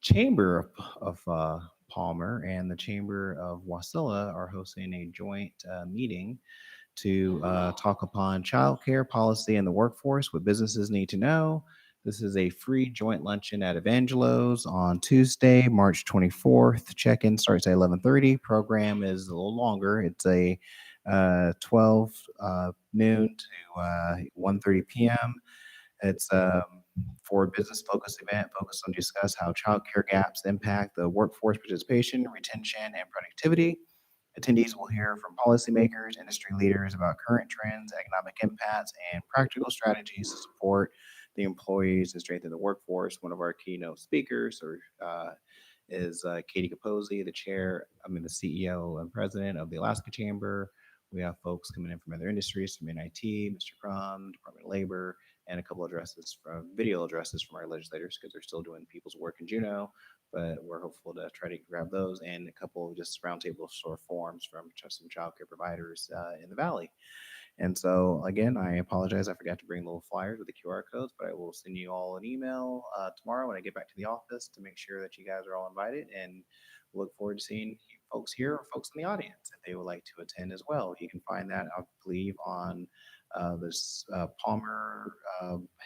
Chamber of Palmer and the Chamber of Wasilla are hosting a joint meeting to talk upon childcare policy in the workforce, what businesses need to know. This is a free joint luncheon at Evangelo's on Tuesday, March 24th. Check-in starts at 11:30. Program is a little longer. It's a 12 noon to 1:30 p.m. It's for business-focused event focused on discuss how childcare gaps impact the workforce participation, retention, and productivity. Attendees will hear from policymakers, industry leaders about current trends, economic impacts, and practical strategies to support the employees and strengthen the workforce. One of our keynote speakers is Katie Capozzi, the CEO and president of the Alaska Chamber. We have folks coming in from other industries, from NIT, Mr. Crum, Department of Labor, and a couple of video addresses from our legislators because they're still doing people's work in Juneau, but we're hopeful to try to grab those and a couple of just roundtable sort of forums from some childcare providers in the Valley. And so again, I apologize. I forgot to bring little flyers with the QR codes, but I will send you all an email tomorrow when I get back to the office to make sure that you guys are all invited, and look forward to seeing folks here or folks in the audience if they would like to attend as well. You can find that, I believe, on Palmer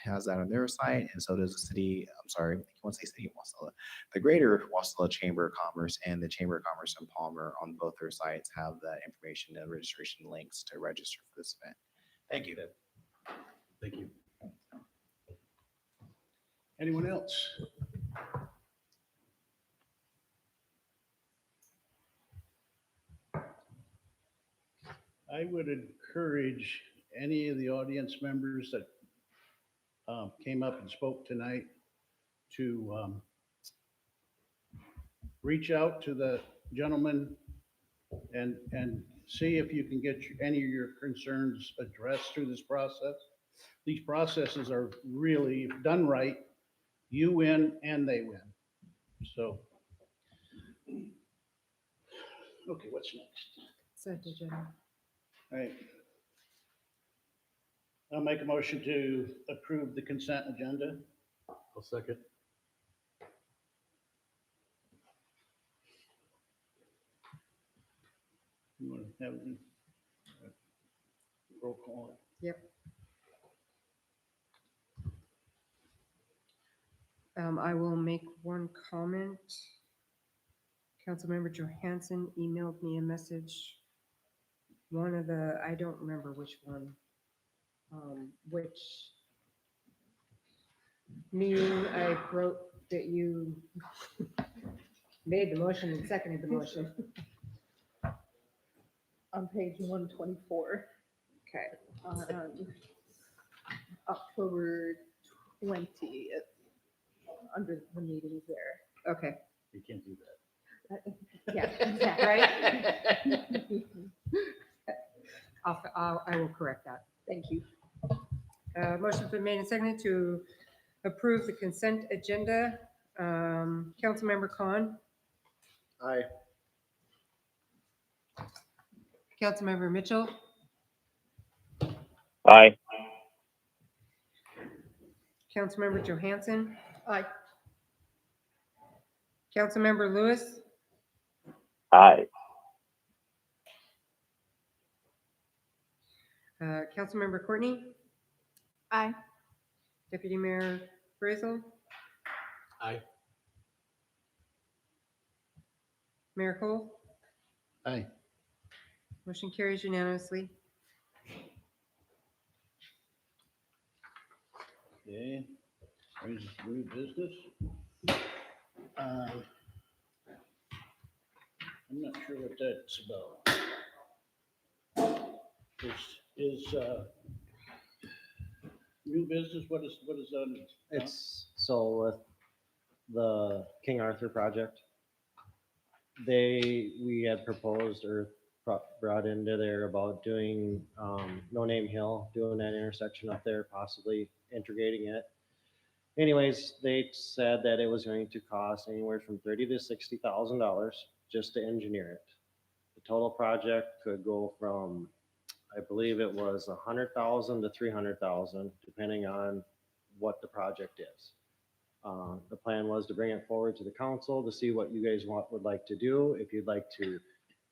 has that on their site, and so does the city. I'm sorry, I want to say City of Wasilla. The Greater Wasilla Chamber of Commerce and the Chamber of Commerce in Palmer on both their sites have the information and registration links to register for this event. Thank you. Thank you. Anyone else? I would encourage any of the audience members that came up and spoke tonight to reach out to the gentleman and see if you can get any of your concerns addressed through this process. These processes are really, if done right, you win and they win. So, okay, what's next? Consent agenda. All right. I'll make a motion to approve the consent agenda. I'll second. You want to have it? Roll call. Yep. I will make one comment. Councilmember Johansson emailed me a message. One of the, I don't remember which one, which meaning I wrote that you made the motion and seconded the motion. On page 124. Okay. On October 20th, under the meetings there. Okay. You can't do that. Yeah, right? I will correct that. Thank you. Motion's been made and seconded to approve the consent agenda. Councilmember Khan, Aye. Councilmember Mitchell, Aye. Councilmember Johansson, Aye. Councilmember Lewis, Aye. Councilmember Courtney, Aye. Deputy Mayor Brazel, Aye. Mayor Cole. Aye. Motion carries unanimously. Okay. Brings us to new business. I'm not sure what that's about. Is new business, what is that? It's so with the King Arthur project, we had proposed or brought into there about doing No Name Hill, doing that intersection up there, possibly integrating it. Anyways, they said that it was going to cost anywhere from $30,000 to $60,000 just to engineer it. The total project could go from, I believe it was 100,000 to 300,000, depending on what the project is. The plan was to bring it forward to the council to see what you guys would like to do. If you'd like to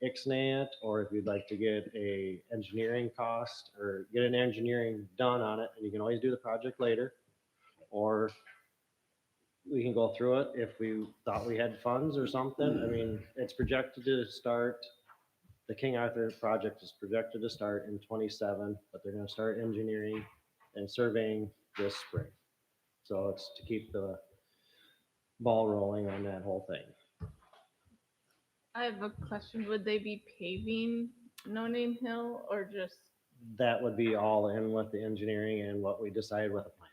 ixnay it, or if you'd like to get a engineering cost or get an engineering done on it, and you can always do the project later. Or we can go through it if we thought we had funds or something. I mean, it's projected to start, the King Arthur project is projected to start in 27, but they're gonna start engineering and surveying this spring. So it's to keep the ball rolling on that whole thing. I have a question. Would they be paving No Name Hill or just? That would be all in with the engineering and what we decide with the plan.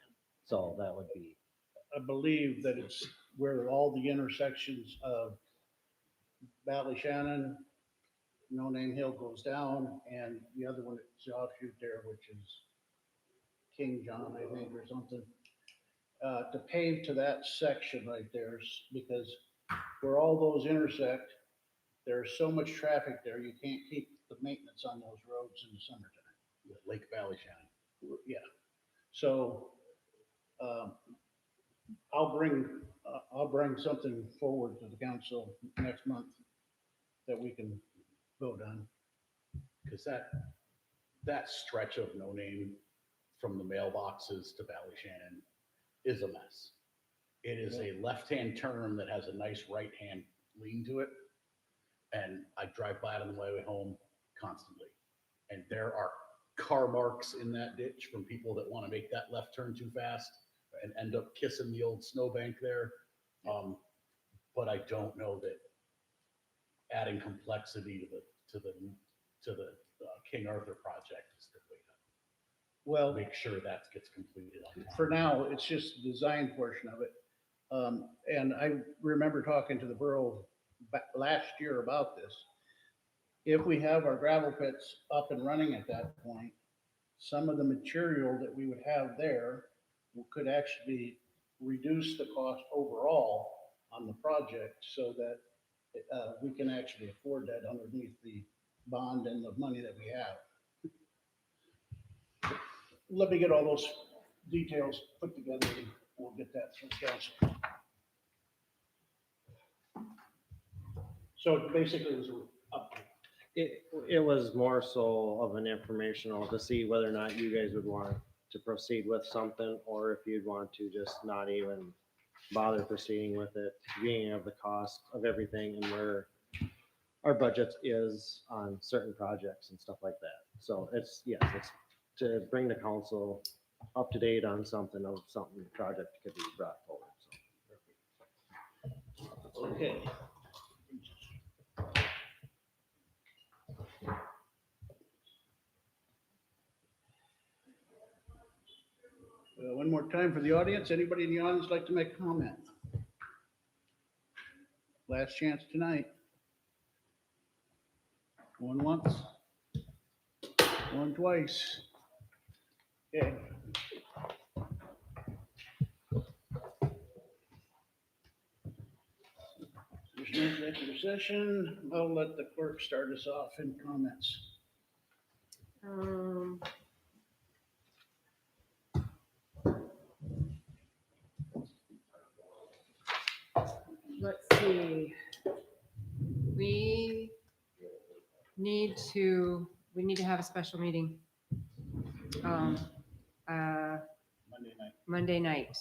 So that would be, I believe that it's where all the intersections of Valley Shannon, No Name Hill goes down, and the other one, it's the offshoot there, which is King John, I think, or something. To pave to that section right there, because where all those intersect, there's so much traffic there, you can't keep the maintenance on those roads in the summertime. Lake Valley Shannon. Yeah. So I'll bring something forward to the council next month that we can vote on. Because that stretch of No Name from the mailboxes to Valley Shannon is a mess. It is a left-hand turn that has a nice right-hand lean to it. And I drive by it on the way home constantly. And there are car marks in that ditch from people that want to make that left turn too fast and end up kissing the old snowbank there. But I don't know that adding complexity to the King Arthur project is the way Well, to make sure that gets completed on time. for now, it's just the design portion of it. And I remember talking to the borough last year about this. If we have our gravel pits up and running at that point, some of the material that we would have there could actually reduce the cost overall on the project so that we can actually afford that underneath the bond and the money that we have. Let me get all those details put together and we'll get that from council. So basically it was an update. It was more so of an informational to see whether or not you guys would want to proceed with something, or if you'd want to just not even bother proceeding with it, being of the cost of everything and where our budget is on certain projects and stuff like that. So it's, yes, it's to bring the council up to date on something project could be brought forward, so. Okay. One more time for the audience. Anybody in the audience like to make a comment? Last chance tonight. Going once. Going twice. Okay. There's no executive session. I'll let the clerk start us off in comments. Let's see. We need to have a special meeting. Monday night.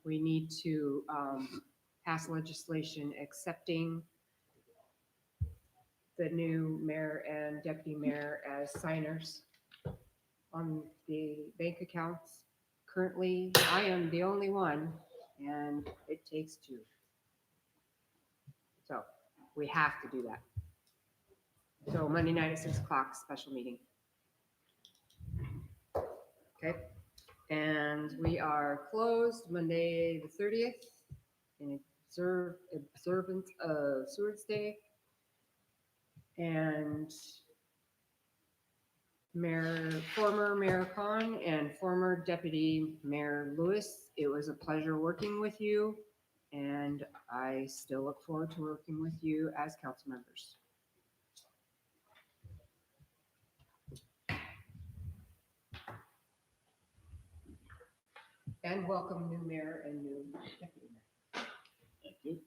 We need to pass legislation accepting the new mayor and deputy mayor as signers on the bank accounts. Currently, I am the only one, and it takes two. So we have to do that. So Monday night at 6 o'clock, special meeting. Okay, and we are closed Monday the 30th in observance of Seward's Day. And former Mayor Khan and former Deputy Mayor Lewis, it was a pleasure working with you, and I still look forward to working with you as council members. And welcome new mayor and new deputy mayor. Thank you.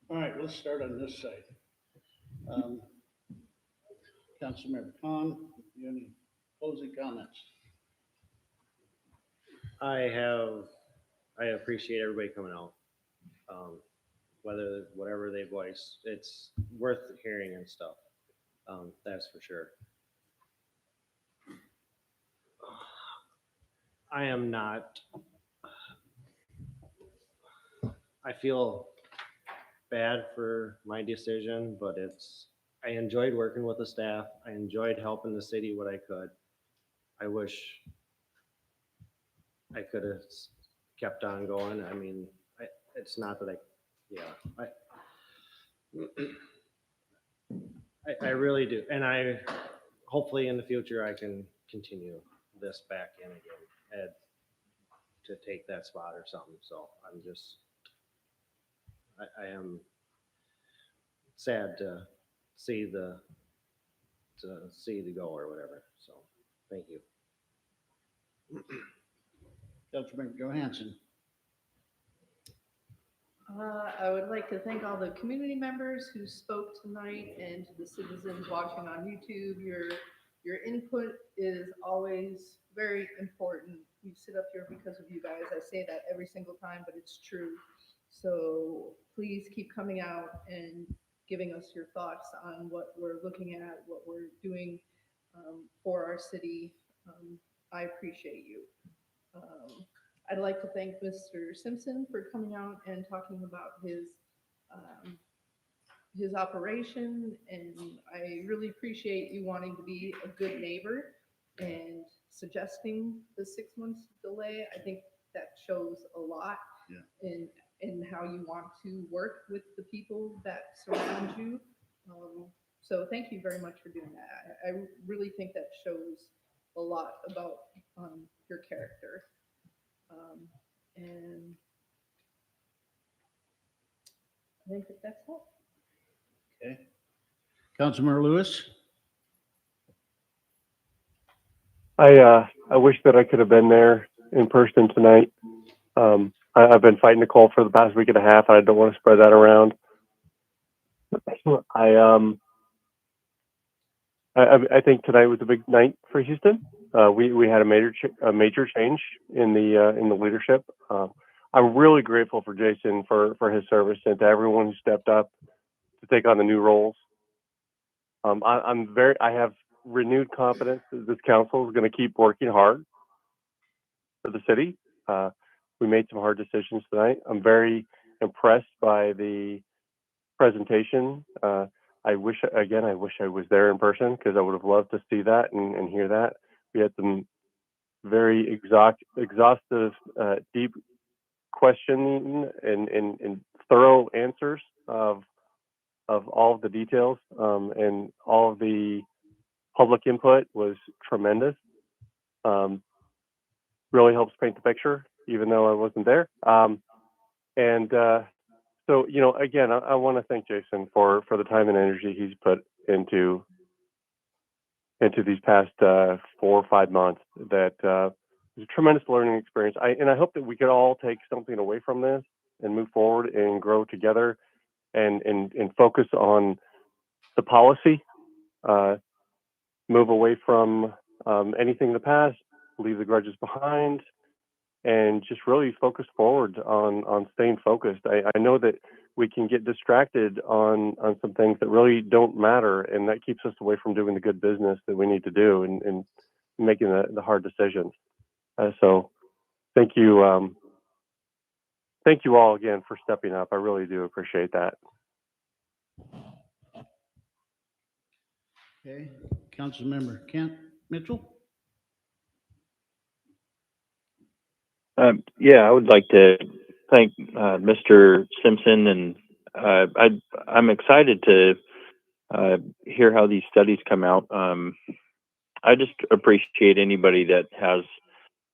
All right, let's start on this side. Councilmember Khan, you have any closing comments? I appreciate everybody coming out. Whatever they voice, it's worth hearing and stuff. That's for sure. I feel bad for my decision, but I enjoyed working with the staff. I enjoyed helping the city what I could. I wish I could have kept on going. I mean, it's not that I really do. And hopefully in the future, I can continue this back in again to take that spot or something. So I am sad to see the go or whatever. So thank you. Councilmember Johansson. I would like to thank all the community members who spoke tonight, and to the citizens watching on YouTube. Your input is always very important. We sit up here because of you guys. I say that every single time, but it's true. So please keep coming out and giving us your thoughts on what we're looking at, what we're doing for our city. I appreciate you. I'd like to thank Mr. Simpson for coming out and talking about his operation, and I really appreciate you wanting to be a good neighbor and suggesting the 6 months delay. I think that shows a lot in how you want to work with the people that surround you. So thank you very much for doing that. I really think that shows a lot about your character. And I think that that's all. Okay. Councilmember Lewis? I wish that I could have been there in person tonight. I've been fighting a cold for the past week and a half. I don't want to spread that around. I think tonight was a big night for Houston. We had a major change in the leadership. I'm really grateful for Jason for his service and to everyone who stepped up to take on the new roles. I have renewed confidence that this council is going to keep working hard for the city. We made some hard decisions tonight. I'm very impressed by the presentation. I wish I was there in person because I would have loved to see that and hear that. We had some very exhaustive, deep questioning and thorough answers of all of the details, and all of the public input was tremendous. Really helps paint the picture, even though I wasn't there. So, again, I want to thank Jason for the time and energy he's put into these past 4 or 5 months. That was a tremendous learning experience. I hope that we could all take something away from this and move forward and grow together and focus on the policy, move away from anything in the past, leave the grudges behind, and just really focus forward on staying focused. I know that we can get distracted on some things that really don't matter, and that keeps us away from doing the good business that we need to do and making the hard decisions. So thank you. Thank you all again for stepping up. I really do appreciate that. Okay. Councilmember Kent Mitchell? Yeah, I would like to thank Mr. Simpson, and I'm excited to hear how these studies come out. I just appreciate anybody that has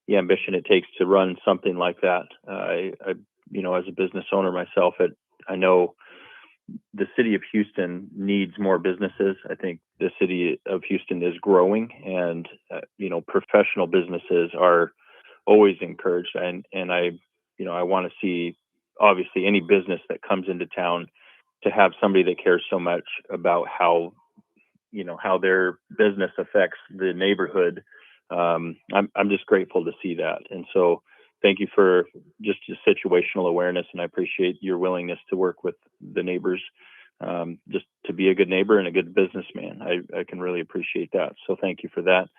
the ambition it takes to run something like that. As a business owner myself, I know the city of Houston needs more businesses. I think the city of Houston is growing, and professional businesses are always encouraged, and I want to see, obviously, any business that comes into town to have somebody that cares so much about how their business affects the neighborhood. I'm just grateful to see that, and so thank you for just your situational awareness, and I appreciate your willingness to work with the neighbors, just to be a good neighbor and a good businessman. I can really appreciate that, so thank you for that.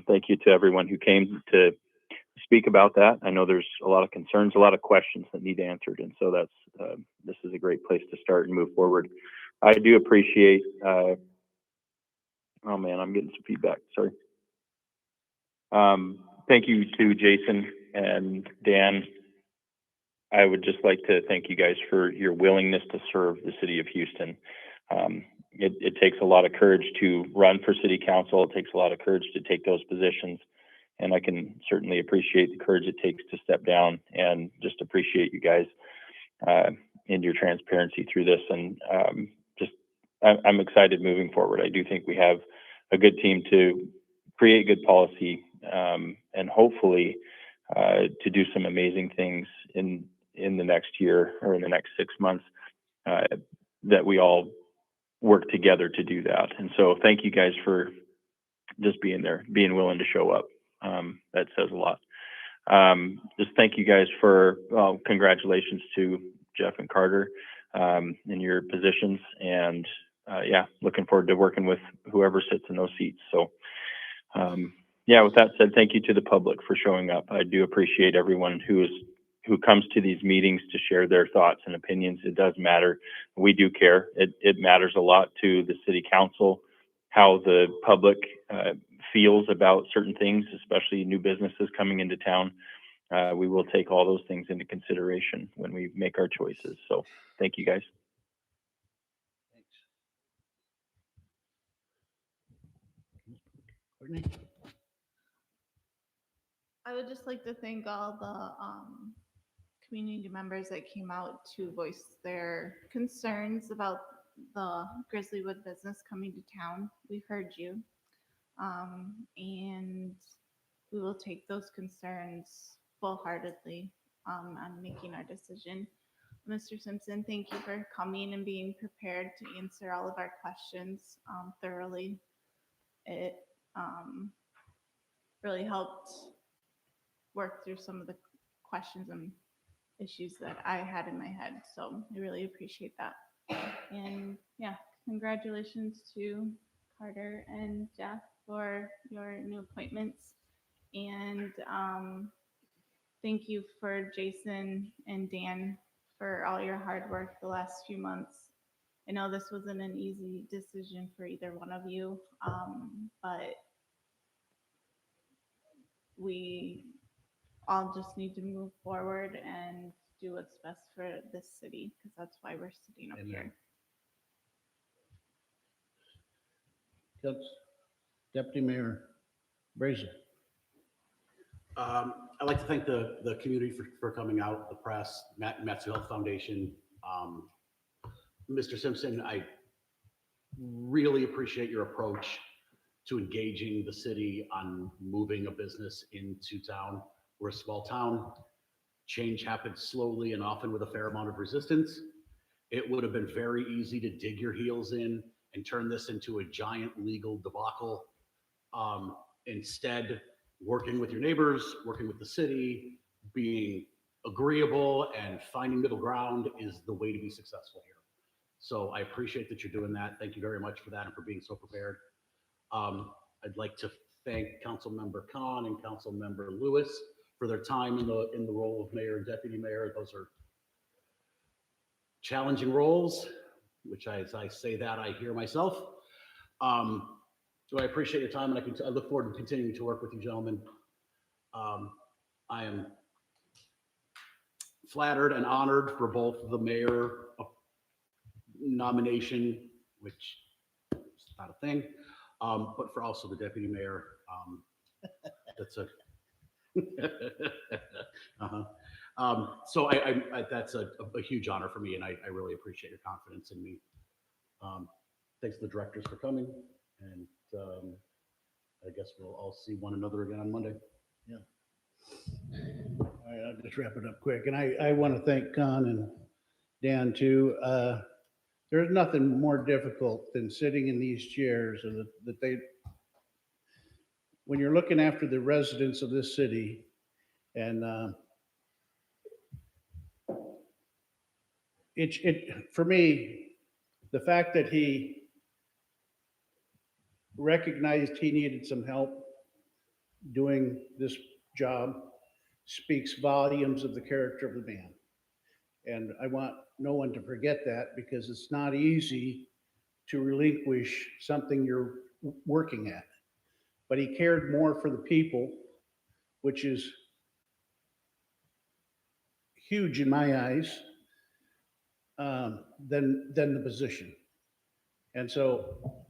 Thank you to everyone who came to speak about that. I know there's a lot of concerns, a lot of questions that need answered, and so this is a great place to start and move forward. I do appreciate. Oh man, I'm getting some feedback. Sorry. Thank you to Jason and Dan. I would just like to thank you guys for your willingness to serve the city of Houston. It takes a lot of courage to run for city council. It takes a lot of courage to take those positions. And I can certainly appreciate the courage it takes to step down, and just appreciate you guys and your transparency through this. And I'm excited moving forward. I do think we have a good team to create good policy, and hopefully to do some amazing things in the next year or in the next 6 months, that we all work together to do that. And so thank you guys for just being there, being willing to show up. That says a lot. Just thank you guys for, congratulations to Jeff and Carter in your positions, and looking forward to working with whoever sits in those seats. So with that said, thank you to the public for showing up. I do appreciate everyone who who comes to these meetings to share their thoughts and opinions. It does matter. We do care. It matters a lot to the city council, how the public feels about certain things, especially new businesses coming into town. We will take all those things into consideration when we make our choices. So thank you, guys. Courtney? I would just like to thank all the community members that came out to voice their concerns about the Grizzlywood business coming to town. We heard you. And we will take those concerns full-heartedly on making our decision. Mr. Simpson, thank you for coming and being prepared to answer all of our questions thoroughly. It really helped work through some of the questions and issues that I had in my head. So I really appreciate that. And yeah, congratulations to Carter and Jeff for your new appointments. And thank you for Jason and Dan for all your hard work the last few months. I know this wasn't an easy decision for either one of you, but we all just need to move forward and do what's best for this city, because that's why we're sitting up here. Deputy Mayor Brazel. I'd like to thank the community for coming out, the press, Matthew Health Foundation. Mr. Simpson, I really appreciate your approach to engaging the city on moving a business into town. We're a small town. Change happens slowly and often with a fair amount of resistance. It would have been very easy to dig your heels in and turn this into a giant legal debacle. Instead, working with your neighbors, working with the city, being agreeable and finding middle ground is the way to be successful here. So I appreciate that you're doing that. Thank you very much for that and for being so prepared. I'd like to thank Councilmember Khan and Councilmember Lewis for their time in the role of mayor and deputy mayor. Those are challenging roles, which as I say that, I hear myself. So I appreciate your time, and I look forward to continuing to work with you gentlemen. I am flattered and honored for both the mayor nomination, which is not a thing, but for also the deputy mayor. That's a so I that's a huge honor for me, and I really appreciate your confidence in me. Thanks to the directors for coming, and I guess we'll all see one another again on Monday. Yeah. All right, I'll just wrap it up quick. And I want to thank Con and Dan too. There's nothing more difficult than sitting in these chairs and when you're looking after the residents of this city, and for me, the fact that he recognized he needed some help doing this job speaks volumes of the character of the man. And I want no one to forget that, because it's not easy to relinquish something you're working at. But he cared more for the people, which is huge in my eyes, than the position. And so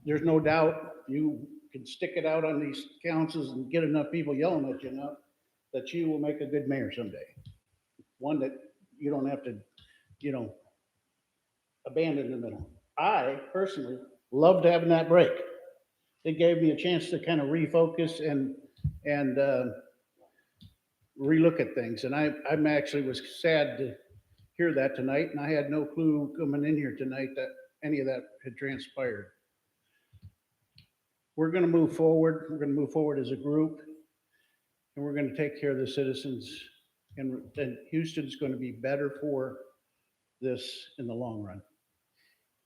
there's no doubt you can stick it out on these councils and get enough people yelling at you enough that you will make a good mayor someday. One that you don't have to, abandon in the middle. I personally loved having that break. It gave me a chance to kind of refocus and relook at things. And I'm actually was sad to hear that tonight, and I had no clue coming in here tonight that any of that had transpired. We're going to move forward. We're going to move forward as a group, and we're going to take care of the citizens. And Houston's going to be better for this in the long run.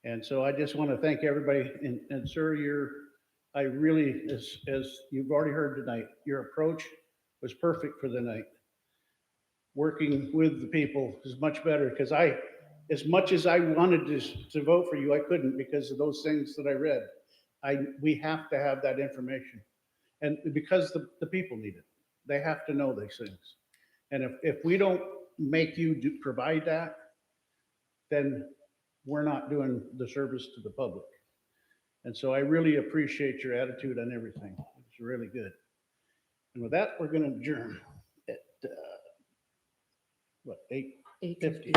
And so I just want to thank everybody. And sir, I really, as you've already heard tonight, your approach was perfect for the night. working with the people is much better, because as much as I wanted to vote for you, I couldn't because of those things that I read. We have to have that information. And because the people need it, they have to know these things. And if we don't make you provide that, then we're not doing the service to the public. And so I really appreciate your attitude on everything. It's really good. And with that, we're going to adjourn at, what, 8:50?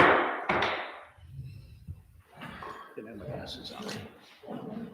Can have my glasses on.